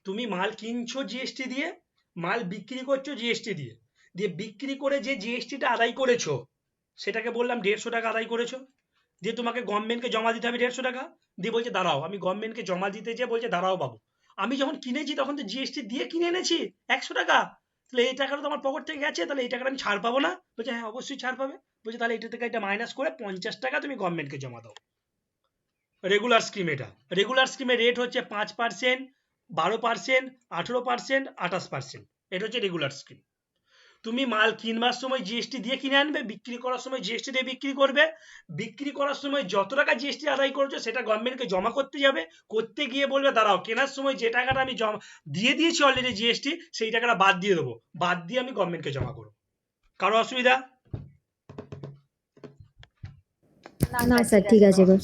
তুমি মাল কিনছো জিএসটি দিয়ে, মাল বিক্রি করছো জিএসটি দিয়ে, দিয়ে বিক্রি করে যে জিএসটিটা আদায় করেছো সেটাকে বললাম 150 টাকা আদায় করেছো, দিয়ে তোমাকে গভর্নমেন্টকে জমা দিতে হবে 150 টাকা, দিয়ে বলছে দাঁড়াও আমি গভর্নমেন্টকে জমা দিতে যেয়ে বলছে দাঁড়াও বাবু, আমি যখন কিনেছি তখন তো জিএসটি দিয়ে কিনে এনেছি 100 টাকা, তাহলে এই টাকাটা তো আমার পকেট থেকে গেছে, তাহলে এই টাকাটা আমি ছাড় পাবো না? বলছে হ্যাঁ অবশ্যই ছাড় পাবে। বলছে তাহলে এটা থেকে এটা মাইনাস করে 50 টাকা তুমি গভর্নমেন্টকে জমা দাও। রেগুলার স্কিম, এটা রেগুলার স্কিমের রেট হচ্ছে 5%, 12%, 18%, 28%, এটা হচ্ছে রেগুলার স্কিম। তুমি মাল কিনবার সময় জিএসটি দিয়ে কিনে আনবে, বিক্রি করার সময় জিএসটি দিয়ে বিক্রি করবে, বিক্রি করার সময় যত টাকা জিএসটি আদায় করেছো সেটা গভর্নমেন্টকে জমা করতে যাবে, করতে গিয়ে বলবে দাঁড়াও কেনার সময় যে টাকাটা আমি জমা দিয়ে দিয়েছি অলরেডি জিএসটি, সেই টাকাটা বাদ দিয়ে দেবো, বাদ দিয়ে আমি গভর্নমেন্টকে জমা করবো। কারো অসুবিধা? না স্যার ঠিক আছে এবার।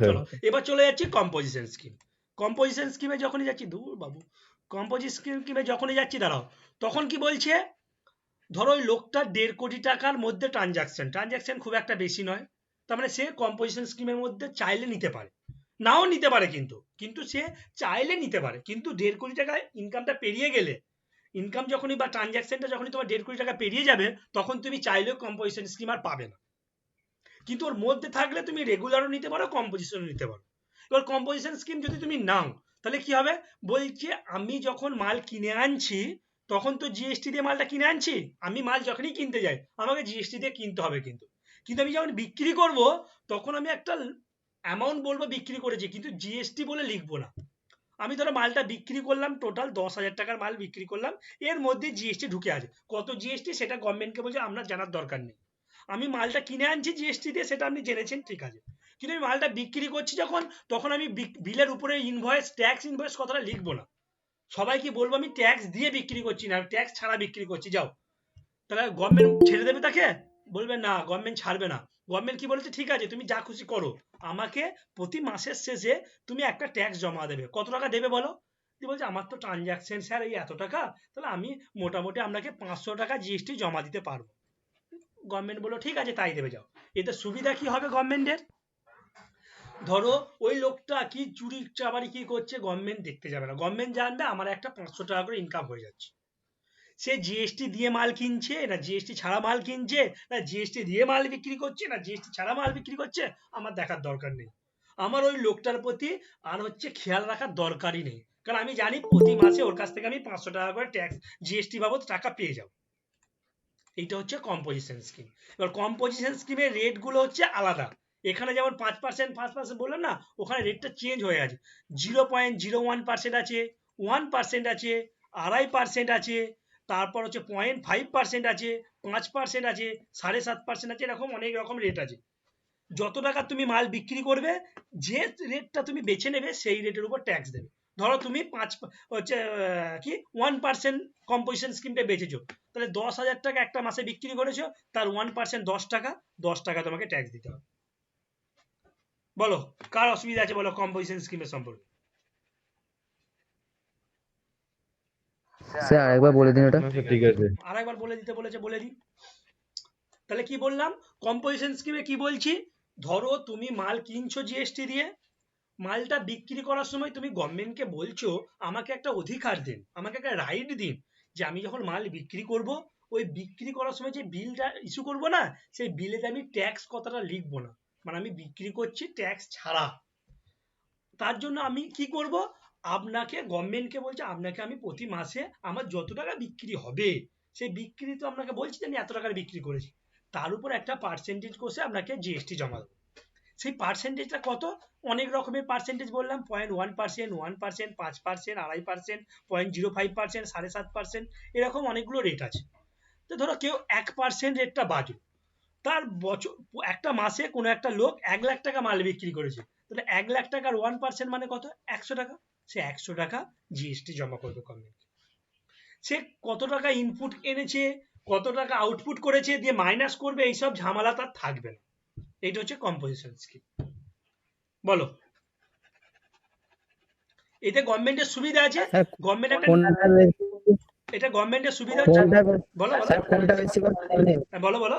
চলো এবার চলে যাচ্ছি কম্পোজিশন স্কিম। কম্পোজিশন স্কিমে যখনই যাচ্ছি, দূর বাবু, কম্পোজিশন স্কিমে যখনই যাচ্ছি দাঁড়াও, তখন কি বলছে, ধরো ওই লোকটার 1.5 কোটি টাকার মধ্যে ট্রানজাকশন খুব একটা বেশি নয়, তার মানে সে কম্পোজিশন স্কিমের মধ্যে চাইলে নিতে পারে, নাও নিতে পারে, কিন্তু সে চাইলে নিতে পারে, কিন্তু 1.5 কোটি টাকা ইনকামটা পেরিয়ে গেলে, ইনকাম যখনই বা ট্রানজাকশনটা যখনই তোমার 1.5 কোটি টাকা পেরিয়ে যাবে, তখন তুমি চাইলেও কম্পোজিশন স্কিম আর পাবে না। কিন্তু ওর মধ্যে থাকলে তুমি রেগুলারও নিতে পারো, কম্পোজিশনও নিতে পারো। এবার কম্পোজিশন স্কিম যদি তুমি নাও, তাহলে কি হবে, বলছে আমি যখন মাল কিনে আনছি তখন তো জিএসটি দিয়ে মালটা কিনে আনছি, আমি মাল যখনই কিনতে যাই আমাকে জিএসটি দিয়ে কিনতে হবে, কিন্তু আমি যখন বিক্রি করব তখন আমি একটা অ্যামাউন্ট বলবো বিক্রি করেছি, কিন্তু জিএসটি বলে লিখবো না। আমি ধরো মালটা বিক্রি করলাম, টোটাল 10,000 টাকার মাল বিক্রি করলাম, এর মধ্যে জিএসটি ঢুকে আছে, কত জিএসটি সেটা গভর্নমেন্টকে বলছে আপনার জানার দরকার নেই, আমি মালটা কিনে আনছি জিএসটি দিয়ে সেটা আপনি জেনেছেন ঠিক আছে, কিন্তু আমি মালটা বিক্রি করছি যখন, তখন আমি বিলের উপরে ইনভয়েস, ট্যাক্স ইনভয়েস কথাটা লিখবো না, সবাইকে বলবো আমি ট্যাক্স দিয়ে বিক্রি করছি না, ট্যাক্স ছাড়া বিক্রি করছি, যাও। তাহলে গভর্নমেন্ট ছেড়ে দেবে তাকে? বলবে না, গভর্নমেন্ট ছাড়বে না। গভর্নমেন্ট কি বলেছে, ঠিক আছে তুমি যা খুশি করো, আমাকে প্রতি মাসের শেষে তুমি একটা ট্যাক্স জমা দেবে। কত টাকা দেবে বলো? বলছে আমার তো ট্রানজাকশন স্যার এই এত টাকা, তাহলে আমি মোটামুটি আপনাকে 500 টাকা জিএসটি জমা দিতে পারবো। গভর্নমেন্ট বললো ঠিক আছে তাই দেবে, যাও। এতে সুবিধা কি হবে গভর্নমেন্টের, ধরো ওই লোকটা কি চুরি চাবারি কি করছে গভর্নমেন্ট দেখতে যাবে না, গভর্নমেন্ট জানবে আমার একটা 500 টাকা করে ইনকাম হয়ে যাচ্ছে, সে জিএসটি দিয়ে মাল কিনছে না জিএসটি ছাড়া মাল কিনছে, না জিএসটি দিয়ে মাল বিক্রি করছে না জিএসটি ছাড়া মাল বিক্রি করছে, আমার দেখার দরকার নেই, আমার ওই লোকটার প্রতি আর হচ্ছে খেয়াল রাখার দরকারই নেই, কারণ আমি জানি প্রতি মাসে ওর কাছ থেকে আমি 500 টাকা করে ট্যাক্স জিএসটি বাবদ টাকা পেয়ে যাব। এইটা হচ্ছে কম্পোজিশন স্কিম। এবার কম্পোজিশন স্কিমের রেট গুলো হচ্ছে আলাদা, এখানে যেমন 5% 5% বললাম না, ওখানে রেটটা চেঞ্জ হয়ে আছে, 0.01% আছে, 1% আছে, 2.5% আছে, তারপর হচ্ছে 0.5% আছে, 5% আছে, 7.5% আছে, এরকম অনেক রকম রেট আছে। যত টাকা তুমি মাল বিক্রি করবে, যে রেটটা তুমি বেছে নেবে সেই রেটের উপর ট্যাক্স দেবে। ধরো তুমি 1% কম্পোজিশন স্কিমটা বেচেছো, তাহলে 10,000 টাকা একটা মাসে বিক্রি করেছো, তার 1% 10 টাকা তোমাকে ট্যাক্স দিতে হবে। বলো কার অসুবিধা আছে বলো কম্পোজিশন স্কিমের সম্পর্কে? স্যার আরেকবার বলে দিন ওটা। ঠিক আছে। আরেকবার বলে দিতে বলেছে, বলে দিই। তাহলে কি বললাম, কম্পোজিশন স্কিমে কি বলছি, ধরো তুমি মাল কিনছো জিএসটি দিয়ে, মালটা বিক্রি করার সময় তুমি গভর্নমেন্টকে বলছো আমাকে একটা অধিকার দিন, আমাকে একটা রাইট দিন, যে আমি যখন মাল বিক্রি করব, ওই বিক্রি করার সময় যে বিলটা ইস্যু করব না, সেই বিলেতে আমি ট্যাক্স কথাটা লিখবো না, মানে আমি বিক্রি করছি ট্যাক্স ছাড়া। তার জন্য আমি কি করব, আপনাকে গভর্নমেন্টকে বলছে আপনাকে আমি প্রতি মাসে আমার যত টাকা বিক্রি হবে, সেই বিক্রি তো আপনাকে বলছি যে আমি এত টাকার বিক্রি করেছি, তার উপর একটা পার্সেন্টেজ কষে আপনাকে জিএসটি জমা দেবো। সেই পার্সেন্টেজটা কত, অনেক রকমের পার্সেন্টেজ বললাম, 0.1%, 1%, 5%, 2.5%, 0.05%, 7.5%, এরকম অনেকগুলো রেট আছে। তো ধরো কেউ 1% রেটটা বাজু, তার বছর একটা মাসে কোনো একটা লোক 1 লাখ টাকা মাল বিক্রি করেছে, তাহলে 1 লাখ টাকার 1% মানে কত, 100 টাকা। সে 100 টাকা জিএসটি জমা করবে গভর্নমেন্ট। সে কত টাকা ইনপুট এনেছে, কত টাকা আউটপুট করেছে দিয়ে মাইনাস করবে, এইসব ঝামেলা তার থাকবে না। এইটা হচ্ছে কম্পোজিশন স্কিম। বলো এতে গভর্নমেন্টের সুবিধা আছে, গভর্নমেন্ট একটা, এটা গভর্নমেন্টের সুবিধা হচ্ছে, বলো বলো স্যার কোনটা বেশিরভাগ চলে? বলো বলো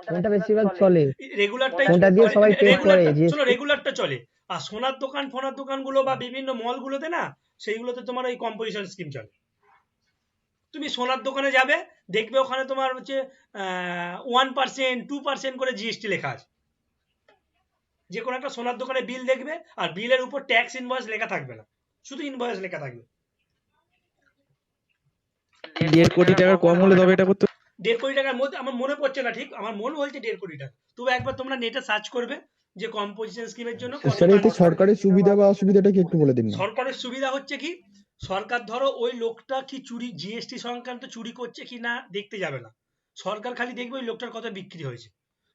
কোনটা বেশিরভাগ চলে? রেগুলারটাই, কোনটা দিয়ে সবাই পে করে? শোনো রেগুলারটা চলে, আর সোনার দোকান ফোনার দোকানগুলো বা বিভিন্ন মলগুলোতে না, সেইগুলোতে তোমার ওই কম্পোজিশন স্কিম চলে। তুমি সোনার দোকানে যাবে, দেখবে ওখানে তোমার হচ্ছে 1%, 2% করে জিএসটি লেখা আছে। যে কোনো একটা সোনার দোকানে বিল দেখবে, আর বিলের উপর ট্যাক্স ইনভয়েস লেখা থাকবে না, শুধু ইনভয়েস লেখা থাকবে। 1.5 কোটি টাকার কম হলে তবে এটা করতে 1.5 কোটি টাকার মধ্যে, আমার মনে পড়ছে না ঠিক, আমার মনে বলছে 1.5 কোটি টাকা। তবে একবার তোমরা নেটে সার্চ করবে যে কম্পোজিশন স্কিমের জন্য কত স্যার এতে টাকা। সরকারের সুবিধা বা অসুবিধাটা কি একটু বলে দিন না। সরকারের সুবিধা হচ্ছে কি, সরকার ধরো ওই লোকটা কি চুরি জিএসটি সংক্রান্ত চুরি করছে কি না দেখতে যাবে না, সরকার খালি দেখবে ওই লোকটার কত বিক্রি হয়েছে,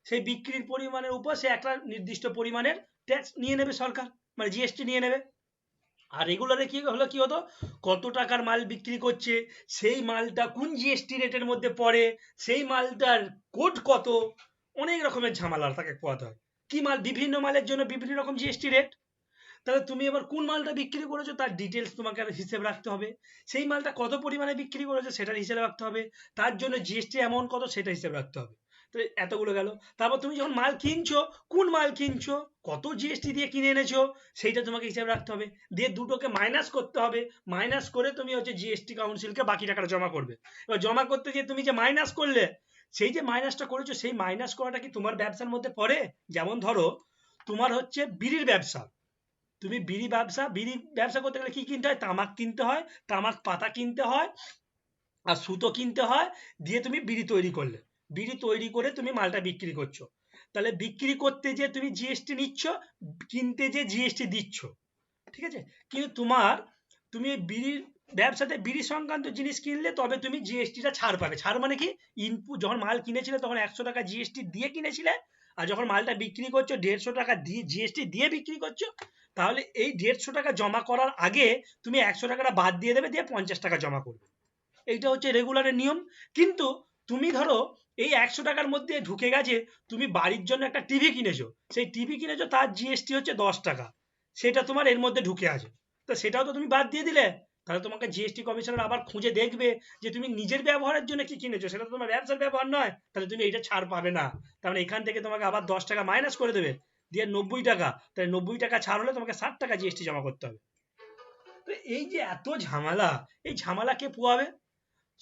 সেই বিক্রির পরিমাণের উপর সে একটা নির্দিষ্ট পরিমাণের ট্যাক্স নিয়ে নেবে সরকার, মানে জিএসটি নিয়ে নেবে। আর রেগুলারে কি হলো, কি হতো, কত টাকার মাল বিক্রি করছে, সেই মালটা কোন জিএসটি রেটের মধ্যে পড়ে, সেই মালটার কোড কত, অনেক রকমের ঝামেলা তাকে পোয়াতে হয়। কি মাল, বিভিন্ন মালের জন্য বিভিন্ন রকম জিএসটি রেট, তাহলে তুমি এবার কোন মালটা বিক্রি করেছো তার ডিটেলস তোমাকে হিসেব রাখতে হবে, সেই মালটা কত পরিমাণে বিক্রি করেছো সেটার হিসেব রাখতে হবে, তার জন্য জিএসটি অ্যামাউন্ট কত সেটা হিসেব রাখতে হবে। তো এতগুলো গেল, তারপর তুমি যখন মাল কিনছো, কোন মাল কিনছো, কত জিএসটি দিয়ে কিনে এনেছো, সেইটা তোমাকে হিসেব রাখতে হবে, দিয়ে দুটোকে মাইনাস করতে হবে, মাইনাস করে তুমি হচ্ছে জিএসটি কাউন্সিলকে বাকি টাকাটা জমা করবে। এবার জমা করতে গিয়ে তুমি যে মাইনাস করলে, সেই যে মাইনাসটা করেছো, সেই মাইনাস করাটা কি তোমার ব্যবসার মধ্যে পড়ে? যেমন ধরো তোমার হচ্ছে বিড়ির ব্যবসা, তুমি বিড়ি ব্যবসা করতে গেলে কি কিনতে হয়, তামাক কিনতে হয়, তামাক পাতা কিনতে হয়, আর সুতো কিনতে হয়, দিয়ে তুমি বিড়ি তৈরি করলে, বিড়ি তৈরি করে তুমি মালটা বিক্রি করছো, তাহলে বিক্রি করতে যে তুমি জিএসটি নিচ্ছ, কিনতে যে জিএসটি দিচ্ছ, ঠিক আছে। কিন্তু তুমি বিড়ির ব্যবসাতে বিড়ি সংক্রান্ত জিনিস কিনলে তবে তুমি জিএসটিটা ছাড় পাবে। ছাড় মানে কি, ইনপুট যখন মাল কিনেছিলে তখন 100 টাকা জিএসটি দিয়ে কিনেছিলে, আর যখন মালটা বিক্রি করছো 150 টাকা দিয়ে জিএসটি দিয়ে বিক্রি করছো, তাহলে এই 150 টাকা জমা করার আগে তুমি 100 টাকাটা বাদ দিয়ে দেবে, দিয়ে 50 টাকা জমা করবে। এইটা হচ্ছে রেগুলারের নিয়ম। কিন্তু তুমি ধরো এই 100 টাকার মধ্যে ঢুকে গেছে, তুমি বাড়ির জন্য একটা টিভি কিনেছো, সেই টিভি কিনেছো তার জিএসটি হচ্ছে 10 টাকা, সেটা তোমার এর মধ্যে ঢুকে আছে, তো সেটাও তো তুমি বাদ দিয়ে দিলে, তাহলে তোমাকে জিএসটি কমিশনার আবার খুঁজে দেখবে যে তুমি নিজের ব্যবহারের জন্য কি কিনেছো, সেটা তো তোমার ব্যবসার ব্যবহার নয়, তাহলে তুমি এটা ছাড় পাবে না। তাহলে এখান থেকে তোমাকে আবার 10 টাকা মাইনাস করে দেবে, দিয়ে 90 টাকা, তাহলে 90 টাকা ছাড় হলে তোমাকে 60 টাকা জিএসটি জমা করতে হবে। তো এই যে এত ঝামেলা, এই ঝামেলা কে পোয়াবে?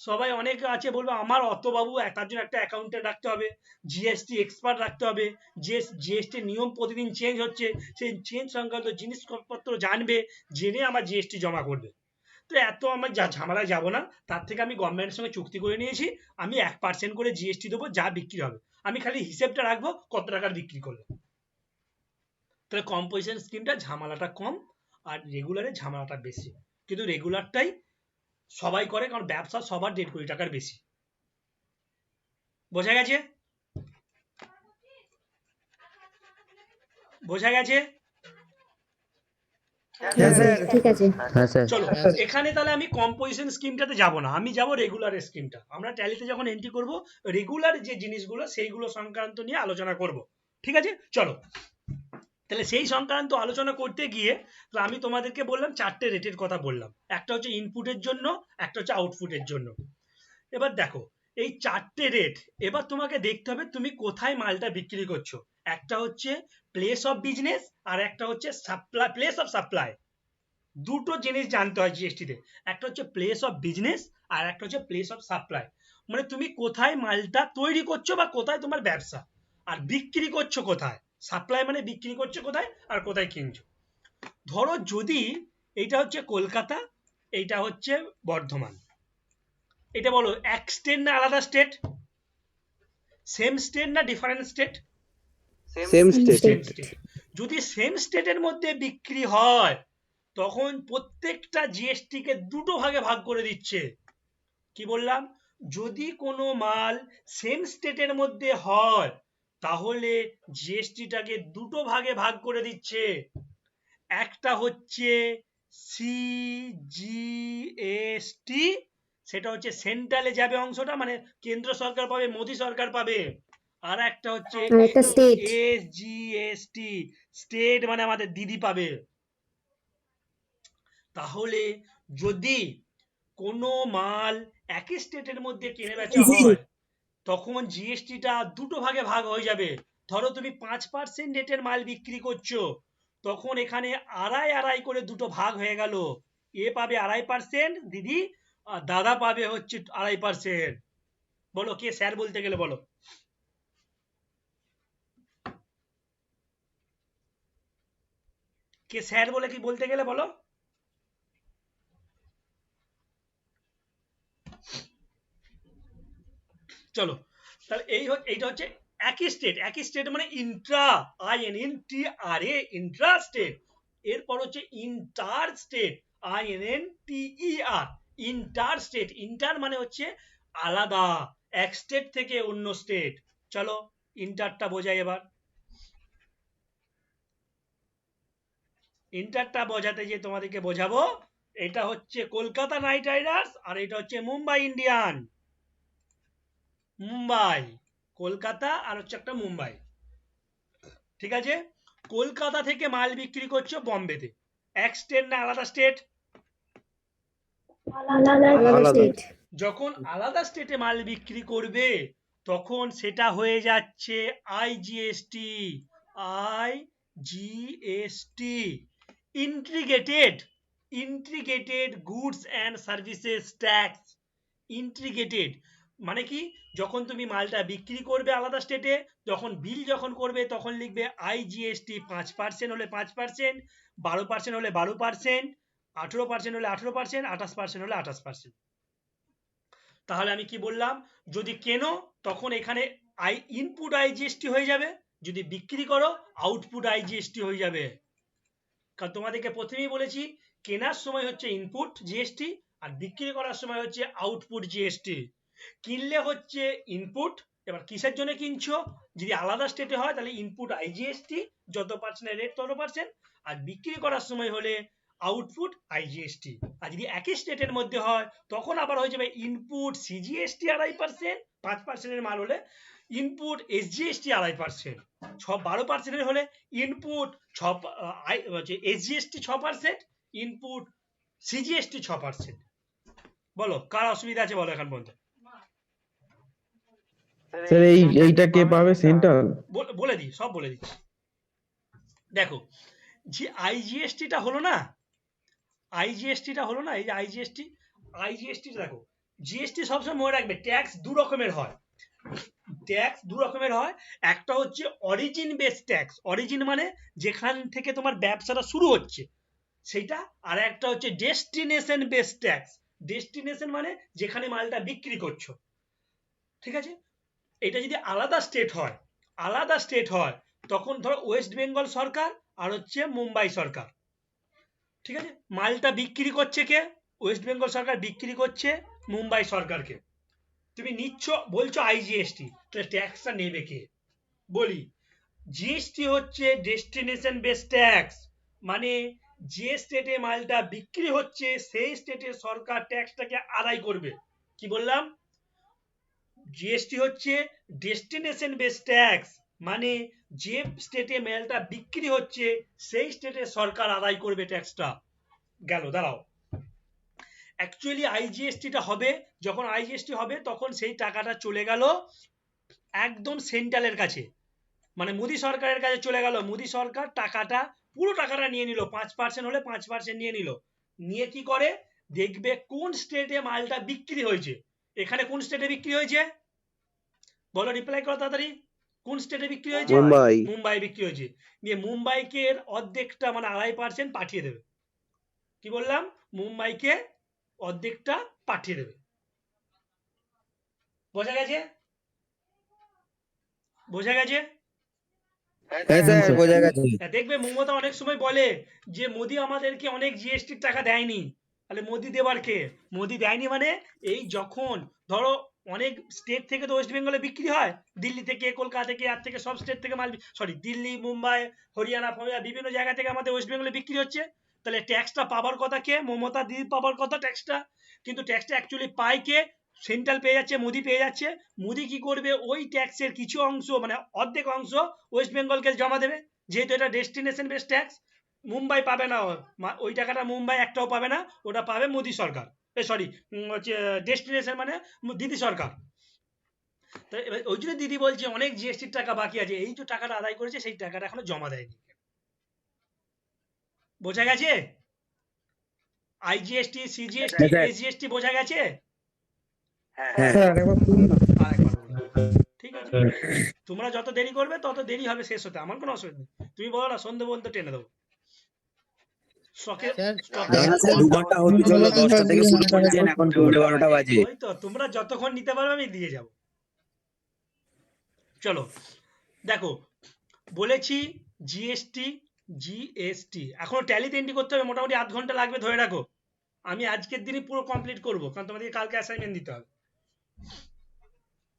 সবাই অনেকে আছে বলবে আমার অত বাবু, তার জন্য একটা অ্যাকাউন্টেন্ট রাখতে হবে, জিএসটি এক্সপার্ট রাখতে হবে, যে জিএসটি নিয়ম প্রতিদিন চেঞ্জ হচ্ছে, সেই চেঞ্জ সংক্রান্ত জিনিসপত্র জানবে, জেনে আমার জিএসটি জমা করবে। তো এত আমার ঝামেলায় যাব না, তার থেকে আমি গভর্নমেন্টের সঙ্গে চুক্তি করে নিয়েছি, আমি 1% করে জিএসটি দেবো, যা বিক্রি হবে আমি খালি হিসেবটা রাখবো কত টাকার বিক্রি করলাম। তাহলে কম্পোজিশন স্কিমটা ঝামেলাটা কম, আর রেগুলারে ঝামেলাটা বেশি, কিন্তু রেগুলারটাই সবাই করে, কারণ ব্যবসা সবার 1.5 কোটি টাকার বেশি। বোঝা গেছে? বোঝা গেছে? হ্যাঁ স্যার। ঠিক আছে। হ্যাঁ স্যার। চলো এখানে তাহলে আমি কম্পোজিশন স্কিমটাতে যাব না, আমি যাব রেগুলার স্কিমটা। আমরা ট্যালিতে যখন এন্ট্রি করব রেগুলার যে জিনিসগুলো সেইগুলো সংক্রান্ত নিয়ে আলোচনা করব। ঠিক আছে, চলো তাহলে সেই সংক্রান্ত আলোচনা করতে গিয়ে তো আমি তোমাদেরকে বললাম 4টে রেটের কথা বললাম। একটা হচ্ছে ইনপুটের জন্য, একটা হচ্ছে আউটপুটের জন্য। এবার দেখো এই 4টে রেট, এবার তোমাকে দেখতে হবে তুমি কোথায় মালটা বিক্রি করছো। একটা হচ্ছে প্লেস অফ বিজনেস আর একটা হচ্ছে সাপ্লাই, প্লেস অফ সাপ্লাই। দুটো জিনিস জানতে হয় জিএসটি তে, একটা হচ্ছে প্লেস অফ বিজনেস আর একটা হচ্ছে প্লেস অফ সাপ্লাই। মানে তুমি কোথায় মালটা তৈরি করছো বা কোথায় তোমার ব্যবসা, আর বিক্রি করছো কোথায়। সাপ্লাই মানে বিক্রি করছো কোথায় আর কোথায় কিনছো। ধরো যদি এইটা হচ্ছে কলকাতা, এইটা হচ্ছে বর্ধমান, এটা বলো এক স্টেট না আলাদা স্টেট? সেম স্টেট না different state? Same state. Same state. যদি সেম স্টেটের মধ্যে বিক্রি হয় তখন প্রত্যেকটা জিএসটি কে দুটো ভাগে ভাগ করে দিচ্ছে। কি বললাম? যদি কোনো মাল সেম স্টেটের মধ্যে হয় তাহলে জিএসটিটাকে দুটো ভাগে ভাগ করে দিচ্ছে। একটা হচ্ছে সিজিএসটি, সেটা হচ্ছে সেন্ট্রালে যাবে অংশটা, মানে কেন্দ্র সরকার পাবে, মোদী সরকার পাবে। আর একটা হচ্ছে আর একটা স্টেট। এসজিএসটি, স্টেট মানে আমাদের দিদি পাবে। তাহলে যদি কোনো মাল একই স্টেটের মধ্যে কেনে বেচা হয় তখন জিএসটিটা দুটো ভাগে ভাগ হয়ে যাবে। ধরো তুমি 5% রেটের মাল বিক্রি করছো, তখন এখানে আড়াই আড়াই করে দুটো ভাগ হয়ে গেল। এ পাবে 2.5% দিদি, আর দাদা পাবে হচ্ছে 2.5%। বলো কে স্যার বলতে গেলে বলো? কে স্যার বলে কি বলতে গেলে বলো? চলো তাহলে এইটা হচ্ছে একই স্টেট। একই স্টেট মানে ইন্ট্রা, INNTRA, ইন্ট্রা স্টেট। এরপর হচ্ছে inter state, INNTER, inter state. Inter মানে হচ্ছে আলাদা, এক স্টেট থেকে অন্য স্টেট। চলো ইন্টারটা বোঝাই এবার। ইন্টারটা বোঝাতে যে তোমাদেরকে বোঝাবো, এটা হচ্ছে কলকাতা নাইট রাইডার্স আর এটা হচ্ছে মুম্বাই ইন্ডিয়ান। মুম্বাই, কলকাতা আর হচ্ছে একটা মুম্বাই। ঠিক আছে, কলকাতা থেকে মাল বিক্রি করছো বোম্বেতে, এক স্টেট না আলাদা স্টেট? আলাদা স্টেট। যখন আলাদা স্টেটে মাল বিক্রি করবে তখন সেটা হয়ে যাচ্ছে IGST. IGST integrated, integrated goods and services tax. Integrated মানে কি, যখন তুমি মালটা বিক্রি করবে আলাদা স্টেটে, যখন বিল যখন করবে তখন লিখবে আইজিএসটি। 5% হলে 5%, 12% হলে 12%, 18% হলে 18%, 28% হলে 28%। তাহলে আমি কি বললাম, যদি কেনো তখন এখানে ইনপুট আইজিএসটি হয়ে যাবে, যদি বিক্রি করো আউটপুট আইজিএসটি হয়ে যাবে। কারণ তোমাদেরকে প্রথমেই বলেছি কেনার সময় হচ্ছে ইনপুট জিএসটি আর বিক্রি করার সময় হচ্ছে আউটপুট জিএসটি। কিনলে হচ্ছে ইনপুট, এবার কিসের জন্য কিনছো, যদি আলাদা স্টেটে হয় তাহলে ইনপুট আইজিএসটি, যত পার্সেন্টের রেট তত পার্সেন্ট, আর বিক্রি করার সময় হলে আউটপুট আইজিএসটি। আর যদি একই স্টেটের মধ্যে হয় তখন আবার হয়ে যাবে ইনপুট সিজিএসটি 2.5%, 5%-এর মাল হলে ইনপুট এসজিএসটি 2.5%, 12%-এর হলে ইনপুট এসজিএসটি 6%, ইনপুট সিজিএসটি 6%। বলো কার অসুবিধা আছে বলো এখন পর্যন্ত? স্যার এইটা কে পাবে সেন্ট্রাল? বলে দিই, সব বলে দিচ্ছি। দেখো যে আইজিএসটিটা হলো না, আইজিএসটিটা হলো না, এই যে আইজিএসটি দেখো, জিএসটি সবসময় মনে রাখবে ট্যাক্স দু রকমের হয়। ট্যাক্স দু রকমের হয়, একটা হচ্ছে অরিজিন বেস ট্যাক্স, অরিজিন মানে যেখান থেকে তোমার ব্যবসাটা শুরু হচ্ছে সেটা, আর একটা হচ্ছে ডেস্টিনেশন বেস ট্যাক্স। ডেস্টিনেশন মানে যেখানে মালটা বিক্রি করছো। ঠিক আছে, এটা যদি আলাদা স্টেট হয়, আলাদা স্টেট হয় তখন ধরো ওয়েস্ট বেঙ্গল সরকার আর হচ্ছে মুম্বাই সরকার। ঠিক আছে, মালটা বিক্রি করছে কে? ওয়েস্ট বেঙ্গল সরকার বিক্রি করছে মুম্বাই সরকারকে। তুমি নিচ্ছ বলছো আইজিএসটি, তাহলে ট্যাক্সটা নেবে কে? বলি জিএসটি হচ্ছে ডেস্টিনেশন বেস ট্যাক্স, মানে যে স্টেটে মালটা বিক্রি হচ্ছে সেই স্টেটের সরকার ট্যাক্সটাকে আদায় করবে। কি বললাম? জিএসটি হচ্ছে ডেস্টিনেশন বেস ট্যাক্স, মানে যে স্টেটে মালটা বিক্রি হচ্ছে সেই স্টেটের সরকার আদায় করবে ট্যাক্সটা। গেল, দাঁড়াও। অ্যাকচুয়ালি আইজিএসটিটা হবে, যখন আইজিএসটি হবে তখন সেই টাকাটা চলে গেল একদম সেন্ট্রালের কাছে, মানে মোদী সরকারের কাছে চলে গেল। মোদী সরকার টাকাটা, পুরো টাকাটা নিয়ে নিল, 5% হলে 5% নিয়ে নিল। নিয়ে কি করে, দেখবে কোন স্টেটে মালটা বিক্রি হয়েছে। এখানে কোন স্টেটে বিক্রি হয়েছে বলো, রিপ্লাই করো তাড়াতাড়ি। কোন স্টেটে বিক্রি হয়েছে? মুম্বাই। মুম্বাই বিক্রি হয়েছে। নিয়ে মুম্বাইকে অর্ধেকটা মানে 2.5% পাঠিয়ে দেবে। কি বললাম? মুম্বাইকে অর্ধেকটা পাঠিয়ে দেবে। বোঝা গেছে? বোঝা গেছে? হ্যাঁ স্যার, বোঝা গেছে। দেখবে মমতা অনেক সময় বলে যে মোদি আমাদেরকে অনেক জিএসটির টাকা দেয়নি। তাহলে মোদি দেবার কে? মোদি দেয়নি মানে এই যখন ধরো অনেক স্টেট থেকে তো ওয়েস্ট বেঙ্গলে বিক্রি হয়, দিল্লি থেকে, কলকাতা থেকে, আর থেকে সব স্টেট থেকে মাল, সরি দিল্লি, মুম্বাই, হরিয়ানা, বিভিন্ন জায়গা থেকে আমাদের ওয়েস্ট বেঙ্গলে বিক্রি হচ্ছে। তাহলে ট্যাক্সটা পাবার কথা কে? মমতা দিদি পাবার কথা ট্যাক্সটা। কিন্তু ট্যাক্সটা অ্যাকচুয়ালি পায় কে? সেন্ট্রাল পেয়ে যাচ্ছে, মোদি পেয়ে যাচ্ছে। মোদি কি করবে, ওই ট্যাক্সের কিছু অংশ মানে অর্ধেক অংশ ওয়েস্ট বেঙ্গলকে জমা দেবে, যেহেতু এটা ডেস্টিনেশন বেস ট্যাক্স। মুম্বাই পাবে না, ওই টাকাটা মুম্বাই একটাও পাবে না, ওটা পাবে মোদি সরকার, সরি হচ্ছে ডেস্টিনেশন মানে দিদি সরকার। তো ওই জন্য দিদি বলছে অনেক জিএসটির টাকা বাকি আছে, এই যে টাকাটা আদায় করেছে সেই টাকাটা এখনো জমা দেয়নি। বোঝা গেছে? আইজিএসটি, সিজিএসটি, এসজিএসটি বোঝা গেছে? হ্যাঁ। আরেকবার বলুন। ঠিক আছে, তোমরা যত দেরি করবে তত দেরি হবে শেষ হতে, আমার কোনো অসুবিধা নেই। তুমি বলো না, সন্ধে পর্যন্ত টেনে দেবো। ওই তো, তোমরা যতক্ষণ নিতে পারবে আমি দিয়ে যাব। চলো দেখো, বলেছি জিএসটি, এখনো ট্যালিতে এন্ট্রি করতে হবে, মোটামুটি 8 ঘন্টা লাগবে ধরে রাখো। আমি আজকের দিনই পুরো কমপ্লিট করবো, কারণ তোমাদেরকে কালকে অ্যাসাইনমেন্ট দিতে হবে।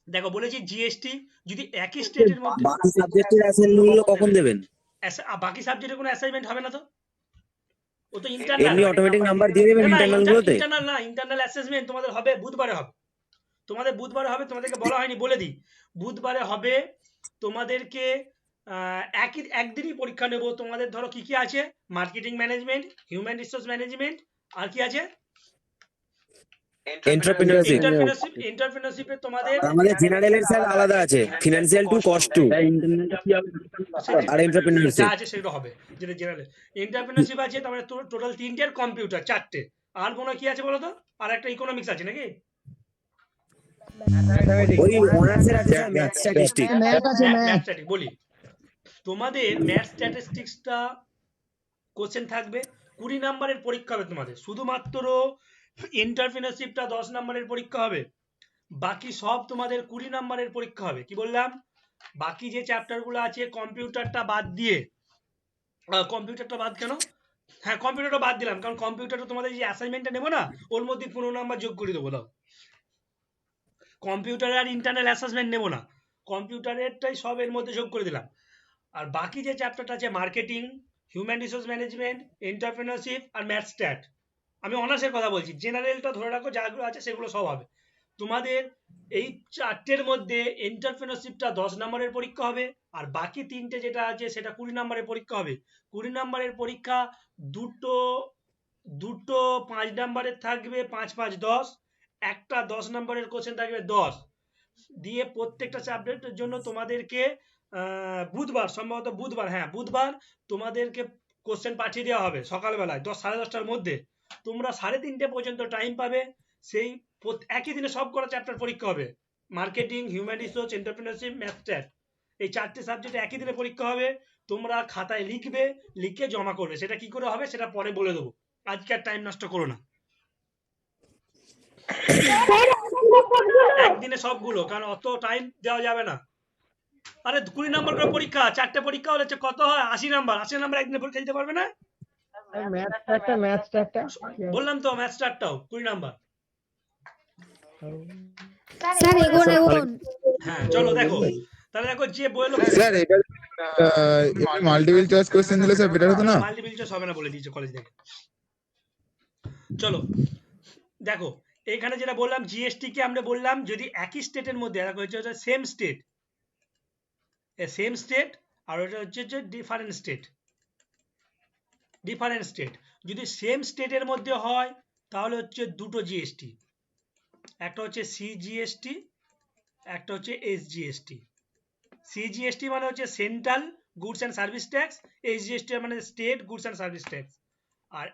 দেখো বলেছি জিএসটি যদি একই স্টেটের মধ্যে, বাকি সাবজেক্টের অ্যাসাইনমেন্টগুলো কখন দেবেন? বাকি সাবজেক্টের কোনো অ্যাসাইনমেন্ট হবে না তো, ও তো এমনি ইন্টারনাল। অটোমেটিক নাম্বার দিয়ে দেবেন ইন্টারনাল গুলোতে? ইন্টারনাল না, ইন্টারনাল অ্যাসেসমেন্ট তোমাদের হবে বুধবারে হবে। তোমাদের বুধবারে হবে, তোমাদেরকে বলা হয়নি, বলে দিই বুধবারে হবে। তোমাদেরকে একদিনই পরীক্ষা নেব। তোমাদের ধরো কি কি আছে, marketing management, human resource management, আর কি আছে, এন্টারপ্রেনারশিপ। এন্টারপ্রেনারশিপে তোমাদের আমাদের জেনারেলের স্যার আলাদা আছে, financial two, cost to, R entrepreneurship যা আছে সেগুলো হবে, যেটা জেনারেল। এন্টারপ্রেনারশিপ আছে, তার মানে টোটাল 3টে, আর কম্পিউটার 4টে। আর কোনো কি আছে বলো তো? আর একটা ইকোনমিক্স আছে নাকি? ওই অনার্সের আছে স্যার, ম্যাথ স্ট্যাটিস্টিক্স। ম্যাথস্ট্যাটিক্স বলি, তোমাদের ম্যাথ স্ট্যাটিস্টিক্সটা কোশ্চেন থাকবে, 20 নম্বরের পরীক্ষা হবে তোমাদের। শুধুমাত্র এন্টারপ্রেনারশিপটা 10 নম্বরের পরীক্ষা হবে, বাকি সব তোমাদের 20 নম্বরের পরীক্ষা হবে। কি বললাম? বাকি যে চ্যাপ্টারগুলো আছে, কম্পিউটারটা বাদ দিয়ে, কম্পিউটারটা বাদ কেন? হ্যাঁ, কম্পিউটারটা বাদ দিলাম, কারণ কম্পিউটারটা তোমাদের যে অ্যাসাইনমেন্টটা নেবো না, ওর মধ্যে 15 নাম্বার যোগ করে দেবো। দাও, কম্পিউটারে আর ইন্টারনাল অ্যাসেসমেন্ট নেবো না, কম্পিউটারেরটাই সব এর মধ্যে যোগ করে দিলাম। আর বাকি যে চ্যাপ্টারটা আছে, marketing, human resource management, entrepreneurship আর ম্যাথ স্ট্যাট, আমি অনার্সের কথা বলছি, জেনারেলটা ধরে রাখো, যাগুলো আছে সেগুলো সব হবে তোমাদের। এই 4টের মধ্যে এন্টারপ্রেনারশিপটা 10 নম্বরের পরীক্ষা হবে, আর বাকি 3টে যেটা আছে সেটা 20 নম্বরের পরীক্ষা হবে। 20 নম্বরের পরীক্ষা দুটো 5 নম্বরের থাকবে, 5 5 10, একটা 10 নম্বরের কোশ্চেন থাকবে 10 দিয়ে। প্রত্যেকটা সাবজেক্টের জন্য তোমাদেরকে বুধবার, সম্ভবত বুধবার, হ্যাঁ বুধবার তোমাদেরকে কোশ্চেন পাঠিয়ে দেওয়া হবে সকালবেলায় 10 সাড়ে 10টার মধ্যে। তোমরা 3:30 পর্যন্ত টাইম পাবে, সেই একই দিনে সব কটা চ্যাপ্টার পরীক্ষা হবে, marketing, human resource, entrepreneurship, math stat, এই 4টে সাবজেক্টে একই দিনে পরীক্ষা হবে। তোমরা খাতায় লিখবে, লিখে জমা করবে। সেটা কি করে হবে সেটা পরে বলে দেবো, আজকে আর টাইম নষ্ট করো না, একদিনে সবগুলো, কারণ অত টাইম দেওয়া যাবে না। আরে 20 নম্বর করে পরীক্ষা, 4টে পরীক্ষা হলে কত হয়? 80 নাম্বার। 80 নাম্বার একদিনে পরীক্ষা দিতে পারবে না? বললাম তো, ম্যাথ স্টারটাও 20 নাম্বার। স্যার এগোন এগোন। হ্যাঁ চলো দেখো, তাহলে দেখো যে বললো স্যার এটা এমনি মাল্টিপল চয়েস কোশ্চেন দিলে স্যার বেটার হতো না? মাল্টিপল চয়েস হবে না বলে দিয়েছে কলেজ থেকে। চলো দেখো এখানে যেটা বললাম জিএসটি কে আমরা বললাম যদি একই স্টেটের মধ্যে দেখো হচ্ছে সেম স্টেট, আর ওটা হচ্ছে যে ডিফারেন্ট স্টেট। যদি সেম স্টেটের মধ্যে হয় তাহলে হচ্ছে দুটো জিএসটি, একটা হচ্ছে সিজিএসটি, একটা হচ্ছে এসজিএসটি। সিজিএসটি মানে হচ্ছে central goods and service tax, SGST মানে state goods and service tax. আর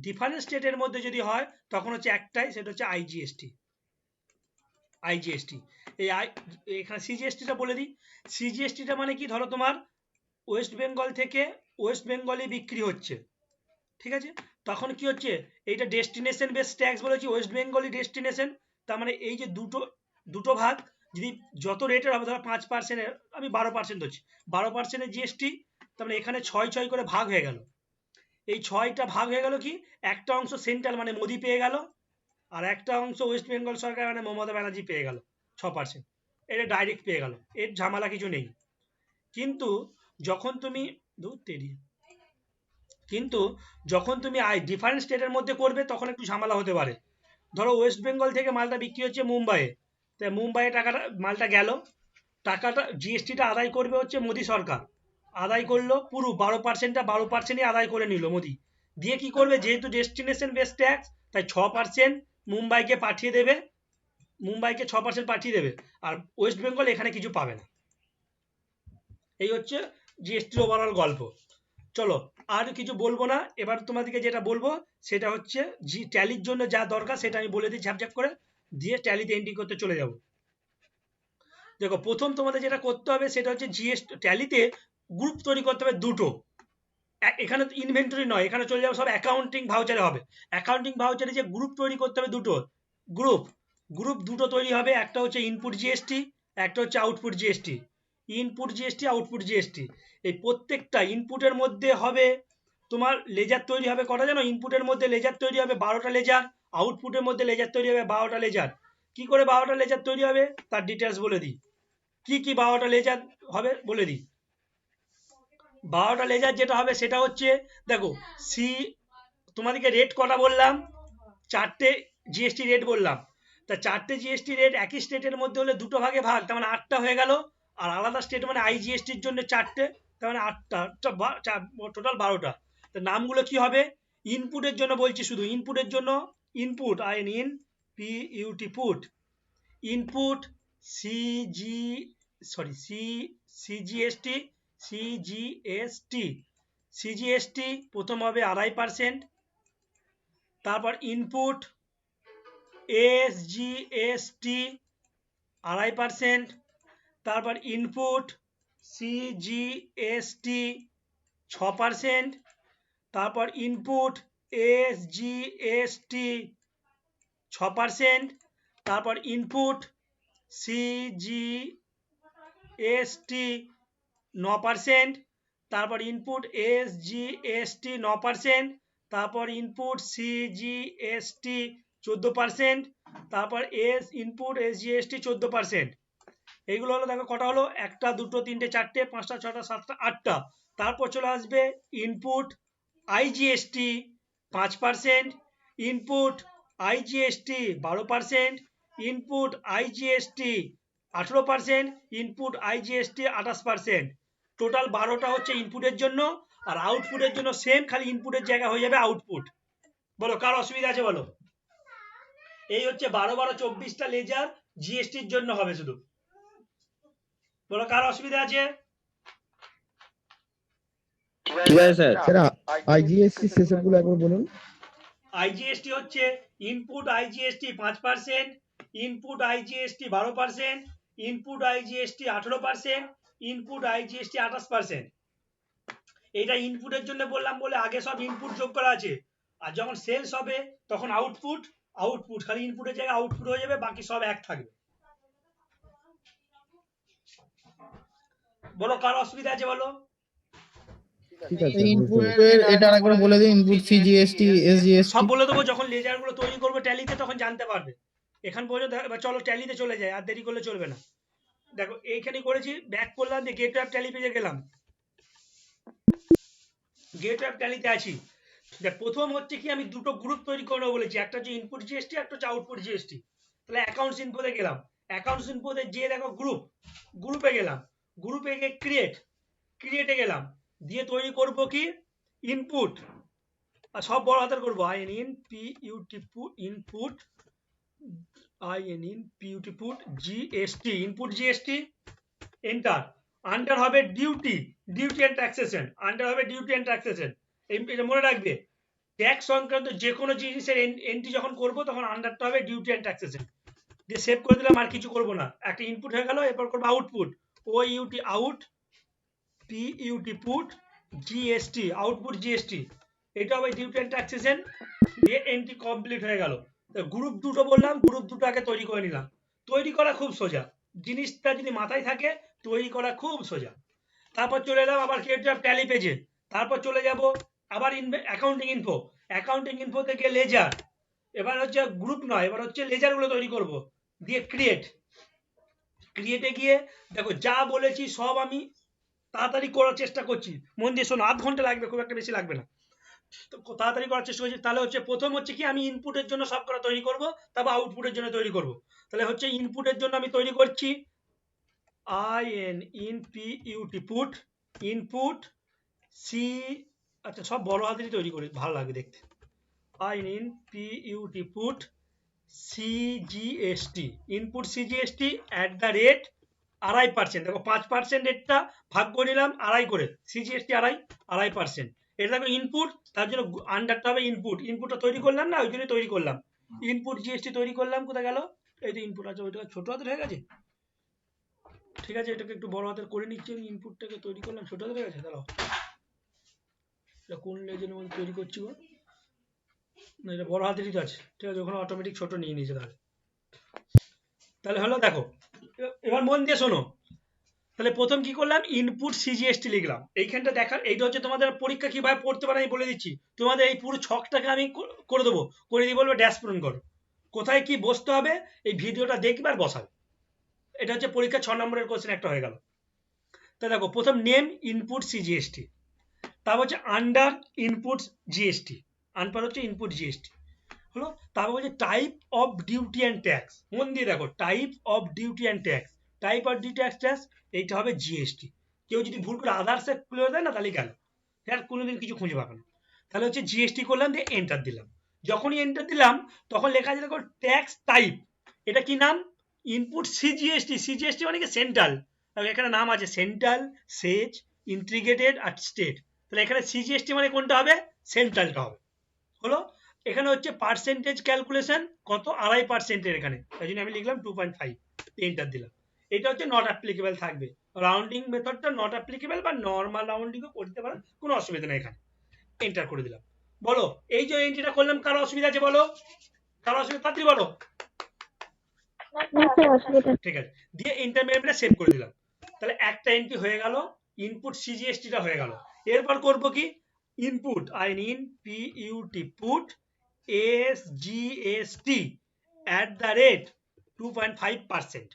ডিফারেন্ট স্টেটের মধ্যে যদি হয় তখন হচ্ছে একটাই, সেটা হচ্ছে আইজিএসটি। এই এখানে সিজিএসটিটা বলে দিই। সিজিএসটিটা মানে কি, ধরো তোমার ওয়েস্ট বেঙ্গল থেকে ওয়েস্ট বেঙ্গলে বিক্রি হচ্ছে, ঠিক আছে, তখন কি হচ্ছে এইটা ডেস্টিনেশন বেস ট্যাক্স বলেছি, ওয়েস্ট বেঙ্গলই ডেস্টিনেশন। তার মানে এই যে দুটো ভাগ যদি যত রেটের হবে, ধরো 5%, আমি 12% হচ্ছে, 12% জিএসটি, তার মানে এখানে 6 করে ভাগ হয়ে গেল। এই 6টা ভাগ হয়ে গেল কি, একটা অংশ সেন্ট্রাল মানে মোদি পেয়ে গেল, আর একটা অংশ ওয়েস্ট বেঙ্গল সরকার মানে মমতা ব্যানার্জি পেয়ে গেল 6%। এটা ডাইরেক্ট পেয়ে গেল, এর ঝামেলা কিছু নেই। কিন্তু যখন তুমি ডিফারেন্ট স্টেটের মধ্যে করবে তখন একটু ঝামেলা হতে পারে। ধরো ওয়েস্ট বেঙ্গল থেকে মালটা বিক্রি হচ্ছে মুম্বাইয়ে, তাই মুম্বাইয়ে মালটা গেল, টাকাটা জিএসটিটা আদায় করবে হচ্ছে মোদি সরকার, আদায় করলো পুরো 12%ই আদায় করে নিল মোদি, দিয়ে কি করবে, যেহেতু ডেস্টিনেশন বেস ট্যাক্স তাই 6% মুম্বাইকে পাঠিয়ে দেবে, মুম্বাইকে 6% পাঠিয়ে দেবে, আর ওয়েস্ট বেঙ্গল এখানে কিছু পাবে না। এই হচ্ছে জিএসটির ওভারঅল গল্প। চলো আর কিছু বলবো না, এবার তোমাদেরকে যেটা বলবো সেটা হচ্ছে ট্যালির জন্য যা দরকার সেটা আমি বলে দিই ঝাপঝাপ করে, দিয়ে ট্যালিতে এন্ট্রি করতে চলে যাব। দেখো প্রথম তোমাদের যেটা করতে হবে সেটা হচ্ছে ট্যালিতে গ্রুপ তৈরি করতে হবে দুটো। এখানে ইনভেন্টরি নয়, এখানে চলে যাবে সব অ্যাকাউন্টিং ভাউচারে হবে। অ্যাকাউন্টিং ভাউচারে যে গ্রুপ তৈরি করতে হবে দুটো গ্রুপ দুটো তৈরি হবে, একটা হচ্ছে ইনপুট জিএসটি, একটা হচ্ছে output GST. Input GST, output GST, এই প্রত্যেকটা ইনপুটের মধ্যে হবে তোমার লেজার তৈরি হবে কটা জানো, ইনপুটের মধ্যে লেজার তৈরি হবে 12টা লেজার, আউটপুটের মধ্যে লেজার তৈরি হবে 12টা লেজার। কি করে 12টা লেজার তৈরি হবে তার ডিটেলস বলে দিই, কি 12টা লেজার হবে বলে দিই। 12টা লেজার যেটা হবে সেটা হচ্ছে, দেখো তোমাদেরকে রেট কটা বললাম, 4টে জিএসটি রেট বললাম, তা 4টে জিএসটি রেট একই স্টেটের মধ্যে হলে দুটো ভাগে ভাগ, তার মানে 8টা হয়ে গেল, আর আলাদা স্টেট মানে আইজিএসটির জন্য 4টে, তার মানে 8টা, টোটাল 12টা। তো নামগুলো কি হবে, ইনপুটের জন্য বলছি, শুধু ইনপুটের জন্য ইনপুট পুট, ইনপুট সিজিএসটি প্রথম হবে 2.5%, তারপর ইনপুট এসজিএসটি 2.5%, তারপর ইনপুট সিজিএসটি 6%, তারপর ইনপুট এসজিএসটি 6%, তারপর ইনপুট সিজিএসটি 9%, তারপর ইনপুট এসজিএসটি 9%, তারপর ইনপুট সিজিএসটি 14%, তারপর ইনপুট এসজিএসটি 14%। এইগুলো হলো, দেখো কটা হলো, 1টা 2টো 3টে 4টে 5টা 6টা 7টা 8টা। তারপর চলে আসবে input IGST 5%, input IGST 12%, input IGST 18%, input IGST 28%। Total 12টা হচ্ছে ইনপুটের জন্য, আর আউটপুটের জন্য সেম, খালি ইনপুটের জায়গা হয়ে যাবে আউটপুট। বলো কার অসুবিধা আছে বলো। এই হচ্ছে 12-24টা লেজার জিএসটির জন্য হবে শুধু, বলো কার অসুবিধা আছে। ঠিক আছে স্যার। স্যার আইজিএসটি সেসবগুলো একবার বলুন। আইজিএসটি হচ্ছে input IGST 5%, input IGST 12%, input IGST 18%, input IGST 28%। এটা ইনপুটের জন্য বললাম বলে আগে সব ইনপুট যোগ করা আছে, আর যখন সেলস হবে তখন আউটপুট, খালি ইনপুটের জায়গায় আউটপুট হয়ে যাবে, বাকি সব এক থাকবে। বলো কার অসুবিধা আছে বলো। ঠিক আছে ইনপুটের এটা আরেকবার বলে দিন, ইনপুট সিজিএসটি এসজিএসটি সব বলে দেবো, যখন লেজার গুলো তৈরি করবো ট্যালিতে তখন জানতে পারবে। এখান পর্যন্ত এবার চলো ট্যালিতে চলে যায়, আর দেরি করলে চলবে না। দেখো এইখানে করেছি, ব্যাক করলাম, দিয়ে গেটওয়ে অফ ট্যালি পেজে গেলাম, গেটওয়ে অফ ট্যালিতে আছি। দেখ প্রথম হচ্ছে কি আমি দুটো গ্রুপ তৈরি করে বলেছি, একটা হচ্ছে ইনপুট জিএসটি, একটা হচ্ছে আউটপুট জিএসটি। তাহলে অ্যাকাউন্টস ইনফোতে গেলাম, অ্যাকাউন্টস ইনফোতে যে দেখো গ্রুপে গেলাম, গ্রুপে গিয়ে ক্রিয়েটে গেলাম, দিয়ে তৈরি করব কি ইনপুট, আর সব বড় হাতের করবো, input GST, input GST, enter. Under হবে ডিউটি এন্ড ট্যাক্সেশন, আন্ডার হবে ডিউটি এন্ড ট্যাক্সেশন। এটা মনে রাখবে, ট্যাক্স সংক্রান্ত যে কোনো জিনিসের এন্ট্রি যখন করব তখন আন্ডারটা হবে ডিউটি এন্ড ট্যাক্সেশন। দিয়ে সেভ করে দিলাম, আর কিছু করব না। একটা ইনপুট হয়ে গেল, এরপর করবো output, OUT out, PUT put, GST output GST, এটা হবে ডিউটি এন্ড ট্যাক্সেশন। দিয়ে এন্ট্রি কমপ্লিট হয়ে গেল। গ্রুপ দুটো বললাম, গ্রুপ দুটো আগে তৈরি করে নিলাম। তৈরি করা খুব সোজা, জিনিসটা যদি মাথায় থাকে তৈরি করা খুব সোজা। তারপর চলে এলাম আবার গেটওয়ে অফ ট্যালি পেজে, তারপর চলে যাব আবার অ্যাকাউন্টিং ইনফো থেকে লেজার, এবার হচ্ছে গ্রুপ নয়, এবার হচ্ছে লেজার গুলো তৈরি করব। দিয়ে ক্রিয়েটে গিয়ে দেখো যা বলেছি সব আমি তাড়াতাড়ি করার চেষ্টা করছি, মন দিয়ে শোনো, আধ ঘন্টা লাগবে, খুব একটা বেশি লাগবে না, তো তাড়াতাড়ি করার চেষ্টা করছি। তাহলে হচ্ছে প্রথম হচ্ছে কি আমি ইনপুটের জন্য সব করা তৈরি করব, তারপর আউটপুটের জন্য তৈরি করব। তাহলে হচ্ছে ইনপুটের জন্য আমি তৈরি করছি পুট, ইনপুট সি, আচ্ছা সব বড় হাতেরই তৈরি করি, ভালো লাগে দেখতে। পুট সিজিএসটি, ইনপুট সিজিএসটি @ 2.5%, দেখো 5% রেটটা ভাগ করে নিলাম আড়াই করে, সিজিএসটি 2.5%, এটা দেখো ইনপুট, তার জন্য আন্ডারটা হবে ইনপুটটা তৈরি করলাম না, ওই জন্য তৈরি করলাম ইনপুট জিএসটি তৈরি করলাম। কোথায় গেল, এই তো ইনপুট আছে, ওইটা ছোট হাতের হয়ে গেছে, ঠিক আছে এটাকে একটু বড় হাতের করে নিচ্ছি। আমি ইনপুটটাকে তৈরি করলাম, ছোট হাতের হয়ে গেছে, দাঁড়াও এটা কোন লেজের মধ্যে তৈরি করছি গো, না এটা বড় হাতেরই তো আছে, ঠিক আছে ওখানে অটোমেটিক ছোট নিয়ে নিয়েছে। তাহলে হলো দেখো, এবার মন দিয়ে শোনো, তাহলে প্রথম কি করলাম ইনপুট সিজিএসটি লিখলাম, এইখানটা দেখার, এইটা হচ্ছে তোমাদের পরীক্ষা কিভাবে পড়তে পারে আমি বলে দিচ্ছি। তোমাদের এই পুরো ছকটাকে আমি করে দেবো, করে দিয়ে বলবো ড্যাশ পূরণ করো, কোথায় কি বসতে হবে এই ভিডিওটা দেখবে আর বসাবে। এটা হচ্ছে পরীক্ষা 6 নম্বরের কোশ্চেন একটা হয়ে গেল। তা দেখো প্রথম নেম ইনপুট সিজিএসটি, তারপর হচ্ছে আন্ডার ইনপুট জিএসটি, আনপার হচ্ছে ইনপুট জিএসটি হলো, তারপর হচ্ছে type of duty and tax, মন দিয়ে দেখো type of duty and tax, type of duty and tax এইটা হবে জিএসটি। কেউ যদি ভুল করে আদার্সে খুলে দেয় না তাহলে গেল, আর কোনোদিন কিছু খুঁজে পাবে না। তাহলে হচ্ছে জিএসটি করলাম, দিয়ে এন্টার দিলাম। যখনই এন্টার দিলাম তখন লেখা আছে দেখো ট্যাক্স টাইপ, এটা কি নাম ইনপুট সিজিএসটি, সিজিএসটি মানে কি সেন্ট্রাল, এখানে নাম আছে সেন্ট্রাল, সেজ, ইন্টিগ্রেটেড আর স্টেট। তাহলে এখানে সিজিএসটি মানে কোনটা হবে, সেন্ট্রালটা হবে হলো। এখানে হচ্ছে পার্সেন্টেজ ক্যালকুলেশন কত 2.5% এখানে, তাই জন্য আমি লিখলাম 2.5, এন্টার দিলাম। এটা হচ্ছে নট অ্যাপ্লিকেবল থাকবে, রাউন্ডিং মেথডটা নট অ্যাপ্লিকেবল বা নর্মাল রাউন্ডিংও করতে পারো, কোনো অসুবিধা নেই। এখানে এন্টার করে দিলাম। বলো এই যে এন্ট্রিটা করলাম কারো অসুবিধা আছে বলো, কারো অসুবিধা তাড়াতাড়ি বলো, ঠিক আছে। দিয়ে এন্টার মেরে সেভ করে দিলাম। তাহলে একটা এন্ট্রি হয়ে গেল, ইনপুট সিজিএসটিটা হয়ে গেল। এরপর করব কি ইনপুট পুট এসজিএসটি @ 2.5%,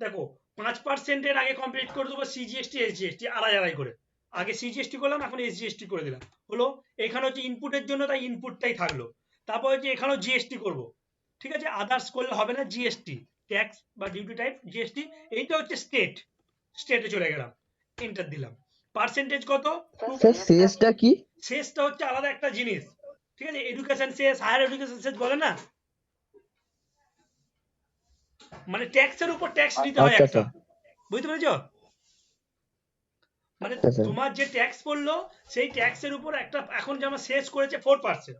দেখো 5% এর আগে কমপ্লিট করে দেবো সিজিএসটি এসজিএসটি আড়াই করে, আগে সিজিএসটি করলাম এখন এসজিএসটি করে দিলাম হলো। এখানে হচ্ছে ইনপুটের জন্য তাই ইনপুটটাই থাকলো। তারপর হচ্ছে এখানেও জিএসটি করব, ঠিক আছে, আদার্স করলে হবে না, জিএসটি ট্যাক্স বা ডিউটি টাইপ জিএসটি। এইটা হচ্ছে স্টেটে চলে গেলাম, এন্টার দিলাম। পার্সেন্টেজ কত, স্যার শেষটা কি? শেষটা হচ্ছে আলাদা একটা জিনিস, ঠিক আছে, এডুকেশন শেষ, হায়ার এডুকেশন শেষ বলে না, মানে ট্যাক্সের উপর ট্যাক্স দিতে হয় আচ্ছা একটা, স্যার, বুঝতে পেরেছো, মানে আচ্ছা স্যার। তোমার যে ট্যাক্স পড়লো সেই ট্যাক্সের উপর একটা, এখন যেমন শেষ করেছে 4%,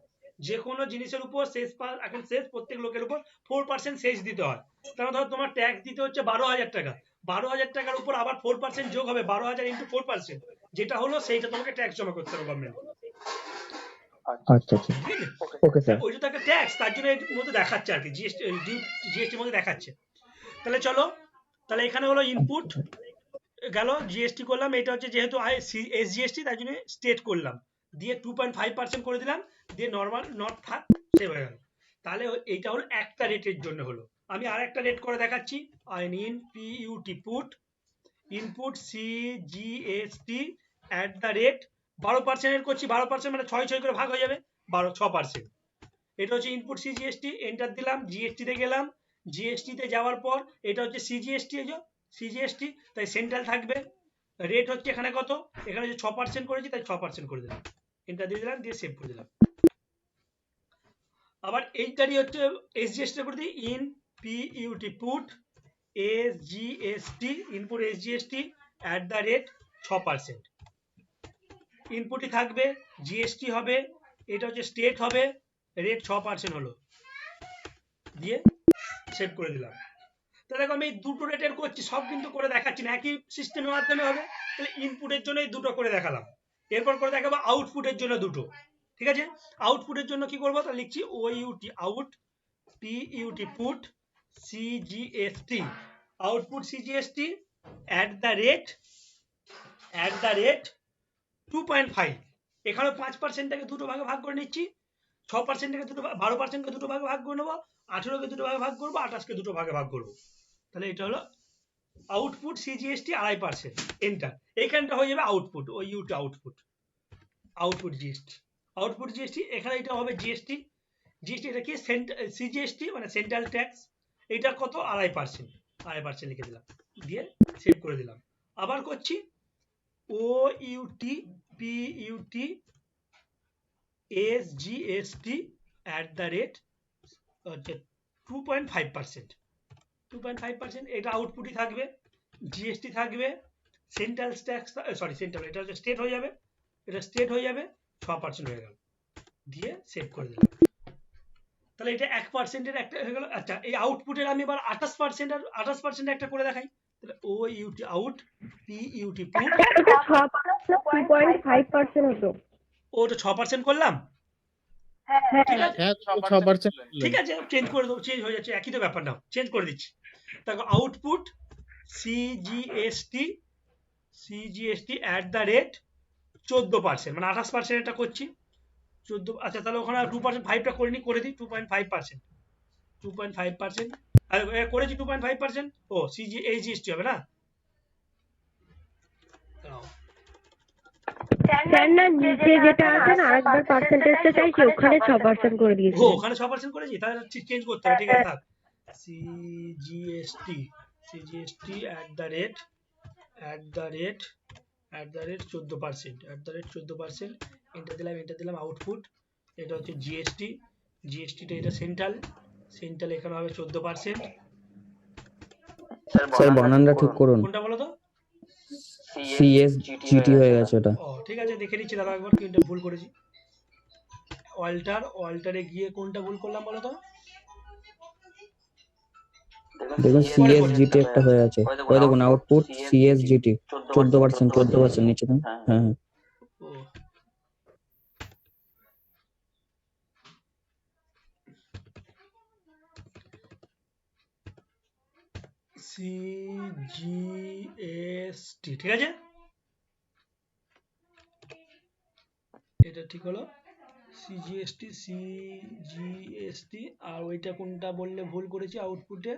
যে কোনো জিনিসের উপর শেষ এখন শেষ প্রত্যেক লোকের উপর 4% শেষ দিতে হয়। তাহলে ধরো তোমার ট্যাক্স দিতে হচ্ছে 12,000 টাকা, 12,000 টাকার উপর আবার 4% যোগ হবে, 12,000 × 4%, যেটা হলো সেইটা তোমাকে ট্যাক্স জমা করতে হবে গভর্নমেন্ট, আচ্ছা আচ্ছা, ওকে স্যার। ওইটা তো একটা ট্যাক্স, তার জন্য এর মধ্যে দেখাচ্ছে আর কি, জিএসটির মধ্যে দেখাচ্ছে। তাহলে চলো, তাহলে এখানে হলো ইনপুট গেল, জিএসটি করলাম, এটা হচ্ছে যেহেতু এসজিএসটি তাই জন্য স্টেট করলাম, দিয়ে 2.5% করে দিলাম, দিয়ে নর্মাল নট থাক, সেভ হয়ে গেল। তাহলে এইটা হলো একটা রেটের জন্য হলো। আমি আর একটা রেট করে দেখাচ্ছি, পুট ইনপুট সিজিএসটি 12% এর করছি, 12% মানে 6 করে ভাগ হয়ে যাবে, 6%। এটা হচ্ছে ইনপুট সিজিএসটি, এন্টার দিলাম, জিএসটি তে গেলাম, জিএসটি তে যাওয়ার পর এটা হচ্ছে সিজিএসটি, সিজিএসটি, তাই সেন্ট্রাল থাকবে। রেট হচ্ছে এখানে কত, এখানে যে 6% করেছি তাই 6% করে দিলাম, এন্টার দিয়ে দিলাম, দিয়ে সেভ করে দিলাম। আবার এইটারই হচ্ছে এসজিএসটি করে দিই, in PUT put SGST, input SGST @6%। ইনপুটই থাকবে, জিএসটি হবে, এটা হচ্ছে স্টেট হবে, রেট 6% হলো, দিয়ে সেভ করে দিলাম। তাহলে দেখো আমি এই দুটো রেটের করছি, সব কিন্তু করে দেখাচ্ছি না, একই সিস্টেমের মাধ্যমে হবে। তাহলে ইনপুটের জন্য এই দুটো করে দেখালাম, এরপর করে দেখাবো আউটপুটের জন্য দুটো। ঠিক আছে, আউটপুটের জন্য কি করবো, তাহলে লিখছি OUT out PUT put CGST, output CGST @2.5। এখানে 5%টাকে দুটো ভাগে ভাগ করে নিচ্ছি, 6%টাকে দুটো, 12%কে দুটো ভাগে ভাগ করে নেবো, 18কে দুটো ভাগে ভাগ করবো, 28কে দুটো ভাগে ভাগ করবো। তাহলে এটা হলো আউটপুট সিজিএসটি 2.5%, এন্টার। এইখানটা হয়ে যাবে আউটপুট, ওই UT output, output GST, output GST. এখানে এটা হবে জিএসটি, জিএসটি এটা কি সিজিএসটি মানে সেন্ট্রাল ট্যাক্স, এটা কত 2.5% লিখে দিলাম, দিয়ে সেভ করে দিলাম। আবার করছি ওইউটি পিইউটি এসজিএসটি @2.5%, 2.5%, এটা আউটপুটই থাকবে, জিএসটি থাকবে, সেন্ট্রাল ট্যাক্স, সরি সেন্ট্রাল, এটা হচ্ছে স্টেট হয়ে যাবে, এটা স্টেট হয়ে যাবে, 6% হয়ে গেল, দিয়ে সেভ করে দিলাম। তাহলে এটা 1%-এর একটা হয়ে গেল। আচ্ছা, এই আউটপুটের আমি এবার 28% আর 28% একটা করে দেখাই। তাহলে ওইউটি আউট পিইউটি পুট, এটা 2.5% হতো। ওটা 6% করলাম, ঠিক আছে, হ্যাঁ 6%। ঠিক আছে, চেঞ্জ করে দেবো, চেঞ্জ হয়ে যাচ্ছে, একই তো ব্যাপার, নাও চেঞ্জ করে দিচ্ছি। দেখো আউটপুট সিজিএসটি @14%, মানে 28% এটা করছি, 14। আচ্ছা তাহলে ওখানে 2% 5টা করে নি, করে দিই 2.5%, 2.5%, আর করেছি 2.5%। ও সিজিএসটি হবে না, স্যার না, নিচে যেটা আছে না, আরেকবার পার্সেন্টেজটা চাইছি, ওখানে 6% করে দিয়েছি। ও ওখানে 6% করেছি, তাহলে চেঞ্জ করতে হবে, ঠিক আছে থাক। সিজিএসটি @14%, এন্টার দিলাম, আউটপুট, এটা হচ্ছে জিএসটি, জিএসটিটা এটা সেন্ট্রাল, এখানে হবে 14%। স্যার বানানটা ঠিক করুন, কোনটা বলো তো, সিএসজিটি হয়ে গেছে ওটা। ও ঠিক আছে, দেখে নিচ্ছি দাদা একবার, কোনটা ভুল করেছি। অল্টারে গিয়ে কোনটা ভুল করলাম বলো তো, দেখুন সিএসজিটি একটা হয়ে আছে, ওই দেখুন আউটপুট সিএসজিটি 14%, নিচে দেন। হ্যাঁ হ্যাঁ, ও সিজিএসটি, ঠিক আছে, এটা ঠিক হলো, সিজিএসটি। আর ওইটা কোনটা বললে ভুল করেছি, আউটপুটে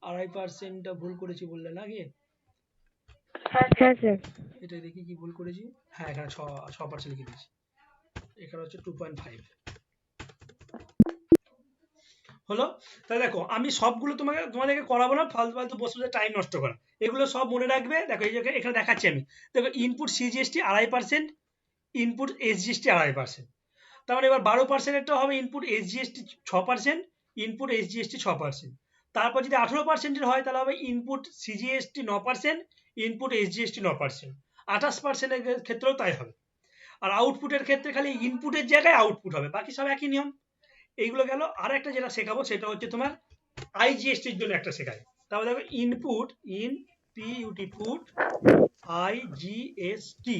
2.5%টা ভুল করেছি বললে নাকি, হ্যাঁ স্যার। এটা দেখি কি ভুল করেছি, হ্যাঁ এখানে 6% লিখে দিয়েছি, এখানে হচ্ছে 2.5 হলো। তাহলে দেখো আমি সবগুলো তোমাদেরকে করাবো না, ফালতু বসে বসে টাইম নষ্ট করা, এগুলো সব মনে রাখবে। দেখো এই জায়গায় এখানে দেখাচ্ছি আমি, দেখো ইনপুট সিজিএসটি 2.5%, ইনপুট এসজিএসটি 2.5%, তার মানে এবার 12%-এরটা হবে ইনপুট এসজিএসটি 6%, ইনপুট এসজিএসটি 6%। তারপর যদি 18%-এর হয় তাহলে হবে ইনপুট সিজিএসটি 9%, ইনপুট এসজিএসটি 9%, 28%-এর ক্ষেত্রেও তাই হবে। আর আউটপুটের ক্ষেত্রে খালি ইনপুটের জায়গায় আউটপুট হবে, বাকি সব একই নিয়ম। এইগুলো গেল। আর একটা যেটা শেখাবো সেটা হচ্ছে তোমার আইজিএসটির জন্য একটা শেখায়। তারপর দেখো ইনপুট, পিইউটি পুট আইজিএসটি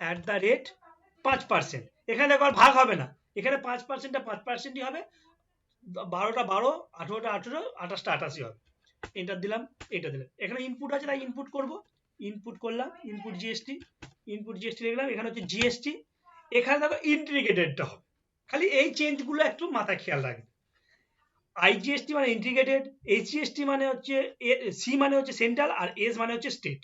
@5%। এখানে দেখো আর ভাগ হবে না, এখানে 5%টা 5%ই হবে, 12টা 12, 18টা 18, 28টা 88 হবে। এন্টার দিলাম, এটা দিলাম, এখানে ইনপুট আছে তাই ইনপুট করব, ইনপুট করলাম, ইনপুট জিএসটি লিখলাম, এখানে হচ্ছে জিএসটি, এখানে দেখো ইন্টিগ্রেটেডটা হবে। খালি এই চেঞ্জগুলো একটু মাথায় খেয়াল রাখবে। আইজিএসটি মানে ইন্টিগ্রেটেড, এইচজিএসটি মানে হচ্ছে, সি মানে হচ্ছে সেন্ট্রাল, আর এস মানে হচ্ছে স্টেট।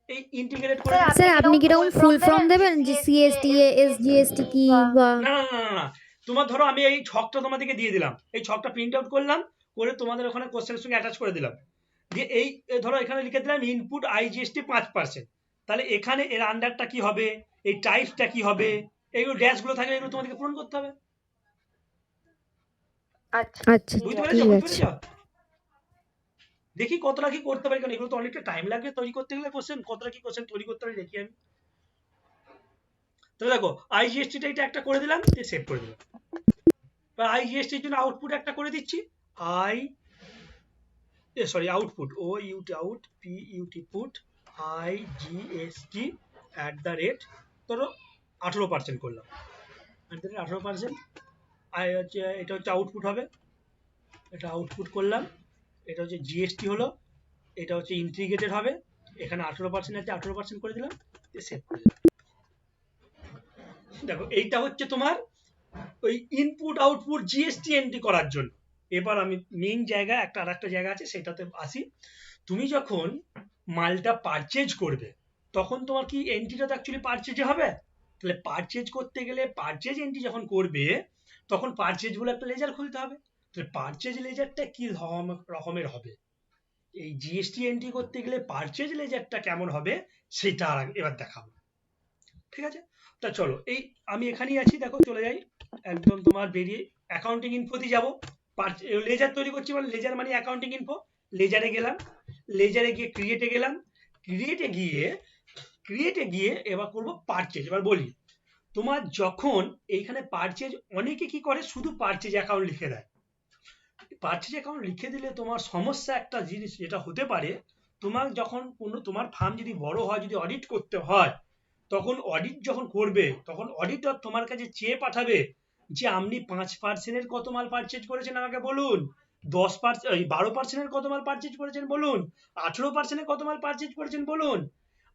এই ইন্টিগ্রেট করে স্যার আপনি কিরকম ফুল ফর্ম দেবেন যে সিএসটি এসজিএসটি কি বা না না না না না তোমার ধরো আমি এই ছকটা তোমাদেরকে দিয়ে দিলাম, এই ছকটা প্রিন্ট আউট করলাম, করে তোমাদের ওখানে কোশ্চেনের সঙ্গে অ্যাটাচ করে দিলাম, দিয়ে এই ধরো এখানে লিখে দিলাম ইনপুট আইজিএসটি 5%, তাহলে এখানে এর আন্ডারটা কি হবে, এই টাইপটা কি হবে, এইগুলো ড্যাশগুলো থাকবে, এগুলো তোমাদেরকে পূরণ করতে হবে। আচ্ছা বুঝতে ঠিক পেরেছো? বুঝতে আছে। পেরেছো? দেখি কতটা কি করতে পারি, কারণ এগুলো তো অনেকটা টাইম লাগবে তৈরি করতে গেলে কোশ্চেন, কতটা কি কোশ্চেন তৈরি করতে পারি দেখি আমি। তাহলে দেখো আইজিএসটিটা এটা একটা করে দিলাম, সেভ করে দিলাম। আইজিএসটির জন্য আউটপুট একটা করে দিচ্ছি, output O UT out P UT put IGST ধরো 18% করলাম, 18%, এটা হচ্ছে আউটপুট হবে, এটা আউটপুট করলাম, এটা হচ্ছে জিএসটি হলো, এটা হচ্ছে ইন্টিগ্রেটেড হবে, এখানে 18% আছে 18% করে দিলাম, সেভ করে দিলাম। দেখো এইটা হচ্ছে তোমার ওই ইনপুট আউটপুট জিএসটি এন্ট্রি করার জন্য। এবার আমি মেইন জায়গা আরেকটা জায়গা আছে সেটাতে আসি। তুমি যখন মালটা পারচেজ করবে তখন তোমার কি এন্ট্রিটা তো অ্যাকচুয়ালি পারচেজে হবে, তাহলে পারচেজ করতে গেলে পারচেজ এন্ট্রি যখন করবে তখন পারচেজ বলে একটা লেজার খুলতে হবে। তাহলে পারচেজ লেজারটা কি রকমের হবে, এই জিএসটি এন্ট্রি করতে গেলে পারচেজ লেজারটা কেমন হবে সেটা এবার দেখাবো, ঠিক আছে? তা চলো এই আমি এখানেই আছি, দেখো চলে যাই একদম তোমার বেরিয়ে অ্যাকাউন্টিং ইনফোতে যাব। লেজার তৈরি করছি মানে লেজার মানে অ্যাকাউন্টিং ইনফো, লেজারে গেলাম, লেজারে গিয়ে ক্রিয়েটে গেলাম, ক্রিয়েটে গিয়ে এবার করব পারচেজ। এবার বলি তোমার যখন এইখানে পারচেজ, অনেকে কি করে শুধু পারচেজ অ্যাকাউন্ট লিখে দেয়, পারচেজ অ্যাকাউন্ট লিখে দিলে তোমার সমস্যা একটা জিনিস যেটা হতে পারে, তোমার যখন তোমার ফার্ম যদি বড় হয়, যদি অডিট করতে হয়, তখন অডিট যখন করবে তখন অডিটর তোমার কাছে চেয়ে পাঠাবে যে আপনি 5%-এর কত মাল পারচেজ করেছেন আমাকে বলুন, 12%-এর কত মাল পারচেজ করেছেন বলুন, 18%-এর কত মাল পারচেজ করেছেন বলুন,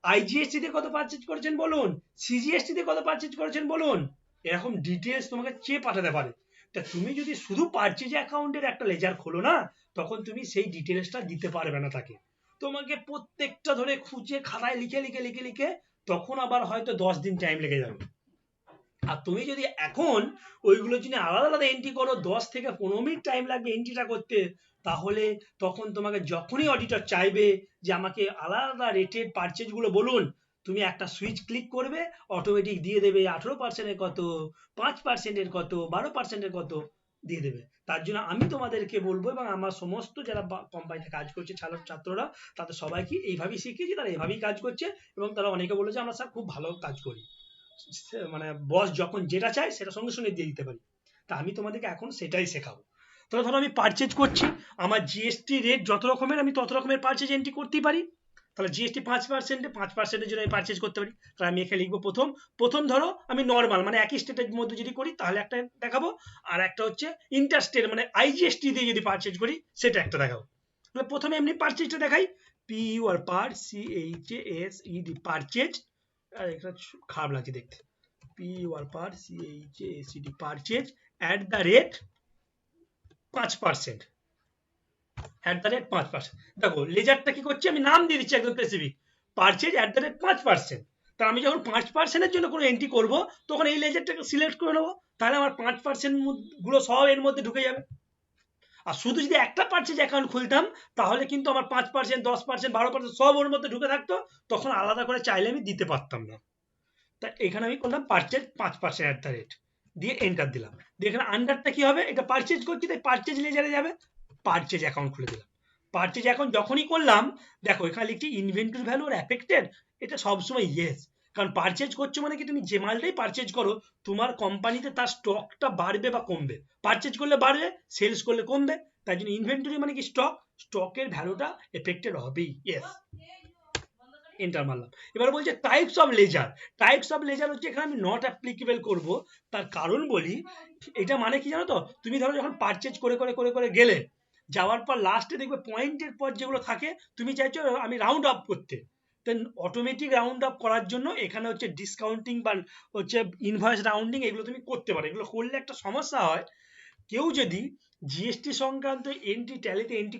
আইজিএসটি তে কত পারচেজ করেছেন বলুন, সিজিএসটি তে কত পারচেজ করেছেন বলুন, এরকম ডিটেলস তোমাকে চেয়ে পাঠাতে পারে। তা তুমি যদি শুধু পারচেজ অ্যাকাউন্টের একটা লেজার খোলো না, তখন তুমি সেই ডিটেলসটা দিতে পারবে না তাকে, তোমাকে প্রত্যেকটা ধরে খুঁজে খাতায় লিখে লিখে লিখে লিখে তখন আবার হয়তো 10 দিন টাইম লেগে যাবে। আর তুমি যদি এখন ওইগুলো যদি আলাদা আলাদা এন্ট্রি করো, 10 থেকে 15 মিনিট টাইম লাগবে এন্ট্রিটা করতে, তাহলে তখন তোমাকে যখনই অডিটর চাইবে যে আমাকে আলাদা রেটেড পারচেজ গুলো বলুন, তুমি একটা সুইচ ক্লিক করবে, অটোমেটিক দিয়ে দেবে 18%-এর কত, 5%-এর কত, 12%-এর কত দিয়ে দেবে। তার জন্য আমি তোমাদেরকে বলবো, এবং আমার সমস্ত যারা কোম্পানিতে কাজ করছে ছাত্ররা, তাদের সবাইকে এইভাবেই শিখিয়েছি, তারা এইভাবেই কাজ করছে, এবং তারা অনেকে বলেছে আমরা স্যার খুব ভালো কাজ করি, মানে বস যখন যেটা চায় সেটা সঙ্গে সঙ্গে দিয়ে দিতে পারি। তা আমি তোমাদেরকে এখন সেটাই শেখাবো। তাহলে ধরো আমি পারচেজ করছি, আমার জিএসটি রেট যত রকমের আমি তত রকমের পারচেজ এন্ট্রি করতেই পারি। তাহলে জিএসটি 5%-5%-এর জন্য আমি পারচেজ করতে পারি। তাহলে আমি এখানে লিখবো প্রথম ধরো আমি নর্মাল মানে একই স্টেটের মধ্যে যদি করি তাহলে একটা দেখাবো, আর একটা হচ্ছে ইন্টারস্টেট মানে আইজিএসটি দিয়ে যদি পারচেজ করি সেটা একটা দেখাবো। তাহলে প্রথমে এমনি পারচেজটা দেখাই, PUR CHASED পারচেজ, আর এটা খারাপ লাগছে দেখতে, PUR CHASED পারচেজ @5%, দেখো লেজারটা কি করছে, আমি নাম দিয়ে দিচ্ছি একদম স্পেসিফিক, পারচেজ @5%। তা আমি যখন 5%-এর জন্য কোনো এন্ট্রি করব তখন এই লেজারটাকে সিলেক্ট করে নেবো, তাহলে আমার 5% গুলো সব এর মধ্যে ঢুকে যাবে। আর শুধু যদি একটা পারচেজ অ্যাকাউন্ট খুলতাম তাহলে কিন্তু আমার 5%, 10%, 12% সব ওর মধ্যে ঢুকে থাকতো, তখন আলাদা করে চাইলে আমি দিতে পারতাম না। তা এখানে আমি করলাম পারচেজ 5% দিয়ে এন্টার দিলাম, দিয়ে এখানে আন্ডারটা কি হবে, এটা পারচেজ করছি তাই পারচেজ লেজারে যাবে, পারচেজ অ্যাকাউন্ট খুলে দিলাম। পারচেজ অ্যাকাউন্ট যখনই করলাম, দেখো এখানে লিখছি ইনভেন্টরি ভ্যালু আর এফেক্টেড, এটা সবসময় ইয়েস, কারণ পারচেজ করছো মানে কি তুমি যে মালটাই পারচেজ করো তোমার কোম্পানিতে তার স্টকটা বাড়বে বা কমবে, পারচেজ করলে বাড়বে, সেলস করলে কমবে, তাই জন্য ইনভেন্টরি মানে কি স্টকের ভ্যালুটা এফেক্টেড হবেই, ইয়েস এন্টার মারলাম। এবার বলছে টাইপস অফ লেজার হচ্ছে এখানে আমি নট অ্যাপ্লিকেবল করব, তার কারণ বলি, এটা মানে কি জানো তো, তুমি ধরো যখন পারচেজ করে করে করে করে গেলে, যাওয়ার পর লাস্টে দেখবে পয়েন্টের পর যেগুলো থাকে তুমি চাইছো আমি রাউন্ড আপ করতে, দেন অটোমেটিক রাউন্ড আপ করার জন্য এখানে হচ্ছে ডিসকাউন্টিং বা হচ্ছে ইনভয়েস রাউন্ডিং এগুলো তুমি করতে পারো। এগুলো করলে একটা সমস্যা হয়, কেউ যদি জিএসটি সংক্রান্ত এন্ট্রি ট্যালিতে এন্ট্রি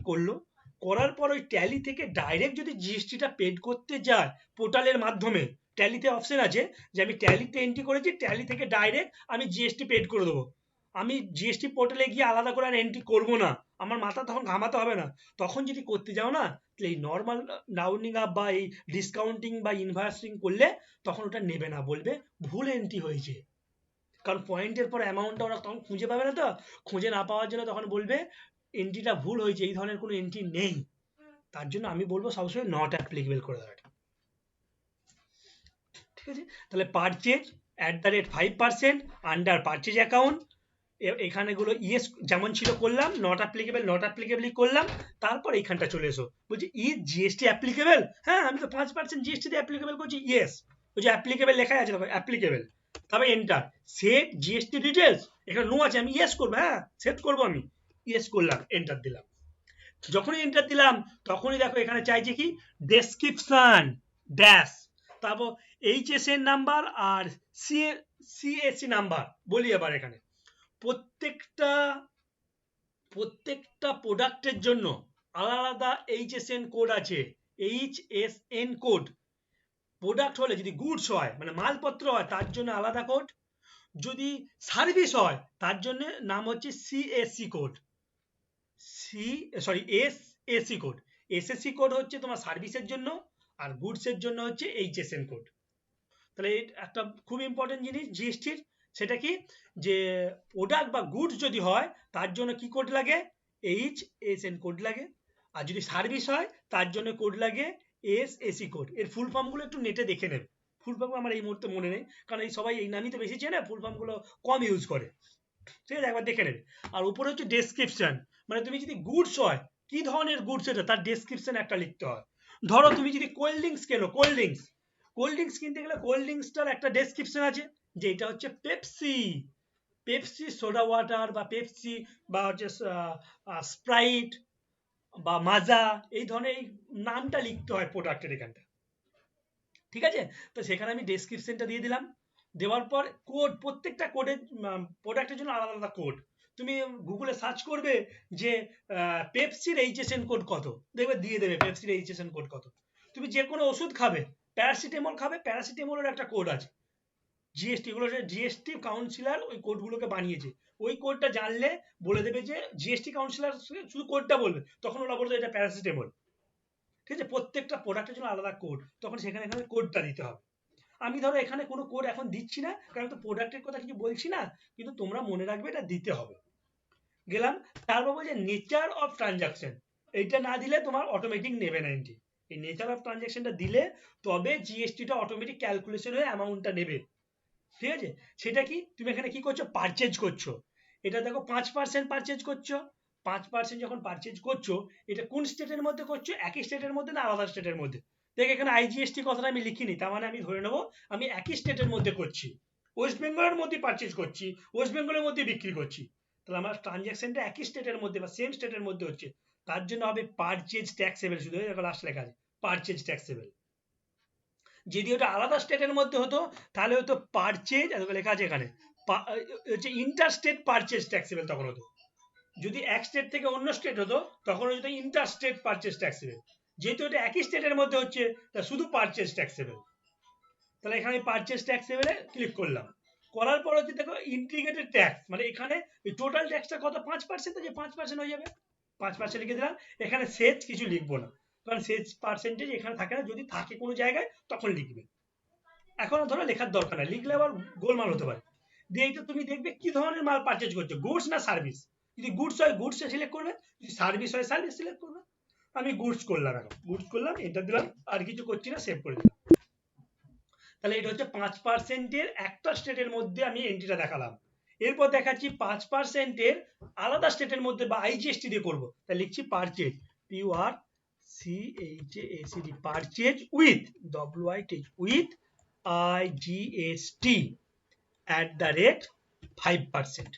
করার পর ওই ট্যালি থেকে ডাইরেক্ট যদি জিএসটিটা পেড করতে যায় পোর্টালের মাধ্যমে, ট্যালিতে অপশন আছে যে আমি ট্যালিতে এন্ট্রি করেছি, ট্যালি থেকে ডাইরেক্ট আমি জিএসটি পেড করে দেবো। আমি জিএসটি পোর্টালে গিয়ে আলাদা করে আর এন্ট্রি করবো না, আমার মাথা তখন ঘামাতে হবে না। তখন যদি করতে যাও না, তাহলে এই নর্মাল রাউন্ডিং আপ বা এই ডিসকাউন্টিং বা ইনভার্সিং করলে তখন ওটা নেবে না, বলবে ভুল এন্ট্রি হয়েছে। কারণ পয়েন্টের পর অ্যামাউন্টটা ওরা তখন খুঁজে পাবে না, তো খুঁজে না পাওয়ার জন্য তখন বলবে এন্ট্রিটা ভুল হয়েছে, এই ধরনের কোনো এন্ট্রি নেই। তার জন্য আমি বলবো সবসময় নট অ্যাপ্লিকেবল করে দেওয়াটা। ঠিক আছে, তাহলে পারচেজ @5% আন্ডার পারচেজ অ্যাকাউন্ট, এখানে গুলো ইয়েস যেমন ছিল করলাম, নট অ্যাপ্লিকেবলই করলাম। তারপর এইখানটা চলে এসো, বলছি ইজ জিএসটি অ্যাপ্লিকেবল, হ্যাঁ আমি তো 5% জিএসটি দিয়ে অ্যাপ্লিকেবল করছি, ইয়েস। ওই যে অ্যাপ্লিকেবল লেখা আছে দেখো অ্যাপ্লিকেবল, তবে এন্টার। সেট জিএসটি ডিটেলস, এখানে নো আছে, আমি ইয়েস করবো, হ্যাঁ সেট করবো, আমি ইয়েস করলাম, এন্টার দিলাম। যখনই এন্টার দিলাম তখনই দেখো এখানে চাইছে কি ডেসক্রিপশন ড্যাশ, তারপর এইচএসএন নাম্বার আর সিএসসি নাম্বার। বলি এবার এখানে প্রত্যেকটা প্রোডাক্টের জন্য আলাদা আলাদা এইচএসএন কোড আছে, এইচএসএন কোড। প্রোডাক্ট হলে যদি গুডস হয় মানে মালপত্র হয় তার জন্য আলাদা কোড, যদি সার্ভিস হয় তার জন্য নাম হচ্ছে CSC code, SSC code. SSC code হচ্ছে তোমার সার্ভিসের জন্য, আর গুডসের জন্য হচ্ছে এইচএসএন কোড। তাহলে একটা খুব ইম্পর্টেন্ট জিনিস জিএসটির, সেটা কি যে প্রোডাক্ট বা গুডস যদি হয় তার জন্য কি কোড লাগে, এইচএসএন কোড লাগে, আর যদি সার্ভিস হয় তার জন্য কোড লাগে এসএসসি কোড। এর ফুল ফর্মগুলো একটু নেটে দেখে নেবে, ফুল ফর্ম আমার এই মুহূর্তে মনে নেই, কারণ এই সবাই এই নামই তো বেশি চেনে, ফুল ফর্মগুলো কম ইউজ করে। ঠিক আছে, একবার দেখে নেবে। আর উপরে হচ্ছে ডেসক্রিপশন, মানে তুমি যদি গুডস হয় কি ধরনের গুডস এটা তার ডেসক্রিপশন একটা লিখতে হয়। ধরো তুমি যদি কোল্ড ড্রিঙ্কস কেনো, কোল্ড ড্রিঙ্কস কিনতে গেলে কোল্ড ড্রিঙ্কসটার একটা ডেসক্রিপশন আছে যে এটা হচ্ছে পেপসি সোডা ওয়াটার, বা পেপসি, বা হচ্ছে স্প্রাইট বা মাজা, এই ধরনের নামটা লিখতে হয় প্রোডাক্টের এখানটা। ঠিক আছে, তো সেখানে আমি ডেসক্রিপশনটা দিয়ে দিলাম। দেওয়ার পর কোড, প্রত্যেকটা কোডের প্রোডাক্টের জন্য আলাদা আলাদা কোড। তুমি গুগলে সার্চ করবে যে পেপসির এইচএসএন কোড কত, দেখবে দিয়ে দেবে পেপসির এইচএসএন কোড কত। তুমি যে কোনো ওষুধ খাবে, প্যারাসিটামল খাবে, প্যারাসিটামলের একটা কোড আছে। জিএসটি গুলো জিএসটি কাউন্সিলর ওই কোডগুলোকে বানিয়েছে, ওই কোডটা জানলে বলে দেবে যে জিএসটি কাউন্সিলর শুধু কোডটা বলবে, তখন ওরা বলবে এটা প্যারাসিটামল। ঠিক আছে, প্রত্যেকটা প্রোডাক্টের জন্য আলাদা কোড, তখন সেখানে এখানে কোডটা দিতে হবে। আমি ধরো এখানে কোনো কোড এখন দিচ্ছি না, কারণ তো প্রোডাক্টের কথা কিছু বলছি না, কিন্তু তোমরা মনে রাখবে এটা দিতে হবে। গেলাম, তারপর বলছে নেচার অফ ট্রানজাকশন, এইটা না দিলে তোমার অটোমেটিক নেবে না এন্ট্রি। এই নেচার অফ ট্রানজাকশনটা দিলে তবে জিএসটিটা অটোমেটিক ক্যালকুলেশন হয়ে অ্যামাউন্টটা নেবে। ঠিক আছে, সেটা কি তুমি এখানে কি করছো, পারচেজ করছো। এটা দেখো 5% পারচেজ করছো, 5% যখন পারচেজ করছো, এটা কোন স্টেটের মধ্যে করছো, একই স্টেটের মধ্যে না আলাদা স্টেটের মধ্যে। দেখ এখানে আইজিএসটি কথাটা আমি লিখিনি, তার মানে আমি ধরে নেবো আমি একই স্টেটের মধ্যে করছি, ওয়েস্ট বেঙ্গলের মধ্যে পারচেজ করছি, ওয়েস্ট বেঙ্গলের মধ্যে বিক্রি করছি, তাহলে আমার ট্রানজাকশনটা একই স্টেটের মধ্যে বা সেম স্টেটের মধ্যে হচ্ছে, তার জন্য হবে পারচেজ ট্যাক্সেবল। শুধু লাস্ট লেখা আছে পারচেজ ট্যাক্সেবল। যদি ওটা আলাদা স্টেটের মধ্যে হতো তাহলে হতো পারচেজ, লেখা আছে এখানে হচ্ছে ইন্টারস্টেট পারচেজ ট্যাক্সেবল তখন হতো। যদি এক স্টেট থেকে অন্য স্টেট হতো তখন হতো ইন্টারস্টেট পারচেজ ট্যাক্সেবল। যেহেতু এটা একই স্টেটের মধ্যে হচ্ছে তা শুধু পারচেজ ট্যাক্সেবল। তাহলে এখানে পারচেজ ট্যাক্সেবলে ক্লিক করলাম, করার পর হচ্ছে দেখো ইন্টিগ্রেটেড ট্যাক্স, মানে এখানে টোটাল ট্যাক্সটা কত 5%, যে 5% হয়ে যাবে, 5% লিখে দিলাম। এখানে সেচ কিছু লিখবো না, কারণ সেচ পার্সেন্টেজ এখানে থাকে না, যদি থাকে কোনো জায়গায় তখন লিখবে, এখন ধরো লেখার দরকার নাই, লিখলে আবার গোলমাল হতে পারে। দিয়ে এইটা তুমি দেখবে কি ধরনের মাল পারচেজ করছো, গুডস না সার্ভিস। যদি গুডস হয় গুডস সিলেক্ট করবে, যদি সার্ভিস হয় সার্ভিস সিলেক্ট করবে। আমি গুডস করলাম, এখন গুডস করলাম, এন্টার দিলাম, আর কিছু করছি না, সেভ করে দিলাম। তাহলে এটা হচ্ছে 5%-এর একটা স্টেটের মধ্যে আমি এন্ট্রিটা দেখালাম। এরপর দেখাচ্ছি 5%-এর আলাদা স্টেটের মধ্যে বা আইজিএসটি দিয়ে করবো, তাই লিখছি purchase, PURCHACD, purchase with with IGST @5%,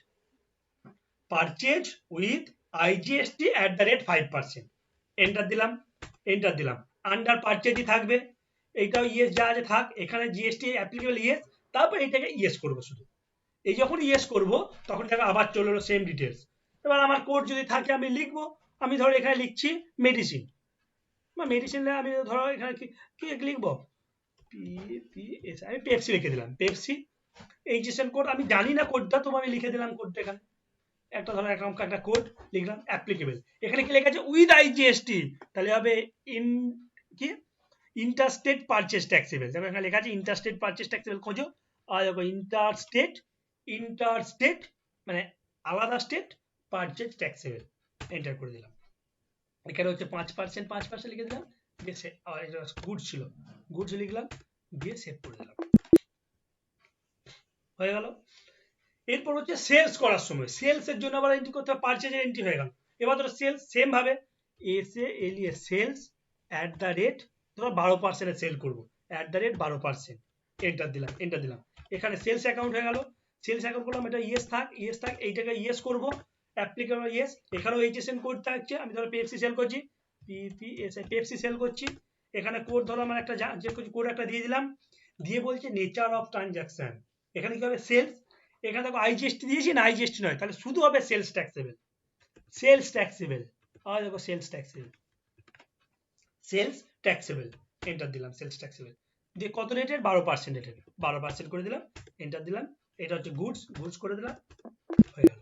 purchase with IGST @5%, enter দিলাম। আন্ডার পারচেজই থাকবে, এইটাও ইয়েস যা আছে থাক, এখানে জিএসটি অ্যাপ্লিকেবল ইয়েস, তারপর এইটাকে ইয়েস করবো শুধু। এই যখন ইয়েস করবো তখন দেখো আবার চলে এলো সেম ডিটেলস। এবার আমার কোড যদি থাকে আমি লিখবো, আমি ধরো এখানে লিখছি মেডিসিন বা মেডিসিনে আমি ধরো এখানে কি লিখবো PPS, আমি পেপসি লিখে দিলাম, পেপসি এইচএসএন কোড আমি জানি না কোডটা, তো আমি লিখে দিলাম কোডটা এখানে একটা ধরো একটা কোড লিখলাম অ্যাপ্লিকেবল। এখানে কি লেখা আছে উইথ আইজিএসটি, তাহলে হবে কি ইন্টারস্টেট পারচেজ ট্যাক্সেবল। দেখো এখানে লেখা আছে ইন্টারস্টেট পারচেজ ট্যাক্সেবল খোঁজো, আর দেখো ইন্টারস্টেট মানে আলাদা স্টেট পারচেজ ট্যাক্সেবল, এন্টার করে দিলাম। এখানে হচ্ছে 5% লিখে দিলাম, দিয়ে গুডস ছিল গুডস লিখলাম, দিয়ে সেভ করে দিলাম, হয়ে গেল। এরপর হচ্ছে সেলস করার সময়, সেলস এর জন্য আবার এন্ট্রি করতে হবে, পারচেজের এন্ট্রি হয়ে গেল। এবার ধরো সেলস সেম ভাবে সেলস @ ধরো 12% সেল করবো, @12%, এন্টার দিলাম। এখানে সেলস অ্যাকাউন্ট হয়ে গেল, সেলস অ্যাকাউন্ট করলাম, এটা ইয়েস থাক এইটাকে ইয়েস করবো, অ্যাপ্লিকেবল ইয়েস। এখানেও এইচএসএন কোড থাকছে, আমি ধরো পেপসি সেল করছি, পেপসি সেল করছি। এখানে কোড ধরো আমার একটা যে কোড একটা দিয়ে দিলাম, দিয়ে বলছে নেচার অফ ট্রানজাকশন, এখানে কি হবে সেলস। এখানে দেখো আইজিএসটি দিয়েছি না, আইজিএসটি নয়, তাহলে শুধু হবে সেলস ট্যাক্সেবল। আর দেখো সেলস ট্যাক্সেবল, এন্টার দিলাম, সেলস ট্যাক্সেবল দিয়ে কত রেটের 12% রেটের, 12% করে দিলাম, এন্টার দিলাম। এটা হচ্ছে গুডস করে দিলাম, হয়ে গেল।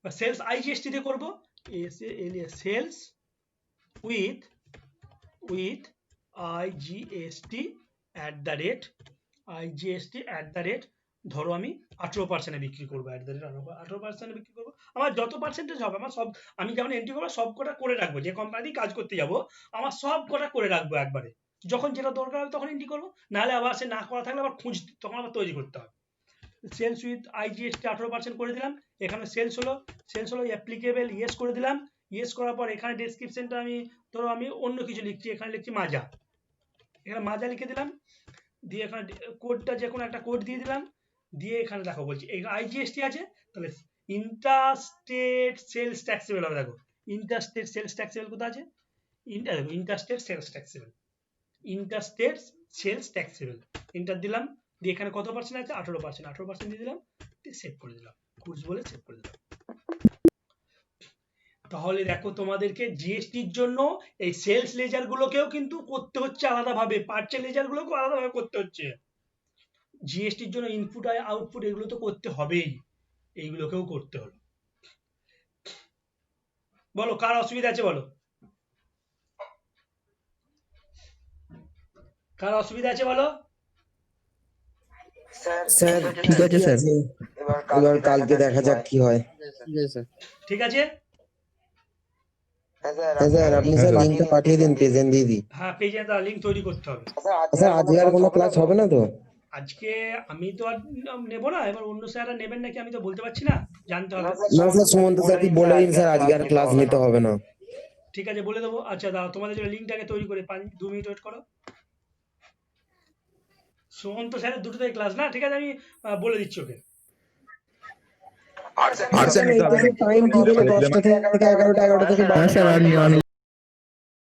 সেলস আইজিএসটি দিয়ে করবো, সেলস উইথ আইজিএসটি @ ধরো আমি 18% বিক্রি করবো, 18% বিক্রি করবো। আমার যত পার্সেন্টেজ হবে আমার সব, আমি যখন এন্ট্রি করবো সব কটা করে রাখবো, যে কোম্পানি কাজ করতে যাব আমার সব কটা করে রাখবো একবারে, যখন যেটা দরকার হবে তখন এন্ট্রি করবো, নাহলে আবার সে না করা থাকলে আবার তখন আবার তৈরি করতে হবে। সেলস উইথ আইজিএসটি 18% করে দিলাম। এখানে সেলস হলো অ্যাপ্লিকেবল, ইয়েস করে দিলাম। ইয়েস করার পর এখানে ডেসক্রিপশনটা আমি ধরো আমি অন্য কিছু লিখছি, এখানে লিখছি মাজা, এখানে মাজা লিখে দিলাম, দিয়ে এখানে কোডটা যে কোনো একটা কোড দিয়ে দিলাম, দিয়ে এখানে দেখো বলছি এই আইজিএসটি আছে, তাহলে ইন্টারস্টেট সেলস ট্যাক্সেবল হবে। দেখো ইন্টারস্টেট সেলস ট্যাক্সেবল কোথায় আছে, ইন্টারস্টেট সেলস ট্যাক্সেবল, এন্টার দিলাম। দিয়ে এখানে কত পার্সেন্ট আছে 18% দিয়ে দিলাম, দিয়ে সেভ করে দিলাম, গুডস বলে সেভ করে দিলাম। তাহলে দেখো তোমাদেরকে জিএসটির জন্য এই সেলস লেজার গুলোকেও কিন্তু করতে হচ্ছে আলাদাভাবে, পারচেজ লেজার গুলোকেও আলাদাভাবে করতে হচ্ছে। জিএসটির জন্য ইনপুট আর আউটপুট এগুলো তো করতে হবেই, এইগুলোকেও করতে হলো। বলো কার অসুবিধা আছে, বলো কার অসুবিধা আছে বলো। স্যার ঠিক আছে স্যার। এবার কালকে দেখা যাক কি হয়। ঠিক আছে, স্যার আপনি স্যার লিঙ্কটা পাঠিয়ে দিন, প্রেজেন্ট দিয়ে দিই। হ্যাঁ পেজে তার লিঙ্ক তৈরি করতে হবে। স্যার আজকে আর কোনো ক্লাস হবে না তো? আজকে আমি তো আর নেবো না, এবার অন্য স্যাররা নেবেন নাকি আমি তো বলতে পারছি না, জানতে হবে। না স্যার, সুমন্ত স্যারকে বলে দিন স্যার আজকে আর ক্লাস নিতে হবে না। ঠিক আছে বলে দেবো। আচ্ছা দাও তোমাদের জন্য লিঙ্কটাকে তৈরি করে 2 মিনিট ওয়েট করো। সুমন্ত স্যারের দুটোতেই ক্লাস না, ঠিক আছে আমি বলে দিচ্ছি ওকে। আর স্যার নিতে হবে না। টাইম কি বলে 10টা থেকে 11টা থেকে 12টা। স্যার